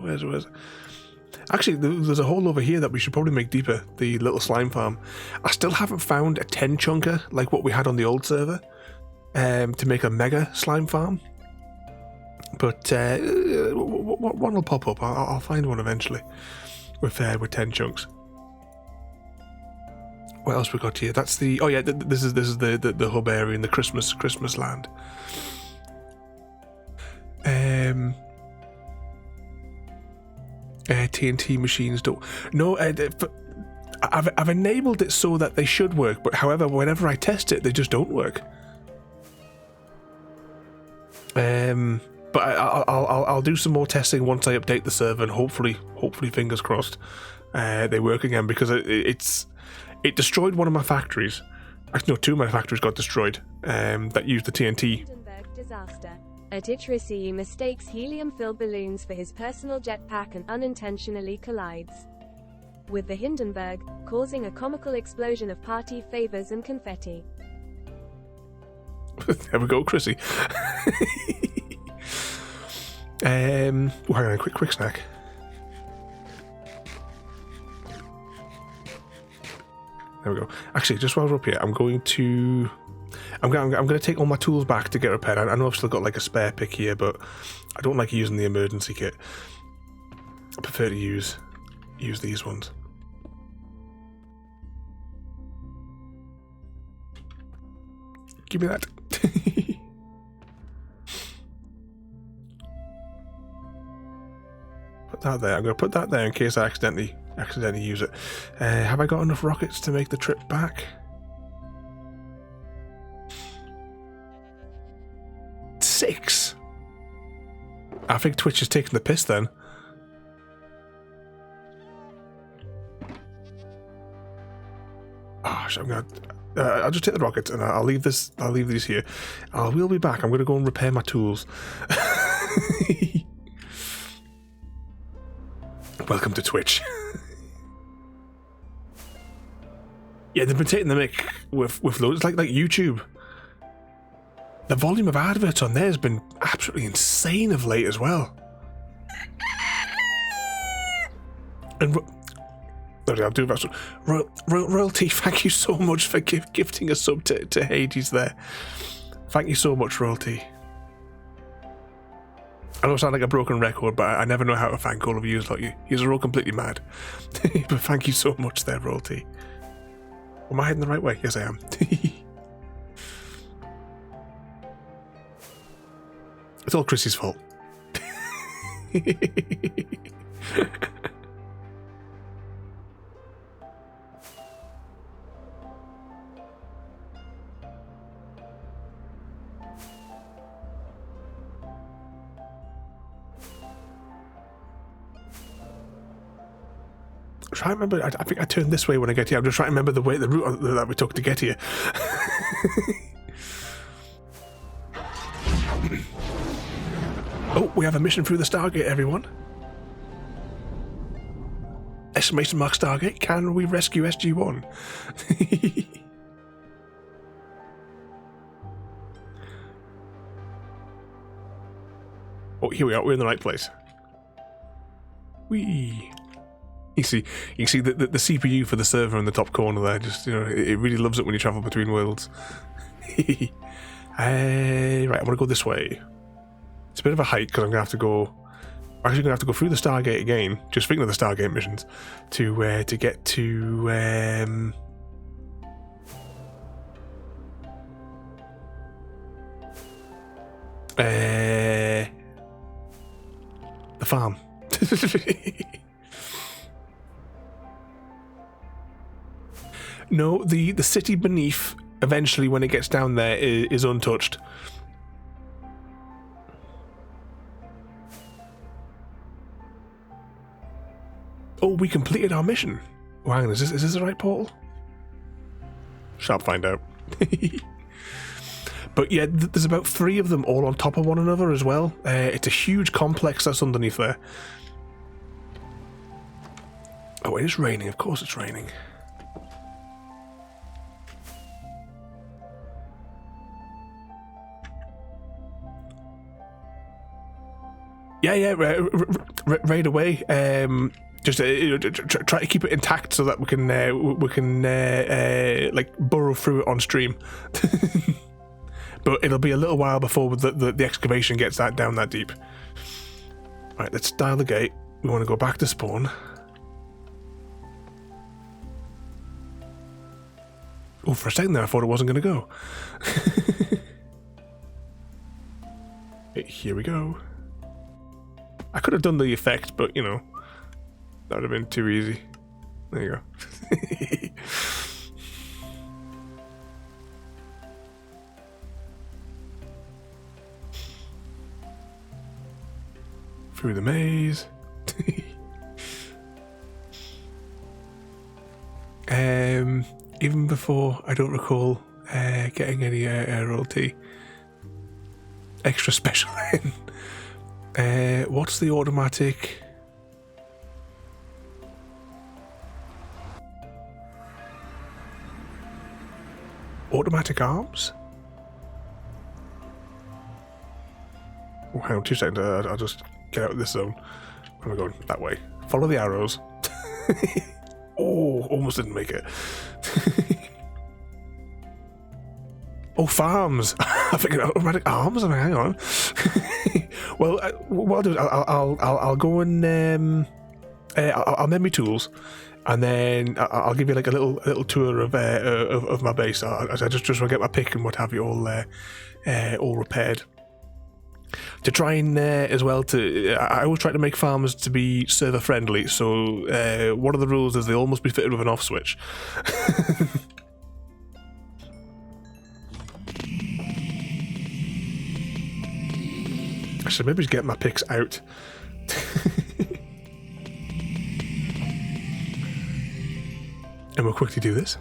[SPEAKER 1] Where's actually, there's a hole over here that we should probably make deeper, the little slime farm. I still haven't found a 10 chunker like what we had on the old server to make a mega slime farm, but one will pop up. I'll find one eventually with 10 chunks. What else we got here? That's the this is the hub area in the Christmas land. TNT machines don't. No, I've enabled it so that they should work, but however, whenever I test it, they just don't work. But I'll do some more testing once I update the server, and hopefully, fingers crossed, they work again, because it destroyed one of my factories. Actually, no, two of my factories got destroyed that used the TNT.
[SPEAKER 4] Hindenburg disaster. Atitrisi mistakes helium-filled balloons for his personal jetpack and unintentionally collides with the Hindenburg, causing a comical explosion of party favors and confetti.
[SPEAKER 1] There we go, Chrissy. Hang on, a quick snack. There we go. Actually, just while we're up here, I'm going to take all my tools back to get repaired. I know I've still got like a spare pick here, but I don't like using the emergency kit. I prefer to use these ones. Give me that. Put that there. I'm going to put that there in case I accidentally use it. Have I got enough rockets to make the trip back? 6. I think Twitch is taking the piss then. Oh, I'm gonna. I'll just take the rockets and I'll leave this. I'll leave these here. We'll be back. I'm gonna go and repair my tools. Welcome to Twitch. Yeah, they've been taking the mick with loads. It's like YouTube. The volume of adverts on there has been absolutely insane of late as well. And I'll do that. Royalty, thank you so much for gifting a sub to Hades there. Thank you so much, Royalty. I know I sound like a broken record, but I never know how to thank all of you like you. You're all completely mad. But thank you so much there, Royalty. Am I heading the right way? Yes, I am. It's all Chrissy's fault. trying to remember. I think I turned this way when I get here. I'm just trying to remember the route that we took to get here. Oh, we have a mission through the Stargate, everyone. Exclamation mark Stargate. Can we rescue SG-1? Oh, here we are. We're in the right place. Whee! You can see the CPU for the server in the top corner there. Just, you know, it really loves it when you travel between worlds. Right, I'm gonna go this way. It's a bit of a hike because I'm gonna have to go. I'm actually gonna have to go through the Stargate again. Just thinking of the Stargate missions to get to the farm. No, the city beneath. Eventually, when it gets down there, is untouched. Oh, we completed our mission. Oh, hang on, is this the right portal? Shall find out. But yeah, there's about 3 of them all on top of one another as well. It's a huge complex that's underneath there. Oh, it is raining. Of course it's raining. Yeah, right away. Just try to keep it intact so that we can like burrow through it on stream. But it'll be a little while before the excavation gets down that deep. Right, let's dial the gate. We want to go back to spawn. Oh, for a second there, I thought it wasn't going to go. Here we go. I could have done the effect, but, you know, that would have been too easy. There you go. Through the maze. Even before, I don't recall getting any royalty. Extra special in. What's the automatic? Automatic arms? Oh, hang on 2 seconds. I'll just get out of this zone. Where am I going? That way. Follow the arrows. Oh, almost didn't make it. Oh, farms. I think automatic arms. I mean, hang on. Well, what I'll do is I'll go and I'll mend my tools, and then I'll give you like a little tour of my base. I just want to get my pick and what have you all repaired. To try and as well I always try to make farms to be server friendly. So one of the rules is they all must be fitted with an off switch. I should maybe just get my picks out. And we'll quickly do this.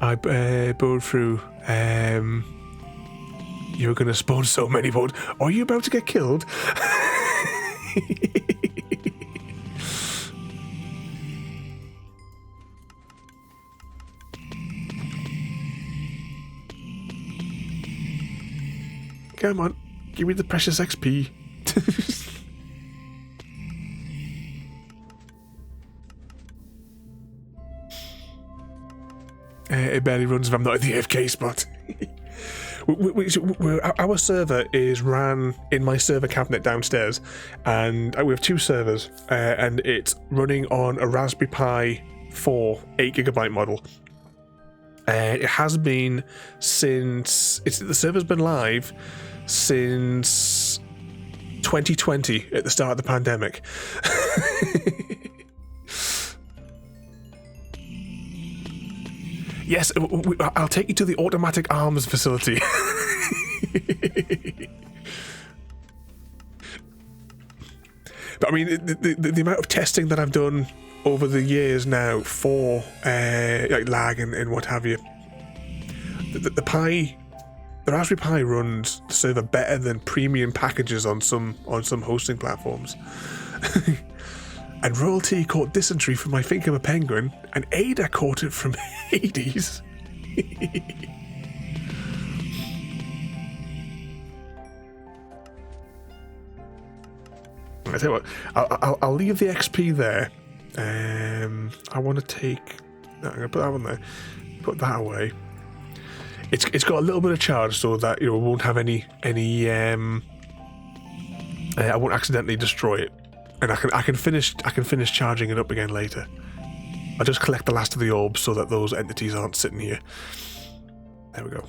[SPEAKER 1] I burrowed through. You're going to spawn so many bones. Are you about to get killed? Come on, give me the precious XP. It barely runs if I'm not at the AFK spot. Our server is ran in my server cabinet downstairs, and we have 2 servers, and it's running on a Raspberry Pi 4 8GB model. It has been since the server's been live since 2020 at the start of the pandemic. Yes, I'll take you to the automatic arms facility. But I mean, the amount of testing that I've done over the years now for like lag and what have you, the Raspberry Pi runs the server better than premium packages on some hosting platforms. And Royalty caught dysentery from I think I'm a penguin, and Ada caught it from Hades. I tell you what, I'll leave the XP there. I want to take. No, I'm gonna put that one there. Put that away. It's got a little bit of charge, so that it won't have any. I won't accidentally destroy it, and I can finish charging it up again later. I'll just collect the last of the orbs so that those entities aren't sitting here. There we go.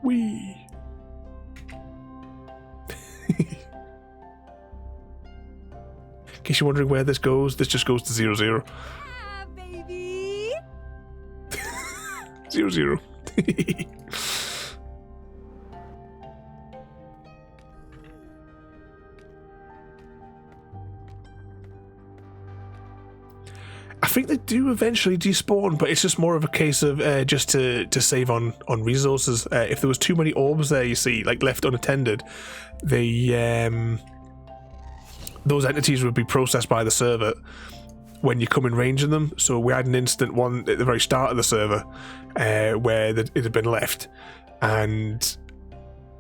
[SPEAKER 1] Whee! In case you're wondering where this goes, this just goes to 0, 0.
[SPEAKER 6] Ah, baby.
[SPEAKER 1] 0, 0. I think they do eventually despawn, but it's just more of a case of just to save on resources. If there was too many orbs there, you see, like left unattended, those entities would be processed by the server when you come in range of them. So we had an instant one at the very start of the server where it had been left, and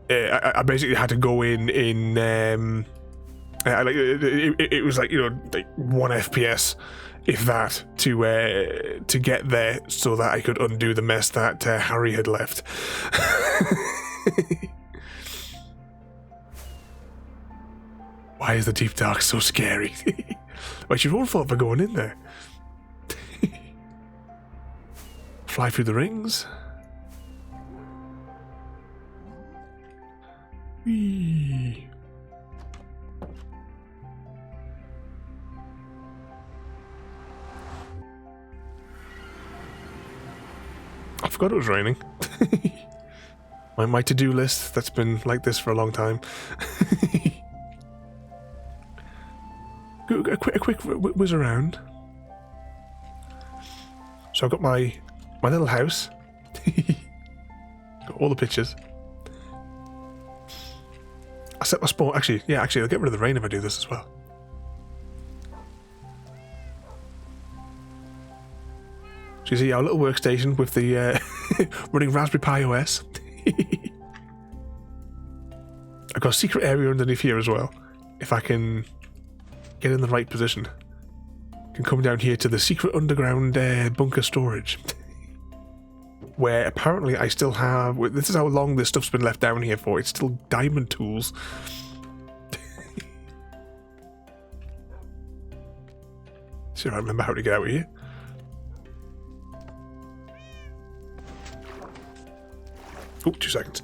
[SPEAKER 1] I basically had to go in. It was like, like 1 FPS, if that, to get there, so that I could undo the mess that Harry had left. Why is the deep dark so scary? Well, it's your own fault for going in there. Fly through the rings. Whee. I forgot it was raining. My to-do list that's been like this for a long time. A quick whiz around. So I've got my little house. Got all the pictures. I set my spawn. Actually, I'll get rid of the rain if I do this as well. So you see our little workstation with the running Raspberry Pi OS. I've got a secret area underneath here as well. If I can get in the right position, I can come down here to the secret underground bunker storage, where apparently I still have. This is how long this stuff's been left down here for. It's still diamond tools. See if I remember how to get out of here. Oh, 2 seconds.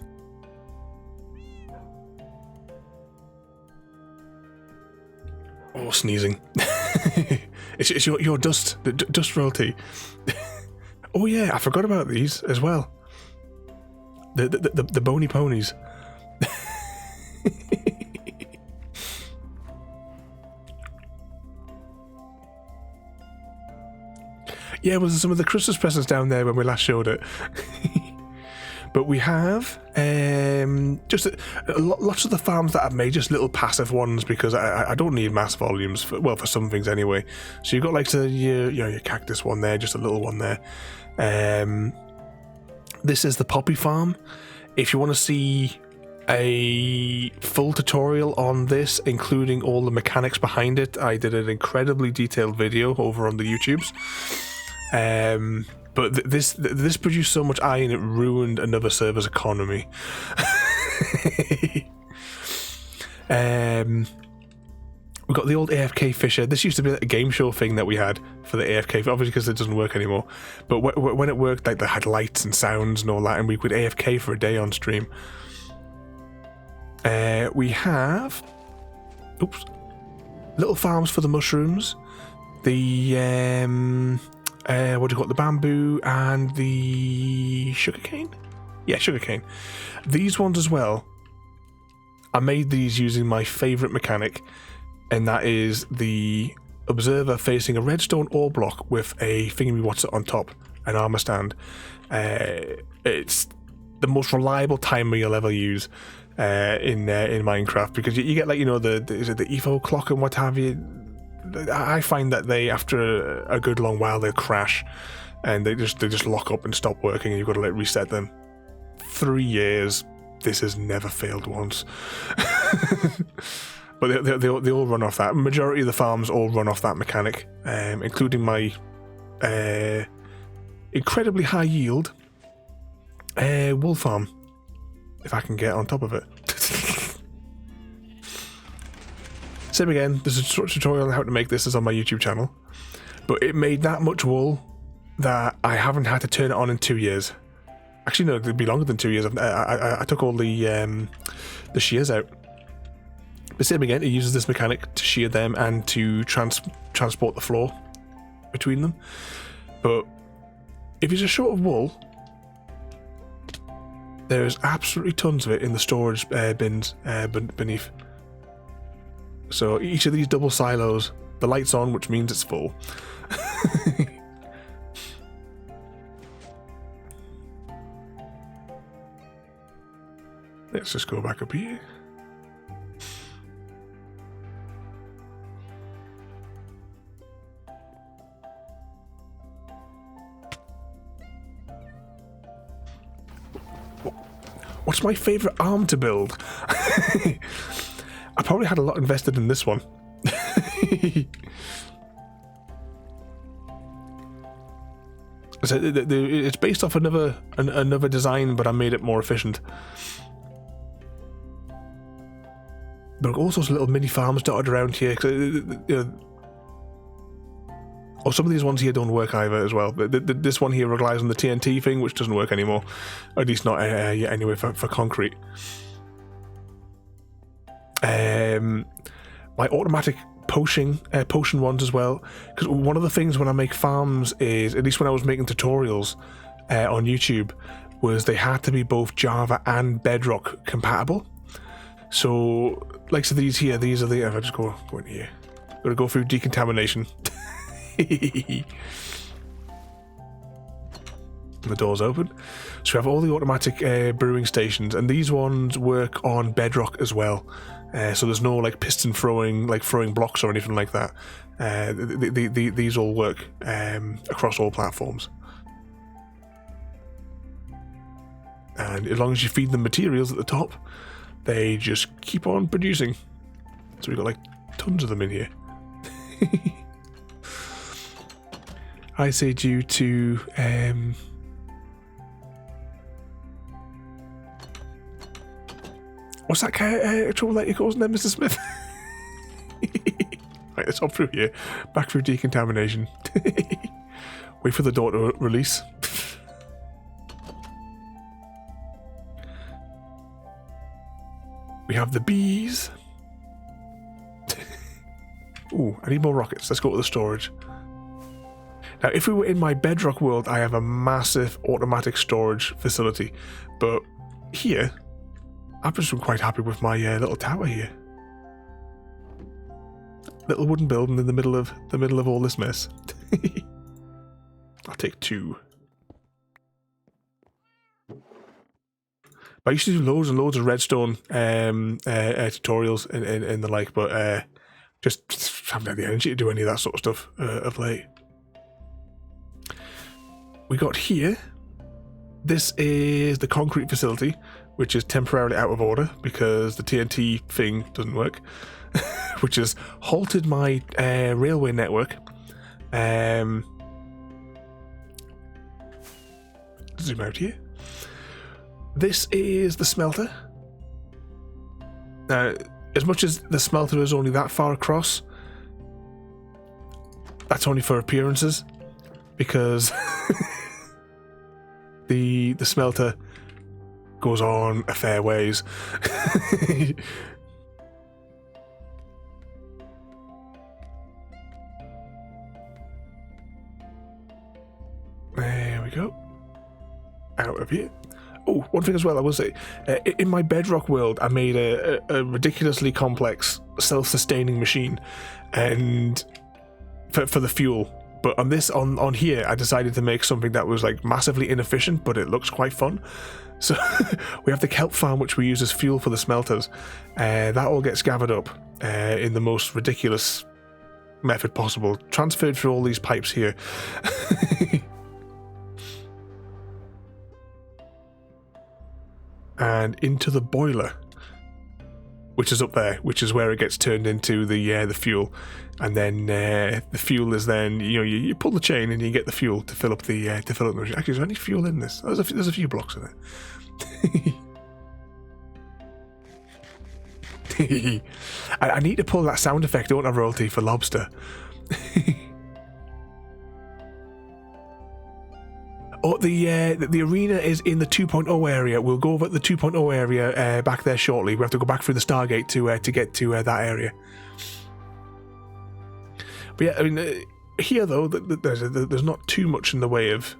[SPEAKER 1] Oh, sneezing. It's your dust, the dust royalty. Oh yeah, I forgot about these as well. The bony ponies. Yeah, well, some of the Christmas presents down there when we last showed it. But we have just lots of the farms that I've made, just little passive ones, because I don't need mass volumes for some things anyway. So you've got like your cactus one there, just a little one there. This is the poppy farm. If you want to see a full tutorial on this, including all the mechanics behind it, I did an incredibly detailed video over on the YouTubes. But this produced so much iron it ruined another server's economy. We've got the old AFK fisher. This used to be a game show thing that we had for the AFK, obviously because it doesn't work anymore. But when it worked, like they had lights and sounds and all that, and we could AFK for a day on stream. We have little farms for the mushrooms, the what do you call it, the bamboo and the sugarcane? Yeah, sugarcane. These ones as well. I made these using my favourite mechanic, and that is the observer facing a redstone ore block with a thingy-what's-it on top, an armor stand. It's the most reliable timer you'll ever use in Minecraft, because you get, like, you know, the Evo clock and what have you. I find that they, after a good long while, they'll crash and they just lock up and stop working, and you've got to, like, reset them. 3 years, this has never failed once. But they all run off that. Majority of the farms all run off that mechanic, including my incredibly high yield wool farm, if I can get on top of it. Same again, there's a tutorial on how to make this is on my YouTube channel, but it made that much wool that I haven't had to turn it on in 2 years. Actually, no, it'd be longer than 2 years. I took all the shears out. But same again, it uses this mechanic to shear them and to transport the floor between them. But if you're just short of wool, there's absolutely tons of it in the storage bins beneath. So each of these double silos, the light's on, which means it's full. Let's just go back up here. What's my favourite arm to build? I probably had a lot invested in this one. So it's based off another design, but I made it more efficient. There are all sorts of little mini farms dotted around here. Some of these ones here don't work either as well. This one here relies on the TNT thing, which doesn't work anymore. At least not yet anyway for concrete. My automatic potion ones as well. Because one of the things when I make farms is, at least when I was making tutorials on YouTube, was they had to be both Java and Bedrock compatible. So, like, so these here, these are the, if I just go in here, I'm going to go through decontamination. The door's open. So we have all the automatic brewing stations, and these ones work on Bedrock as well. So there's no, like, piston throwing, like throwing blocks or anything like that. These all work across all platforms. And as long as you feed them materials at the top, they just keep on producing. So we've got, like, tons of them in here. I say due to what's that kind of trouble that you're causing there, Mr. Smith? Right, let's hop through here, back through decontamination. Wait for the door to release. We have the bees. Ooh, I need more rockets. Let's go to the storage. Now, if we were in my Bedrock world, I have a massive automatic storage facility. But here, I've just been quite happy with my little tower here. Little wooden building in the middle of all this mess. I'll take 2. I used to do loads and loads of redstone tutorials and the like, but just haven't had the energy to do any of that sort of stuff of late. We got here, this is the concrete facility, which is temporarily out of order because the TNT thing doesn't work, which has halted my railway network. Zoom out here. This is the smelter. Now, as much as the smelter is only that far across, that's only for appearances, because the smelter goes on a fair ways. There we go. Out of here. Oh, one thing as well, I will say, in my Bedrock world, I made a ridiculously complex self-sustaining machine, and for the fuel. But on here, I decided to make something that was like massively inefficient, but it looks quite fun. So we have the kelp farm, which we use as fuel for the smelters. That all gets gathered up in the most ridiculous method possible, transferred through all these pipes here. And into the boiler, which is up there, which is where it gets turned into the fuel. And then the fuel is then, you pull the chain and you get the fuel to fill up the machine. Actually, is there any fuel in this? There's a few blocks in it. I need to pull that sound effect, don't I, royalty, for lobster. Oh, the arena is in the 2.0 area. We'll go over at the 2.0 area back there shortly. We have to go back through the Stargate to get to that area. But yeah, I mean, here though, there's not too much in the way of.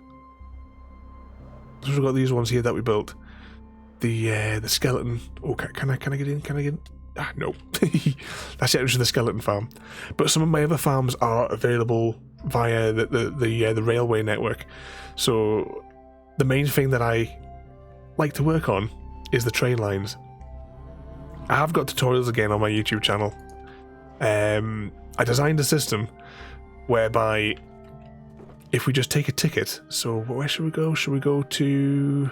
[SPEAKER 1] So we've got these ones here that we built. The skeleton. Oh, can I get in? Can I get in? Ah, no. That's it. Which is the skeleton farm. But some of my other farms are available via the railway network. So the main thing that I like to work on is the train lines. I have got tutorials again on my YouTube channel. I designed a system whereby if we just take a ticket, so where should we go? Should we go to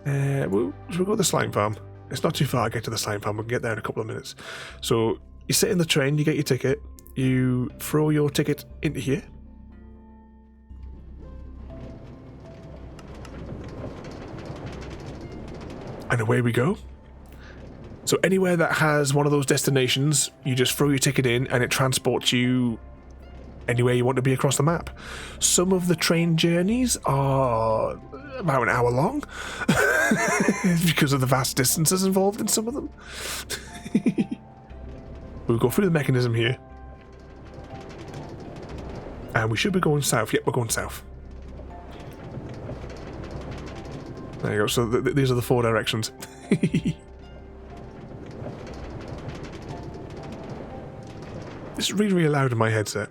[SPEAKER 1] should we go to the slime farm? It's not too far to get to the slime farm. We can get there in a couple of minutes. So you sit in the train, you get your ticket, you throw your ticket into here. And away we go. So anywhere that has one of those destinations, you just throw your ticket in and it transports you anywhere you want to be across the map. Some of the train journeys are about an hour long because of the vast distances involved in some of them. We'll go through the mechanism here. And we should be going south. Yep, we're going south. There you go. So these are the 4 directions. It's really, really loud in my headset.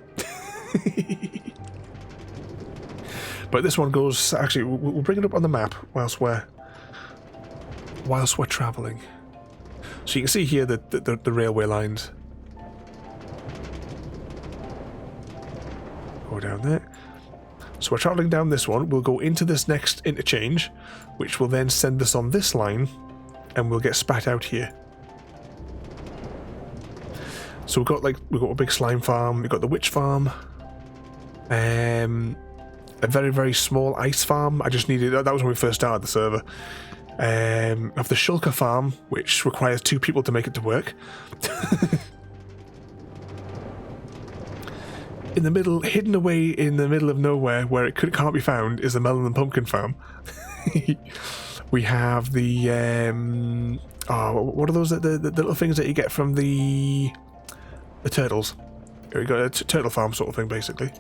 [SPEAKER 1] But this one goes... Actually, we'll bring it up on the map whilst we're travelling. So you can see here the railway lines. Go down there. So we're travelling down this one. We'll go into this next interchange, which will then send us on this line, and we'll get spat out here. So we've got a big slime farm. We've got the witch farm. A very, very small ice farm. I just needed... That was when we first started the server. Of the shulker farm, which requires 2 people to make it to work. In the middle, hidden away in the middle of nowhere, where it can't be found, is the melon and pumpkin farm. We have the... what are those? The little things that you get from the turtles. Here we go, a turtle farm sort of thing, basically.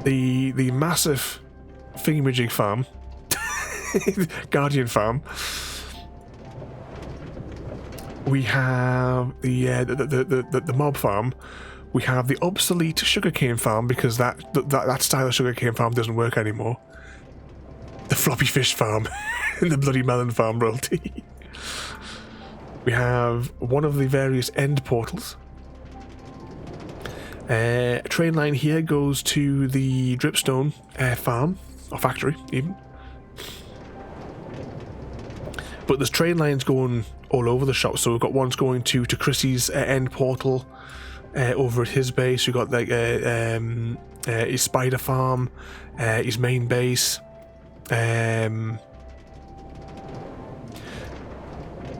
[SPEAKER 1] The massive thingamajig farm. Guardian farm. We have the mob farm. We have the obsolete sugarcane farm, because that style of sugarcane farm doesn't work anymore. The floppy fish farm. And the bloody melon farm royalty. We have one of the various end portals. A train line here goes to the dripstone farm, or factory even. But there's train lines going all over the shop. So we've got ones going to Chrissy's end portal over at his base. We've got like his spider farm, his main base.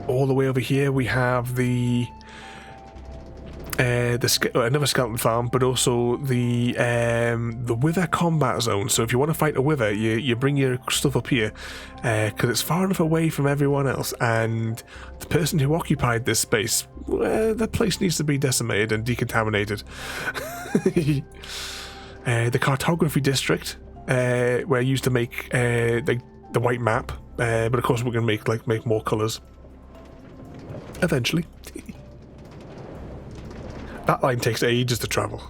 [SPEAKER 1] All the way over here we have another skeleton farm, but also the wither combat zone. So if you want to fight a wither, you bring your stuff up here, because it's far enough away from everyone else, and the person who occupied this space, the place needs to be decimated and decontaminated. The cartography district, where I used to make the white map, but of course we're going to make more colours. Eventually. That line takes ages to travel.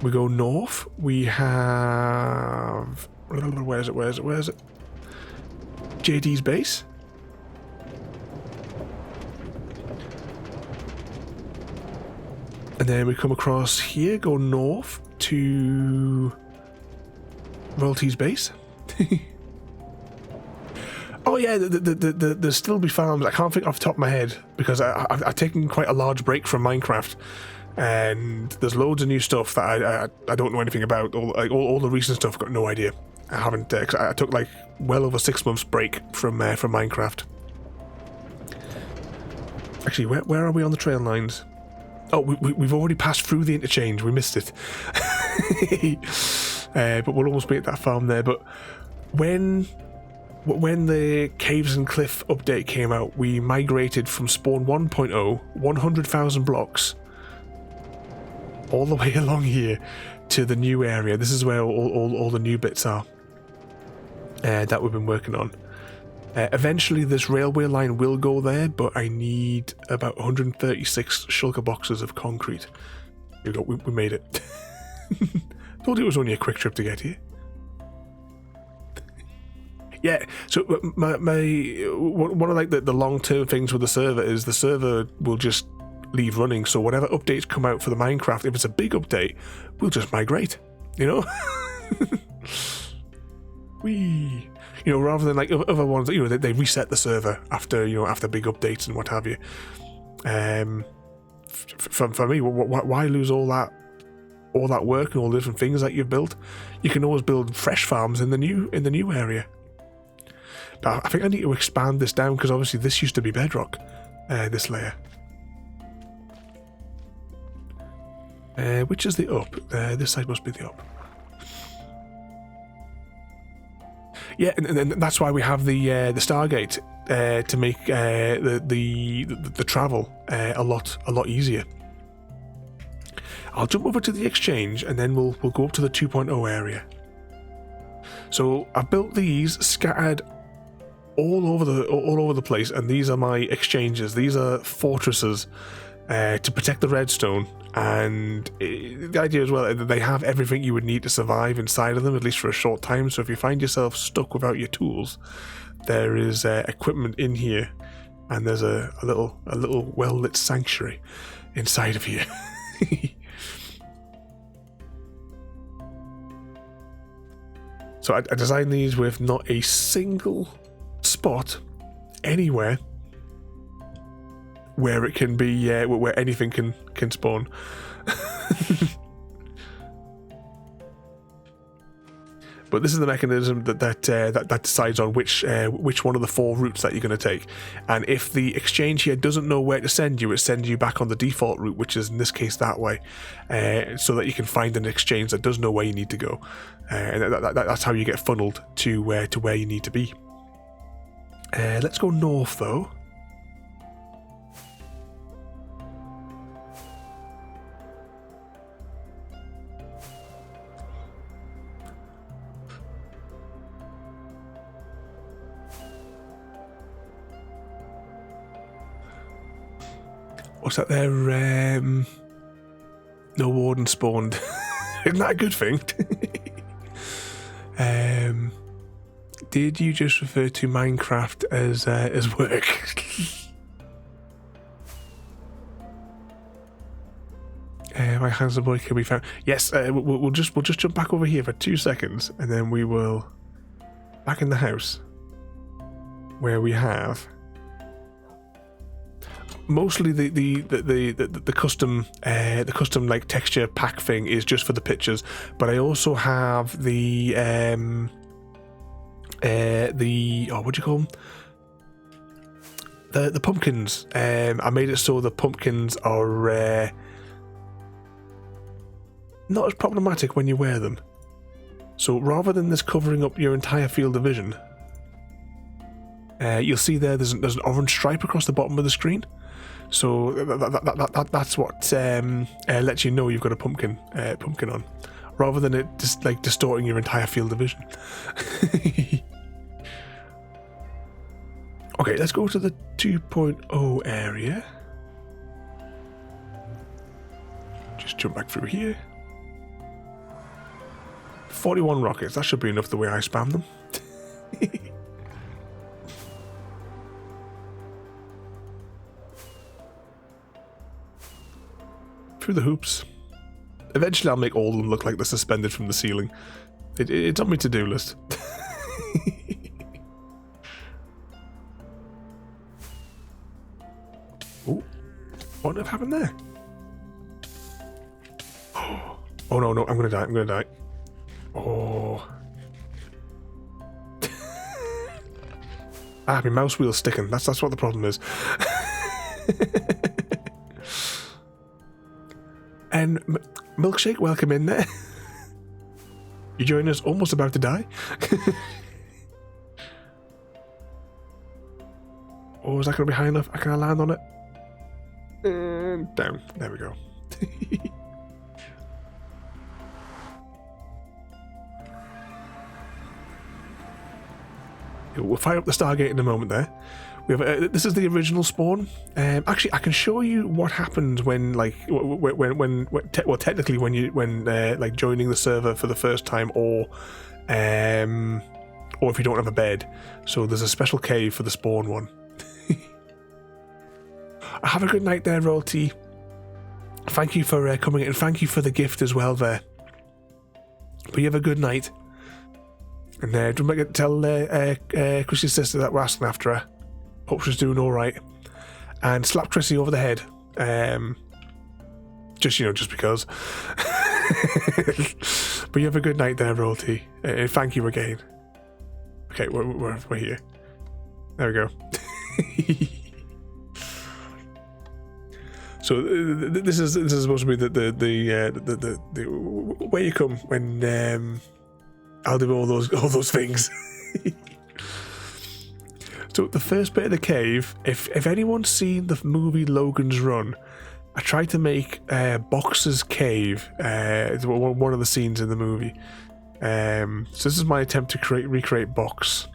[SPEAKER 1] We go north. We have... Where is it? JD's base. And then we come across here, go north to Royalty's base. Oh yeah, there's still be farms. I can't think off the top of my head because I've taken quite a large break from Minecraft, and there's loads of new stuff that I don't know anything about. All the recent stuff, I've got no idea. I haven't. 'Cause I took like well over 6 months break from Minecraft. Actually, where are we on the trail lines? Oh, we've already passed through the interchange. We missed it. But we'll almost be at that farm there. But when the Caves and Cliff update came out, we migrated from spawn 1.0, 100,000 blocks, all the way along here to the new area. This is where all the new bits are that we've been working on. Eventually this railway line will go there, but I need about 136 shulker boxes of concrete. Here we go, we made it. Thought it was only a quick trip to get here. Yeah, so one of like the long-term things with the server is the server will just leave running, so whatever updates come out for the Minecraft, if it's a big update, we'll just migrate, you know? Whee! You know, rather than like other ones, you know, they reset the server after, you know, after big updates and what have you. For me, why lose all that work and all the different things that you've built? You can always build fresh farms in the new area. But I think I need to expand this down because obviously this used to be bedrock, this layer. Which is the up? This side must be the up. Yeah, and that's why we have the Stargate to make the travel a lot easier. I'll jump over to the exchange and then we'll go up to the 2.0 area. So I've built these scattered all over the place, and these are my exchanges. These are fortresses to protect the redstone, and the idea as well that they have everything you would need to survive inside of them, at least for a short time. So if you find yourself stuck without your tools, there is equipment in here, and there's a little well-lit sanctuary inside of here. So I designed these with not a single spot anywhere where it can be where anything can spawn. But this is the mechanism that decides on which one of the 4 routes that you're going to take. And if the exchange here doesn't know where to send you, it sends you back on the default route, which is in this case that way, so that you can find an exchange that does know where you need to go. And that's how you get funneled to where you need to be. Let's go north though. What's that there? No warden spawned. Isn't that a good thing? Did you just refer to Minecraft as work? My handsome boy can be found. Yes, we'll just jump back over here for 2 seconds, and then we will back in the house where we have mostly the custom like texture pack thing is just for the pictures, but I also have the what do you call them? The pumpkins. I made it so the pumpkins are not as problematic when you wear them. So rather than this covering up your entire field of vision, you'll see there's an orange stripe across the bottom of the screen. So that's what lets you know you've got a pumpkin on, rather than it just like distorting your entire field of vision. Okay, let's go to the 2.0 area. Just jump back through here. 41 rockets, that should be enough the way I spam them. Through the hoops. Eventually I'll make all of them look like they're suspended from the ceiling. It's on my to-do list. Oh, what have happened there? Oh no, I'm gonna die. Oh. My mouse wheel's sticking. That's what the problem is. And Milkshake, welcome in there. You join us almost about to die. Oh, is that going to be high enough? Can I land on it? And down. There we go. We'll fire up the Stargate in a moment there. We have this is the original spawn. Actually, I can show you what happens when, like, technically when like joining the server for the first time, or if you don't have a bed. So there's a special cave for the spawn one. Have a good night there, Royalty. Thank you for coming in, and thank you for the gift as well there. But you have a good night. And don't forget to tell Chrissy's sister that we're asking after her. Hope she's doing alright. And slap Chrissy over the head. Just because. But you have a good night there, Royalty. Thank you again. Okay, we're here. There we go. So this is supposed to be the where you come when I'll do all those things. So the first bit of the cave, if anyone's seen the movie Logan's Run, I tried to make Boxer's Cave. It's one of the scenes in the movie. So this is my attempt to recreate Box.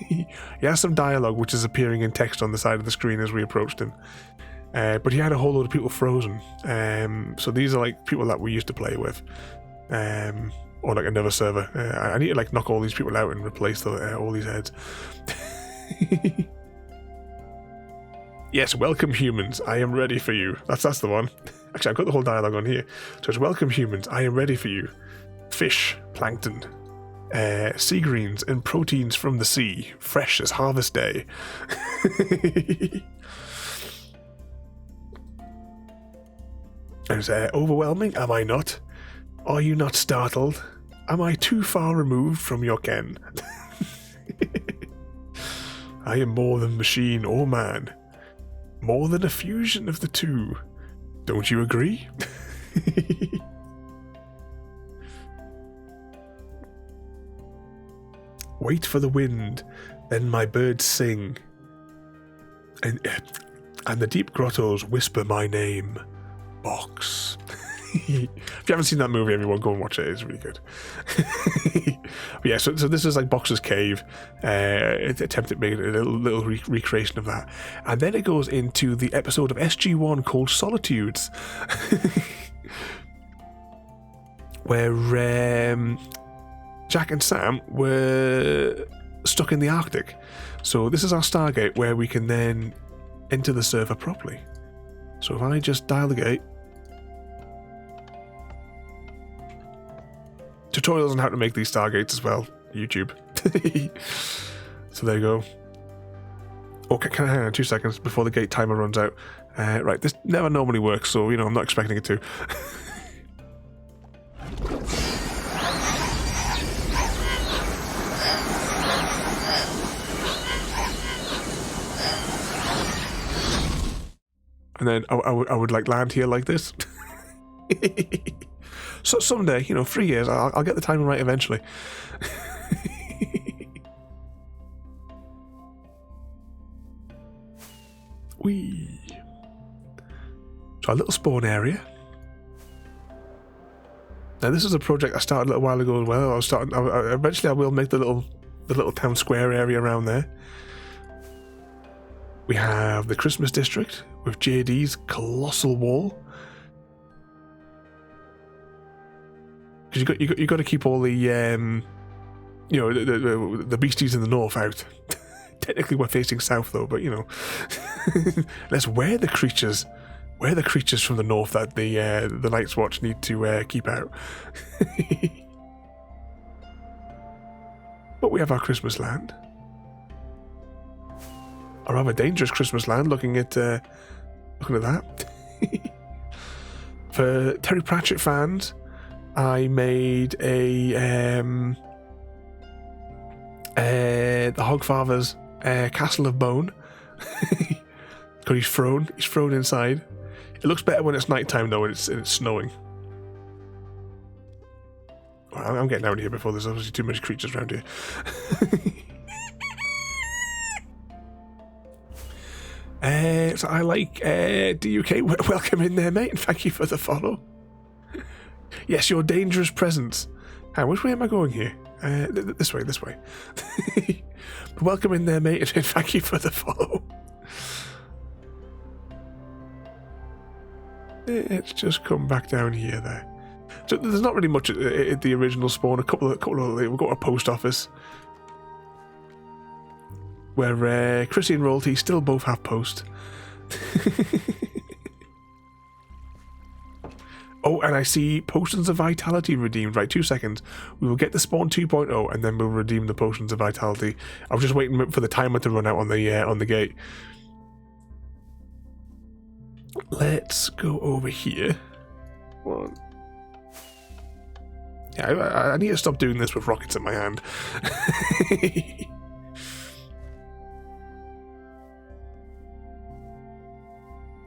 [SPEAKER 1] He has some dialogue which is appearing in text on the side of the screen as we approached him. But he had a whole load of people frozen. So these are like people that we used to play with. Or like another server. I need to like knock all these people out and replace all these heads. Yes, welcome humans. I am ready for you. That's the one. Actually, I've got the whole dialogue on here. So it's welcome humans. I am ready for you. Fish, plankton, sea greens, and proteins from the sea, fresh as harvest day. And it's overwhelming. Am I not? Are you not startled? Am I too far removed from your ken? I am more than machine or man. More than a fusion of the two. Don't you agree? Wait for the wind, then my birds sing. And the deep grottos whisper my name. Box. If you haven't seen that movie, everyone go and watch it. It's really good. But yeah, so this is like Boxer's Cave. Attempted making a little recreation of that, and then it goes into the episode of SG1 called Solitudes, where Jack and Sam were stuck in the Arctic. So this is our Stargate where we can then enter the server properly. So if I just dial the gate. Tutorials on how to make these Stargates as well. YouTube. So there you go. Okay, can I hang on 2 seconds before the gate timer runs out? Right, this never normally works, so I'm not expecting it to. And then I would like land here like this. So someday, 3 years, I'll get the timing right eventually. Whee. So a little spawn area. Now this is a project I started a little while ago as well. Eventually I will make the little town square area around there. We have the Christmas district with JD's colossal wall. Because you got to keep all the the beasties in the north out. Technically, we're facing south though, but let's wear the creatures. Where the creatures from the north that the Night's Watch need to keep out. But we have our Christmas land. A rather dangerous Christmas land. Looking at that. For Terry Pratchett fans, I made the Hogfather's Castle of Bone. Because he's thrown inside. It looks better when it's nighttime though, and it's snowing. I'm getting out of here before there's obviously too many creatures around here. So I like DUK. Welcome in there, mate, and thank you for the follow. Yes, your dangerous presence. Which way am I going here? This way. Welcome in there, mate, and thank you for the follow. Let's just come back down here there. So there's not really much at the original spawn. A couple of we've got a post office where Chrissy and Royalty still both have post. Oh, and I see potions of vitality redeemed. Right, 2 seconds. We will get the spawn 2.0 and then we'll redeem the potions of vitality. I was just waiting for the timer to run out on the gate. Let's go over here. One. Yeah, I need to stop doing this with rockets in my hand.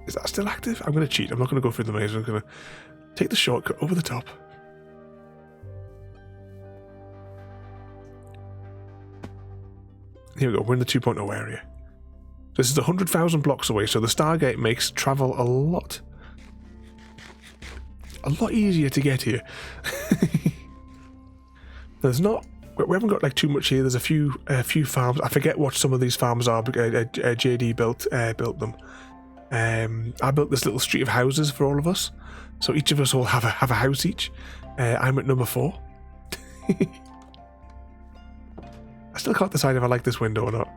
[SPEAKER 1] Is that still active? I'm going to cheat. I'm not going to go through the maze. I'm going to take the shortcut over the top. Here we go. We're in the 2.0 area. This is 100,000 blocks away, so the Stargate makes travel a lot easier to get here. We haven't got like too much here. There's a few farms. I forget what some of these farms are. JD built them. I built this little street of houses for all of us, so each of us will have a house each. I'm at number 4. I still can't decide if I like this window or not.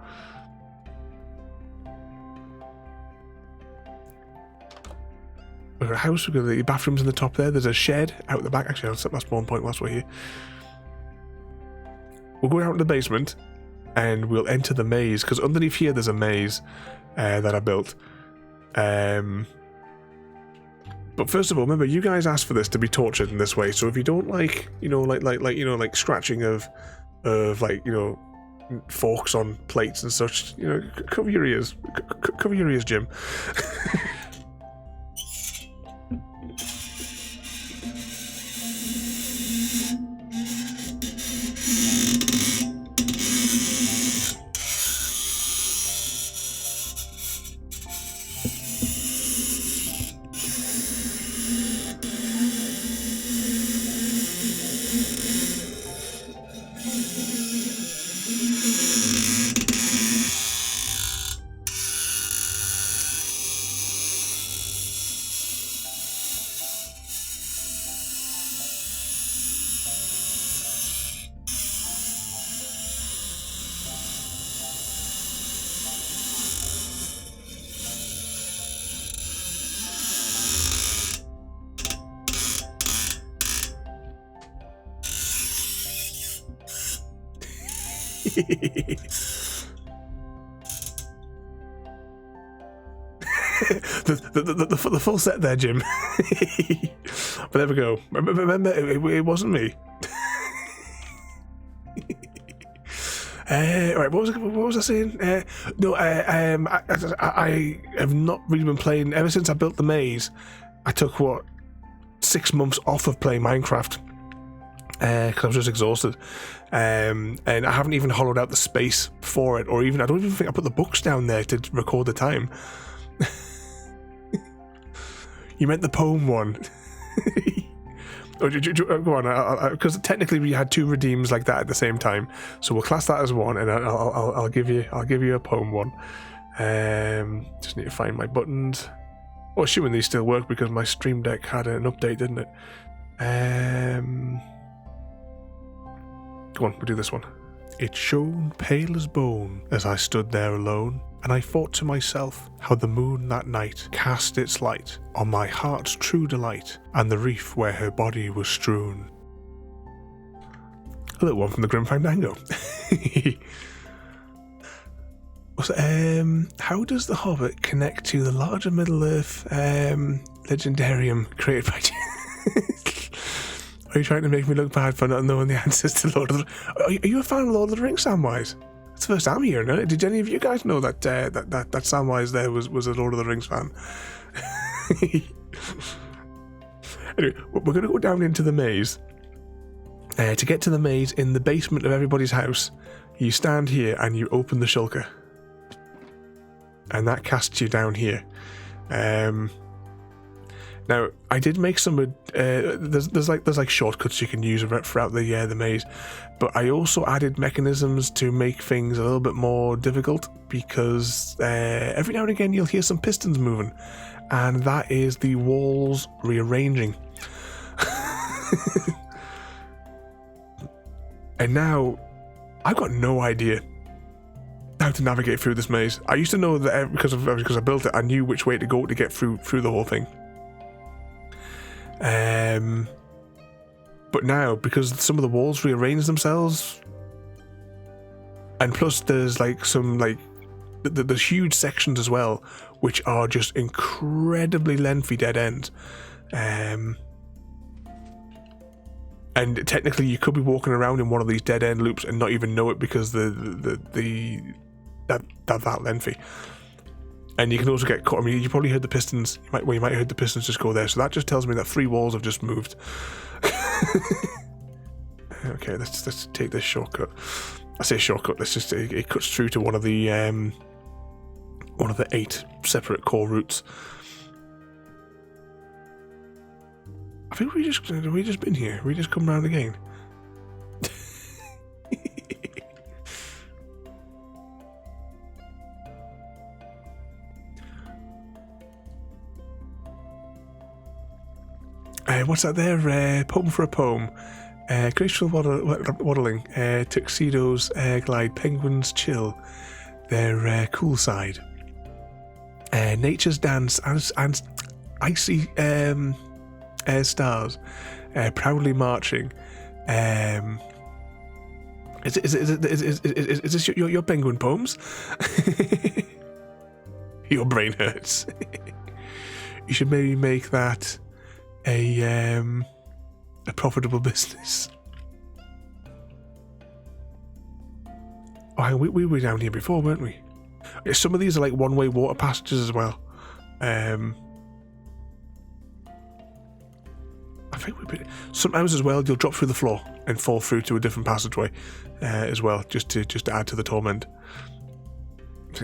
[SPEAKER 1] We've got a house, we've got the bathrooms in the top there, there's a shed out the back. Actually, I'll set my spawn point whilst we're here. We'll go out in the basement and we'll enter the maze, because underneath here there's a maze that I built. But first of all, remember, you guys asked for this to be tortured in this way, so if you don't like, like scratching of forks on plates and such, cover your ears. Cover your ears, Jim. the full set there, Jim. But there we go. Remember, it wasn't me. Right, what was I saying? I have not really been playing ever since I built the maze. I took 6 months off of playing Minecraft because I was just exhausted, and I haven't even hollowed out the space for it, or even I don't even think I put the books down there to record the time. You meant the poem one. Oh, go on, because technically we had 2 redeems like that at the same time, so we'll class that as one, and I'll give you a poem one. Just need to find my buttons. Well, assuming these still work because my Stream Deck had an update, didn't it? Come on, we'll do this one. It shone pale as bone as I stood there alone, and I thought to myself how the moon that night cast its light on my heart's true delight and the reef where her body was strewn. A little one from the Grim Fandango. How does the Hobbit connect to the larger Middle-earth legendarium created by... Are you trying to make me look bad for not knowing the answers to Lord of the... Are you a fan of Lord of the Rings, Samwise? It's the first time I'm hearing it. Did any of you guys know that that Samwise there was a Lord of the Rings fan? Anyway, we're going to go down into the maze. To get to the maze in the basement of everybody's house, you stand here and you open the shulker. And that casts you down here. Now, I did make some. There's like shortcuts you can use throughout the maze, but I also added mechanisms to make things a little bit more difficult because every now and again you'll hear some pistons moving, and that is the walls rearranging. And now, I've got no idea how to navigate through this maze. I used to know that because I built it, I knew which way to go to get through the whole thing. But now, because some of the walls rearrange themselves, and plus there's like some there's huge sections as well, which are just incredibly lengthy dead ends. And technically, you could be walking around in one of these dead end loops and not even know it because that lengthy. And you can also get caught. I mean, you probably heard the pistons. You might have heard the pistons just go there. So that just tells me that 3 walls have just moved. Okay, let's take this shortcut. I say shortcut. It cuts through to one of the 8 separate core routes. I think we just been here. We just come round again. What's that there? Poem for a poem. Graceful waddling. Tuxedos glide. Penguins chill. Their cool side. Nature's dance and icy stars. Proudly marching. Is this your penguin poems? Your brain hurts. You should maybe make that a profitable business. Oh, we were down here before, weren't we? Some of these are like one-way water passages as well. I think we've been. Sometimes as well, you'll drop through the floor and fall through to a different passageway as well, just to add to the torment.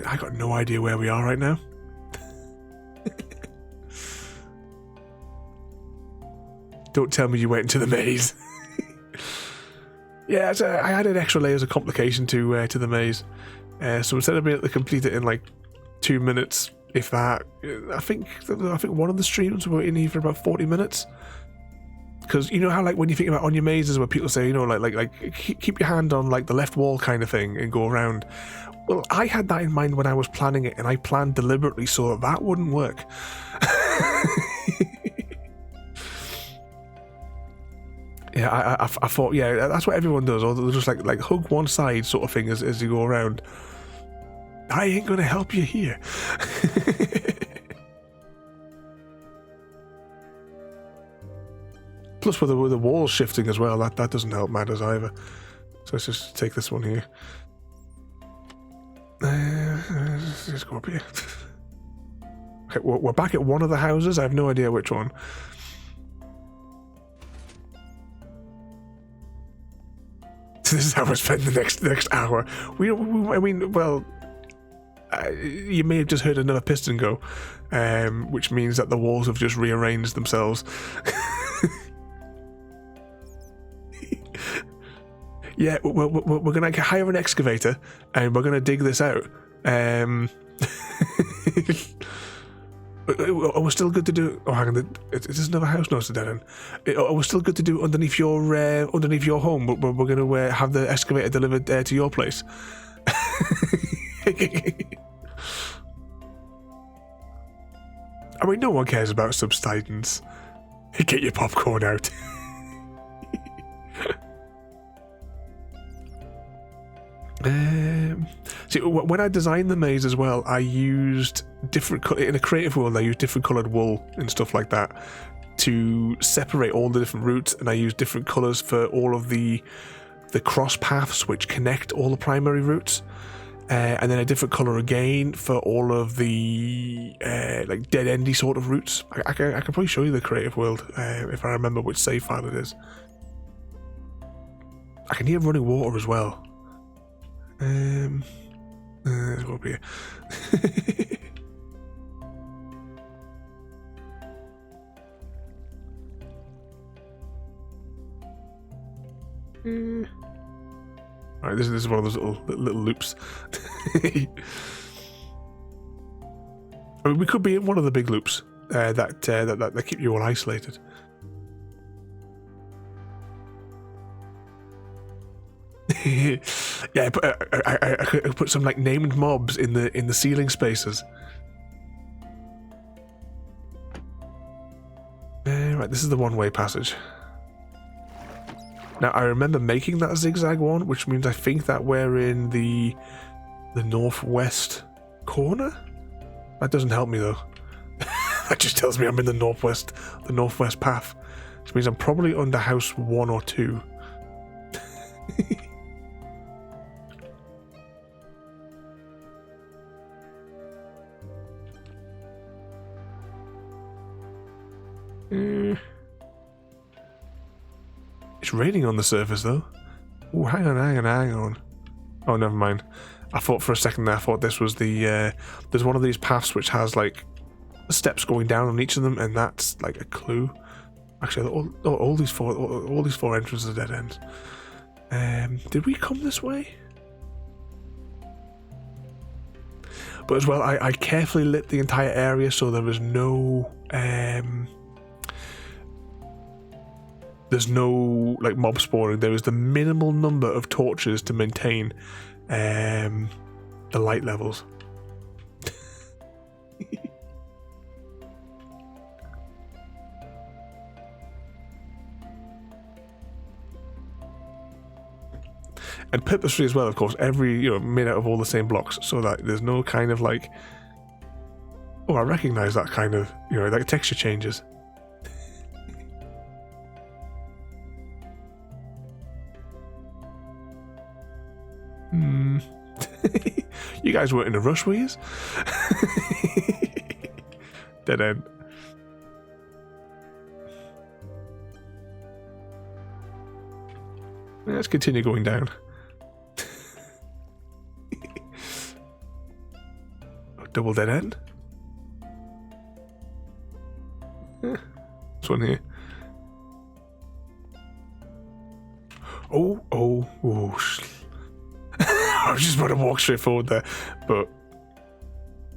[SPEAKER 1] I got no idea where we are right now. Don't tell me you went into the maze. Yeah, I added extra layers of complication to the maze. So instead of being able to complete it in like 2 minutes, if that, I think one of the streams were in here for about 40 minutes. Because you know how like when you think about on your mazes where people say, you know, like keep your hand on like the left wall kind of thing and go around. Well, I had that in mind when I was planning it, and I planned deliberately so that wouldn't work. Yeah, I thought, yeah, that's what everyone does. Or they'll just like hug one side sort of thing as you go around. I ain't gonna help you here. Plus, with the walls shifting as well, that doesn't help matters either. So let's just take this one here. Let's just go up here. Okay, we're back at one of the houses. I have no idea which one. This is how I spend the next hour. You may have just heard another piston go, which means that the walls have just rearranged themselves. Yeah, we're going to hire an excavator and we're going to dig this out. Are we still good to do? Oh, hang on. Is this another house? No, it's a dead end. Are we still good to do underneath your home? We're going to have the excavator delivered to your place. I mean, no one cares about subsidence. Get your popcorn out. See, when I designed the maze as well, I used in a creative world. I used different coloured wool and stuff like that to separate all the different routes, and I used different colours for all of the cross paths which connect all the primary routes, and then a different colour again for all of the like dead endy sort of routes. I can probably show you the creative world if I remember which save file it is. I can hear running water as well. It will be. Alright, this is one of those little loops. I mean, we could be in one of the big loops that keep you all isolated. Yeah, I could put some like named mobs in the ceiling spaces. Right, this is the one-way passage. Now I remember making that zigzag one, which means I think that we're in the northwest corner. That doesn't help me though. That just tells me I'm in the northwest path, which means I'm probably under house 1 or 2. It's raining on the surface though. Oh, hang on. Oh, never mind. I thought for a second there, I thought this was the there's one of these paths which has like steps going down on each of them, and that's like a clue. Actually, all these four entrances are dead ends. Did we come this way? But as well, I carefully lit the entire area so there was no there's no like mob spawning. There is the minimal number of torches to maintain the light levels. And purposefully as well, of course, made out of all the same blocks, so that there's no kind of like, oh, I recognise that kind of, like texture changes. You guys weren't in a rush, were you? Dead end. Let's continue going down. Double dead end. This one here. Oh. I was just about to walk straight forward there, but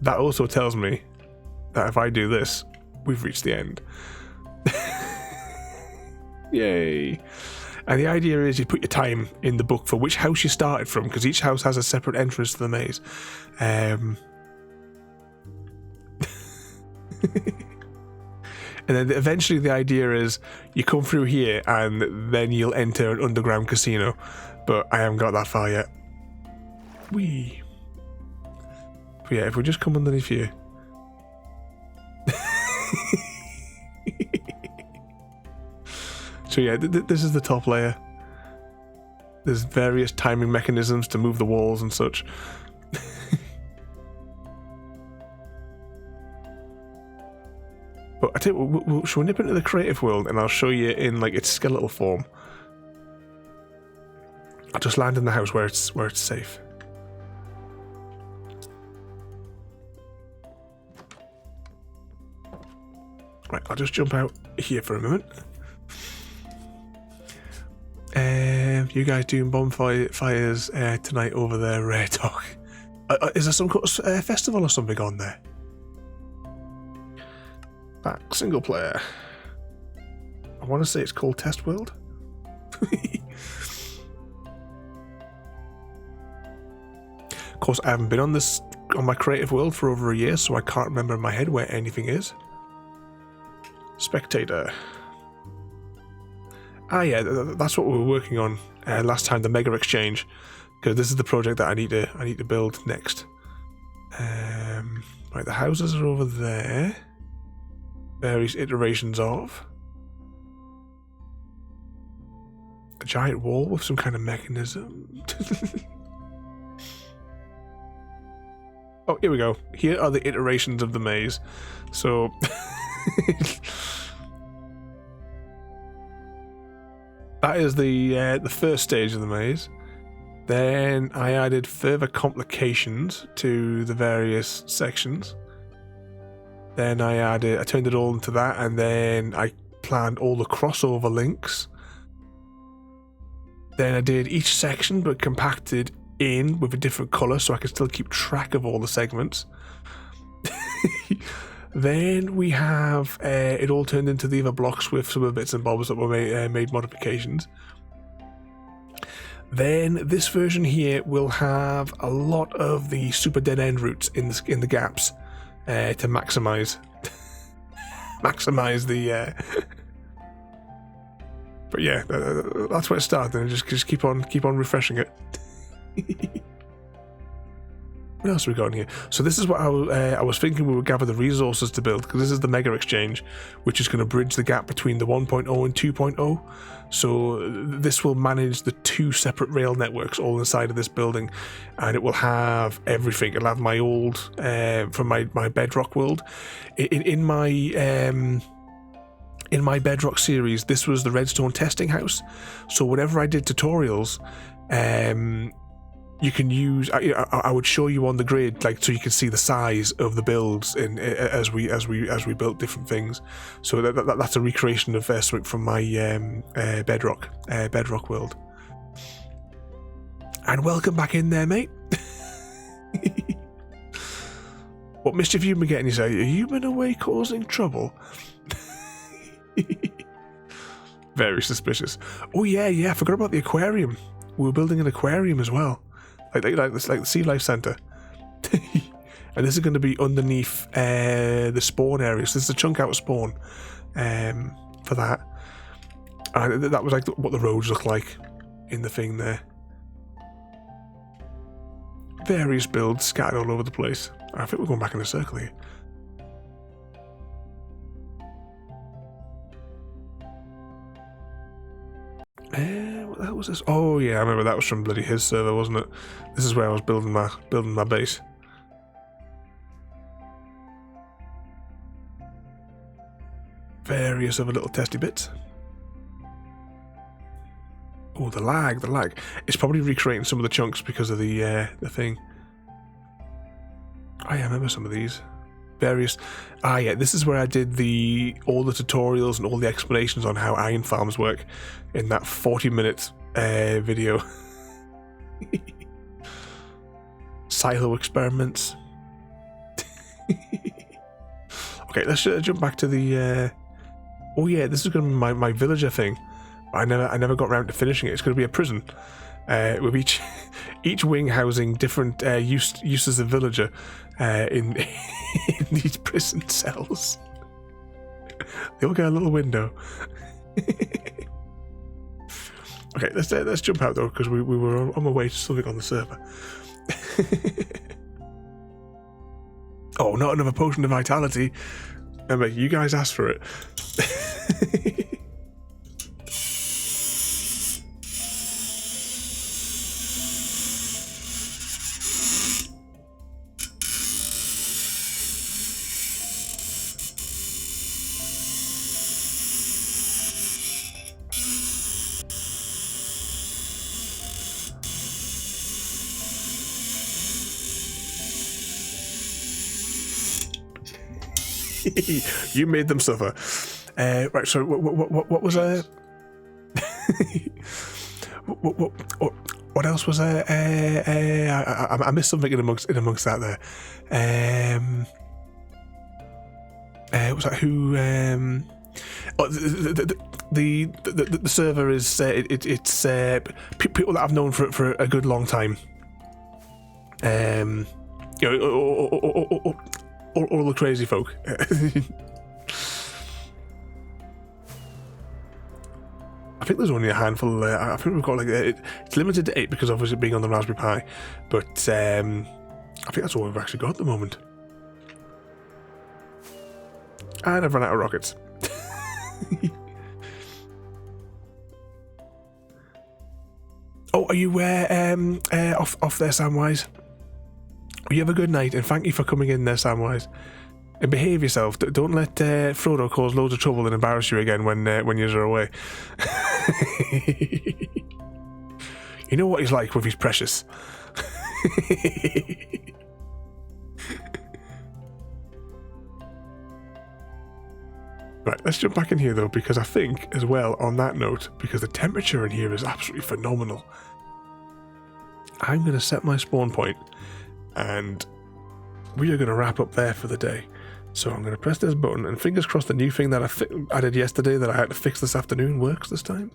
[SPEAKER 1] that also tells me that if I do this, we've reached the end. Yay. And the idea is you put your time in the book for which house you started from, because each house has a separate entrance to the maze. And then eventually the idea is you come through here and then you'll enter an underground casino. But I haven't got that far yet. But yeah, if we just come underneath here. So yeah, this is the top layer. There's various timing mechanisms to move the walls and such. But I tell you, shall we nip into the creative world and I'll show you in like its skeletal form. I'll just land in the house where it's safe. Right, I'll just jump out here for a moment. You guys doing bonfires tonight over there, Talk? Is there some festival or something on there? Back, single player. I want to say it's called Test World. Of course, I haven't been on my creative world for over a year, so I can't remember in my head where anything is. Spectator. Ah, yeah, that's what we were working on last time, the Mega Exchange, because this is the project that I need to build next. Right, the houses are over there. Various iterations of a giant wall with some kind of mechanism. Oh, here we go. Here are the iterations of the maze. So that is the first stage of the maze. Then I added further complications to the various sections. Then I turned it all into that, and then I planned all the crossover links. Then I did each section, but compacted in with a different colour, so I could still keep track of all the segments. Then we have it all turned into the other blocks with some of the bits and bobs that were made modifications. Then this version here will have a lot of the super dead end routes in the gaps. To maximize the but yeah, that's where it started, and just keep on refreshing it. What else have we got in here? So this is what I was thinking we would gather the resources to build, because this is the Mega Exchange, which is going to bridge the gap between the 1.0 and 2.0. So this will manage the two separate rail networks all inside of this building, and it will have everything. It'll have my old from my Bedrock world. In my Bedrock series, this was the Redstone testing house. So whenever I did tutorials, you can use. I would show you on the grid, like, so you can see the size of the builds as we built different things. So that's a recreation of something from my Bedrock world. And welcome back in there, mate. What mischief you been getting? You say, have you been away causing trouble? Very suspicious. Oh yeah, I forgot about the aquarium. We were building an aquarium as well. Like the Sea Life Center. And this is going to be underneath the spawn area. So this is a chunk out of spawn for that. And that was like what the roads look like in the thing there. Various builds scattered all over the place. I think we're going back in a circle here. What the hell was this? Oh yeah, I remember that was from bloody his server, wasn't it? This is where I was building my base. Various other little testy bits. Oh, the lag. It's probably recreating some of the chunks because of the thing. Oh yeah, I remember some of these. Various. Ah yeah, this is where I did all the tutorials and all the explanations on how iron farms work in that 40-minute video. Silo experiments. Okay, let's jump back to the. Oh yeah, this is going to be my villager thing. I never got around to finishing it. It's going to be a prison, with each wing housing different uses of villager in these prison cells. They all get a little window. Okay, let's jump out though, because we were on my way to something on the server. Oh, not another potion of vitality. Remember, you guys asked for it. You made them suffer. Right, so what was What else was there? I missed something in amongst that there. Was that who? The server is it's people that I've known for a good long time. You know, all the crazy folk. I think there's only a handful. I think we've got like it's limited to 8 because obviously being on the Raspberry Pi, but I think that's all we've actually got at the moment. And I've run out of rockets. Oh, are you off there, Samwise? You have a good night, and thank you for coming in there, Samwise. And behave yourself. Don't let Frodo cause loads of trouble and embarrass you again when you're away. You know what he's like with his precious. Right, let's jump back in here though, because I think as well on that note, because the temperature in here is absolutely phenomenal, I'm going to set my spawn point and we are going to wrap up there for the day. So I'm going to press this button and fingers crossed the new thing that I did yesterday that I had to fix this afternoon works this time.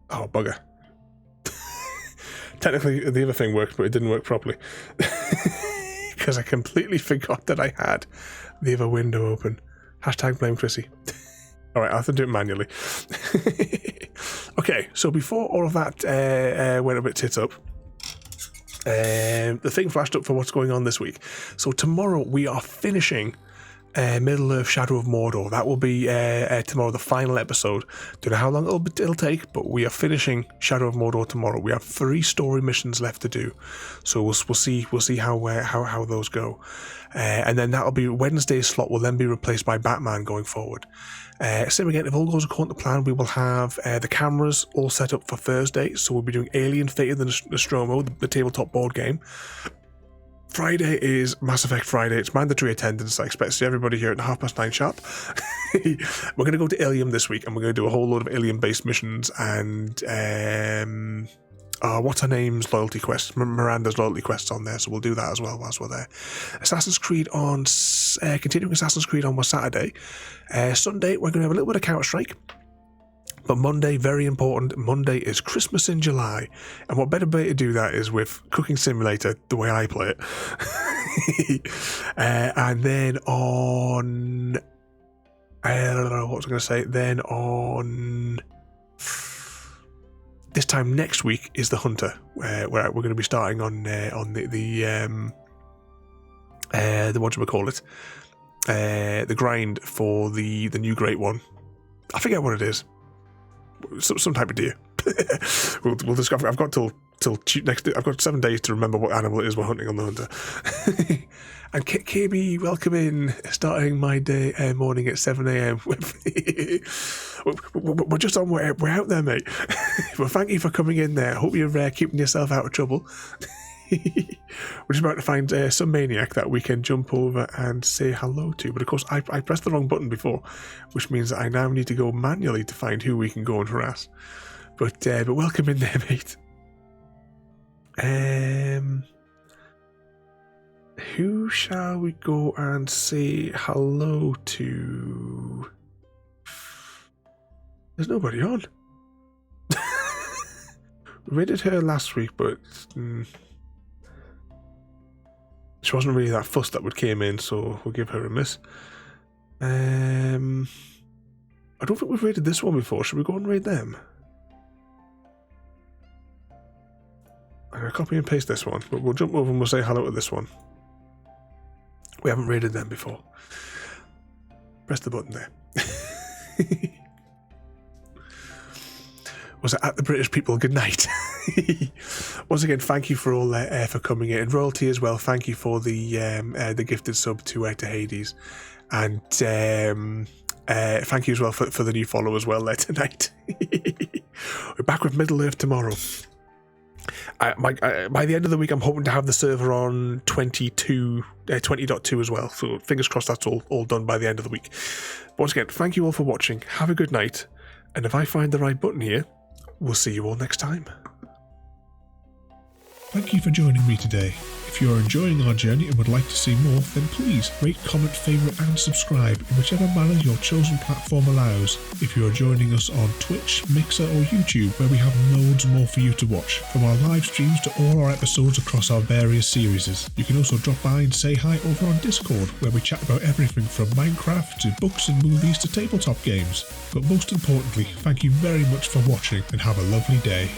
[SPEAKER 1] Oh, bugger. Technically, the other thing worked, but it didn't work properly. Because I completely forgot that I had the other window open. Hashtag blame Chrissy. Alright, I'll have to do it manually. Okay, so before all of that went a bit tits up, the thing flashed up for what's going on this week. So tomorrow we are finishing Middle-earth Shadow of Mordor. That will be tomorrow, the final episode. Don't know how long it'll take, but we are finishing Shadow of Mordor tomorrow. We have 3 story missions left to do, so we'll see how those go. And then that'll be Wednesday's slot will then be replaced by Batman going forward. Same again, if all goes according to plan, we will have the cameras all set up for Thursday. So we'll be doing Alien Fate of the Nostromo, the tabletop board game. Friday is Mass Effect Friday. It's mandatory attendance. I expect to see everybody here at 9:30 sharp. We're going to go to Ilium this week, and we're going to do a whole load of Ilium-based missions and what's her name's loyalty quests, Miranda's loyalty quests on there. So we'll do that as well whilst we're there. Assassin's Creed on continuing Assassin's Creed on Saturday. Sunday we're going to have a little bit of Counter-Strike. But Monday, very important, Monday is Christmas in July. And what better way to do that is with Cooking Simulator, the way I play it. And then on... I don't know what I was going to say. Then on... This time next week is the Hunter, where we're going to be starting on the whatchamacallit, the grind for the new Great One. I forget what it is. Some type of deer. we'll discover. I've got till next. I've got 7 days to remember what animal it is we're hunting on the Hunter. And KB, welcome in. Starting my day morning at 7 a.m. We're just on. We're out there, mate. Well, thank you for coming in there. Hope you're keeping yourself out of trouble. We're just about to find some maniac that we can jump over and say hello to. But of course, I pressed the wrong button before, which means that I now need to go manually to find who we can go and harass. But welcome in there, mate. Who shall we go and say hello to? There's nobody on. We raided her last week, but... she wasn't really that fussed that we came in, so we'll give her a miss. I don't think we've raided this one before. Should we go and raid them? I'm going to copy and paste this one, but we'll jump over and we'll say hello to this one. We haven't raided them before. Press the button there. Was it at the British people? Good night. Once again, thank you for all for coming in. And Royalty as well, thank you for the gifted sub to Hades. And thank you as well for the new follow as well there tonight. We're back with Middle-earth tomorrow. By the end of the week, I'm hoping to have the server on 20.2 as well. So fingers crossed that's all done by the end of the week. Once again, thank you all for watching. Have a good night. And if I find the right button here, we'll see you all next time. Thank you for joining me today. If you are enjoying our journey and would like to see more, then please rate, comment, favourite and subscribe in whichever manner your chosen platform allows. If you are joining us on Twitch, Mixer or YouTube, where we have loads more for you to watch, from our live streams to all our episodes across our various series. You can also drop by and say hi over on Discord, where we chat about everything from Minecraft to books and movies to tabletop games. But most importantly, thank you very much for watching and have a lovely day.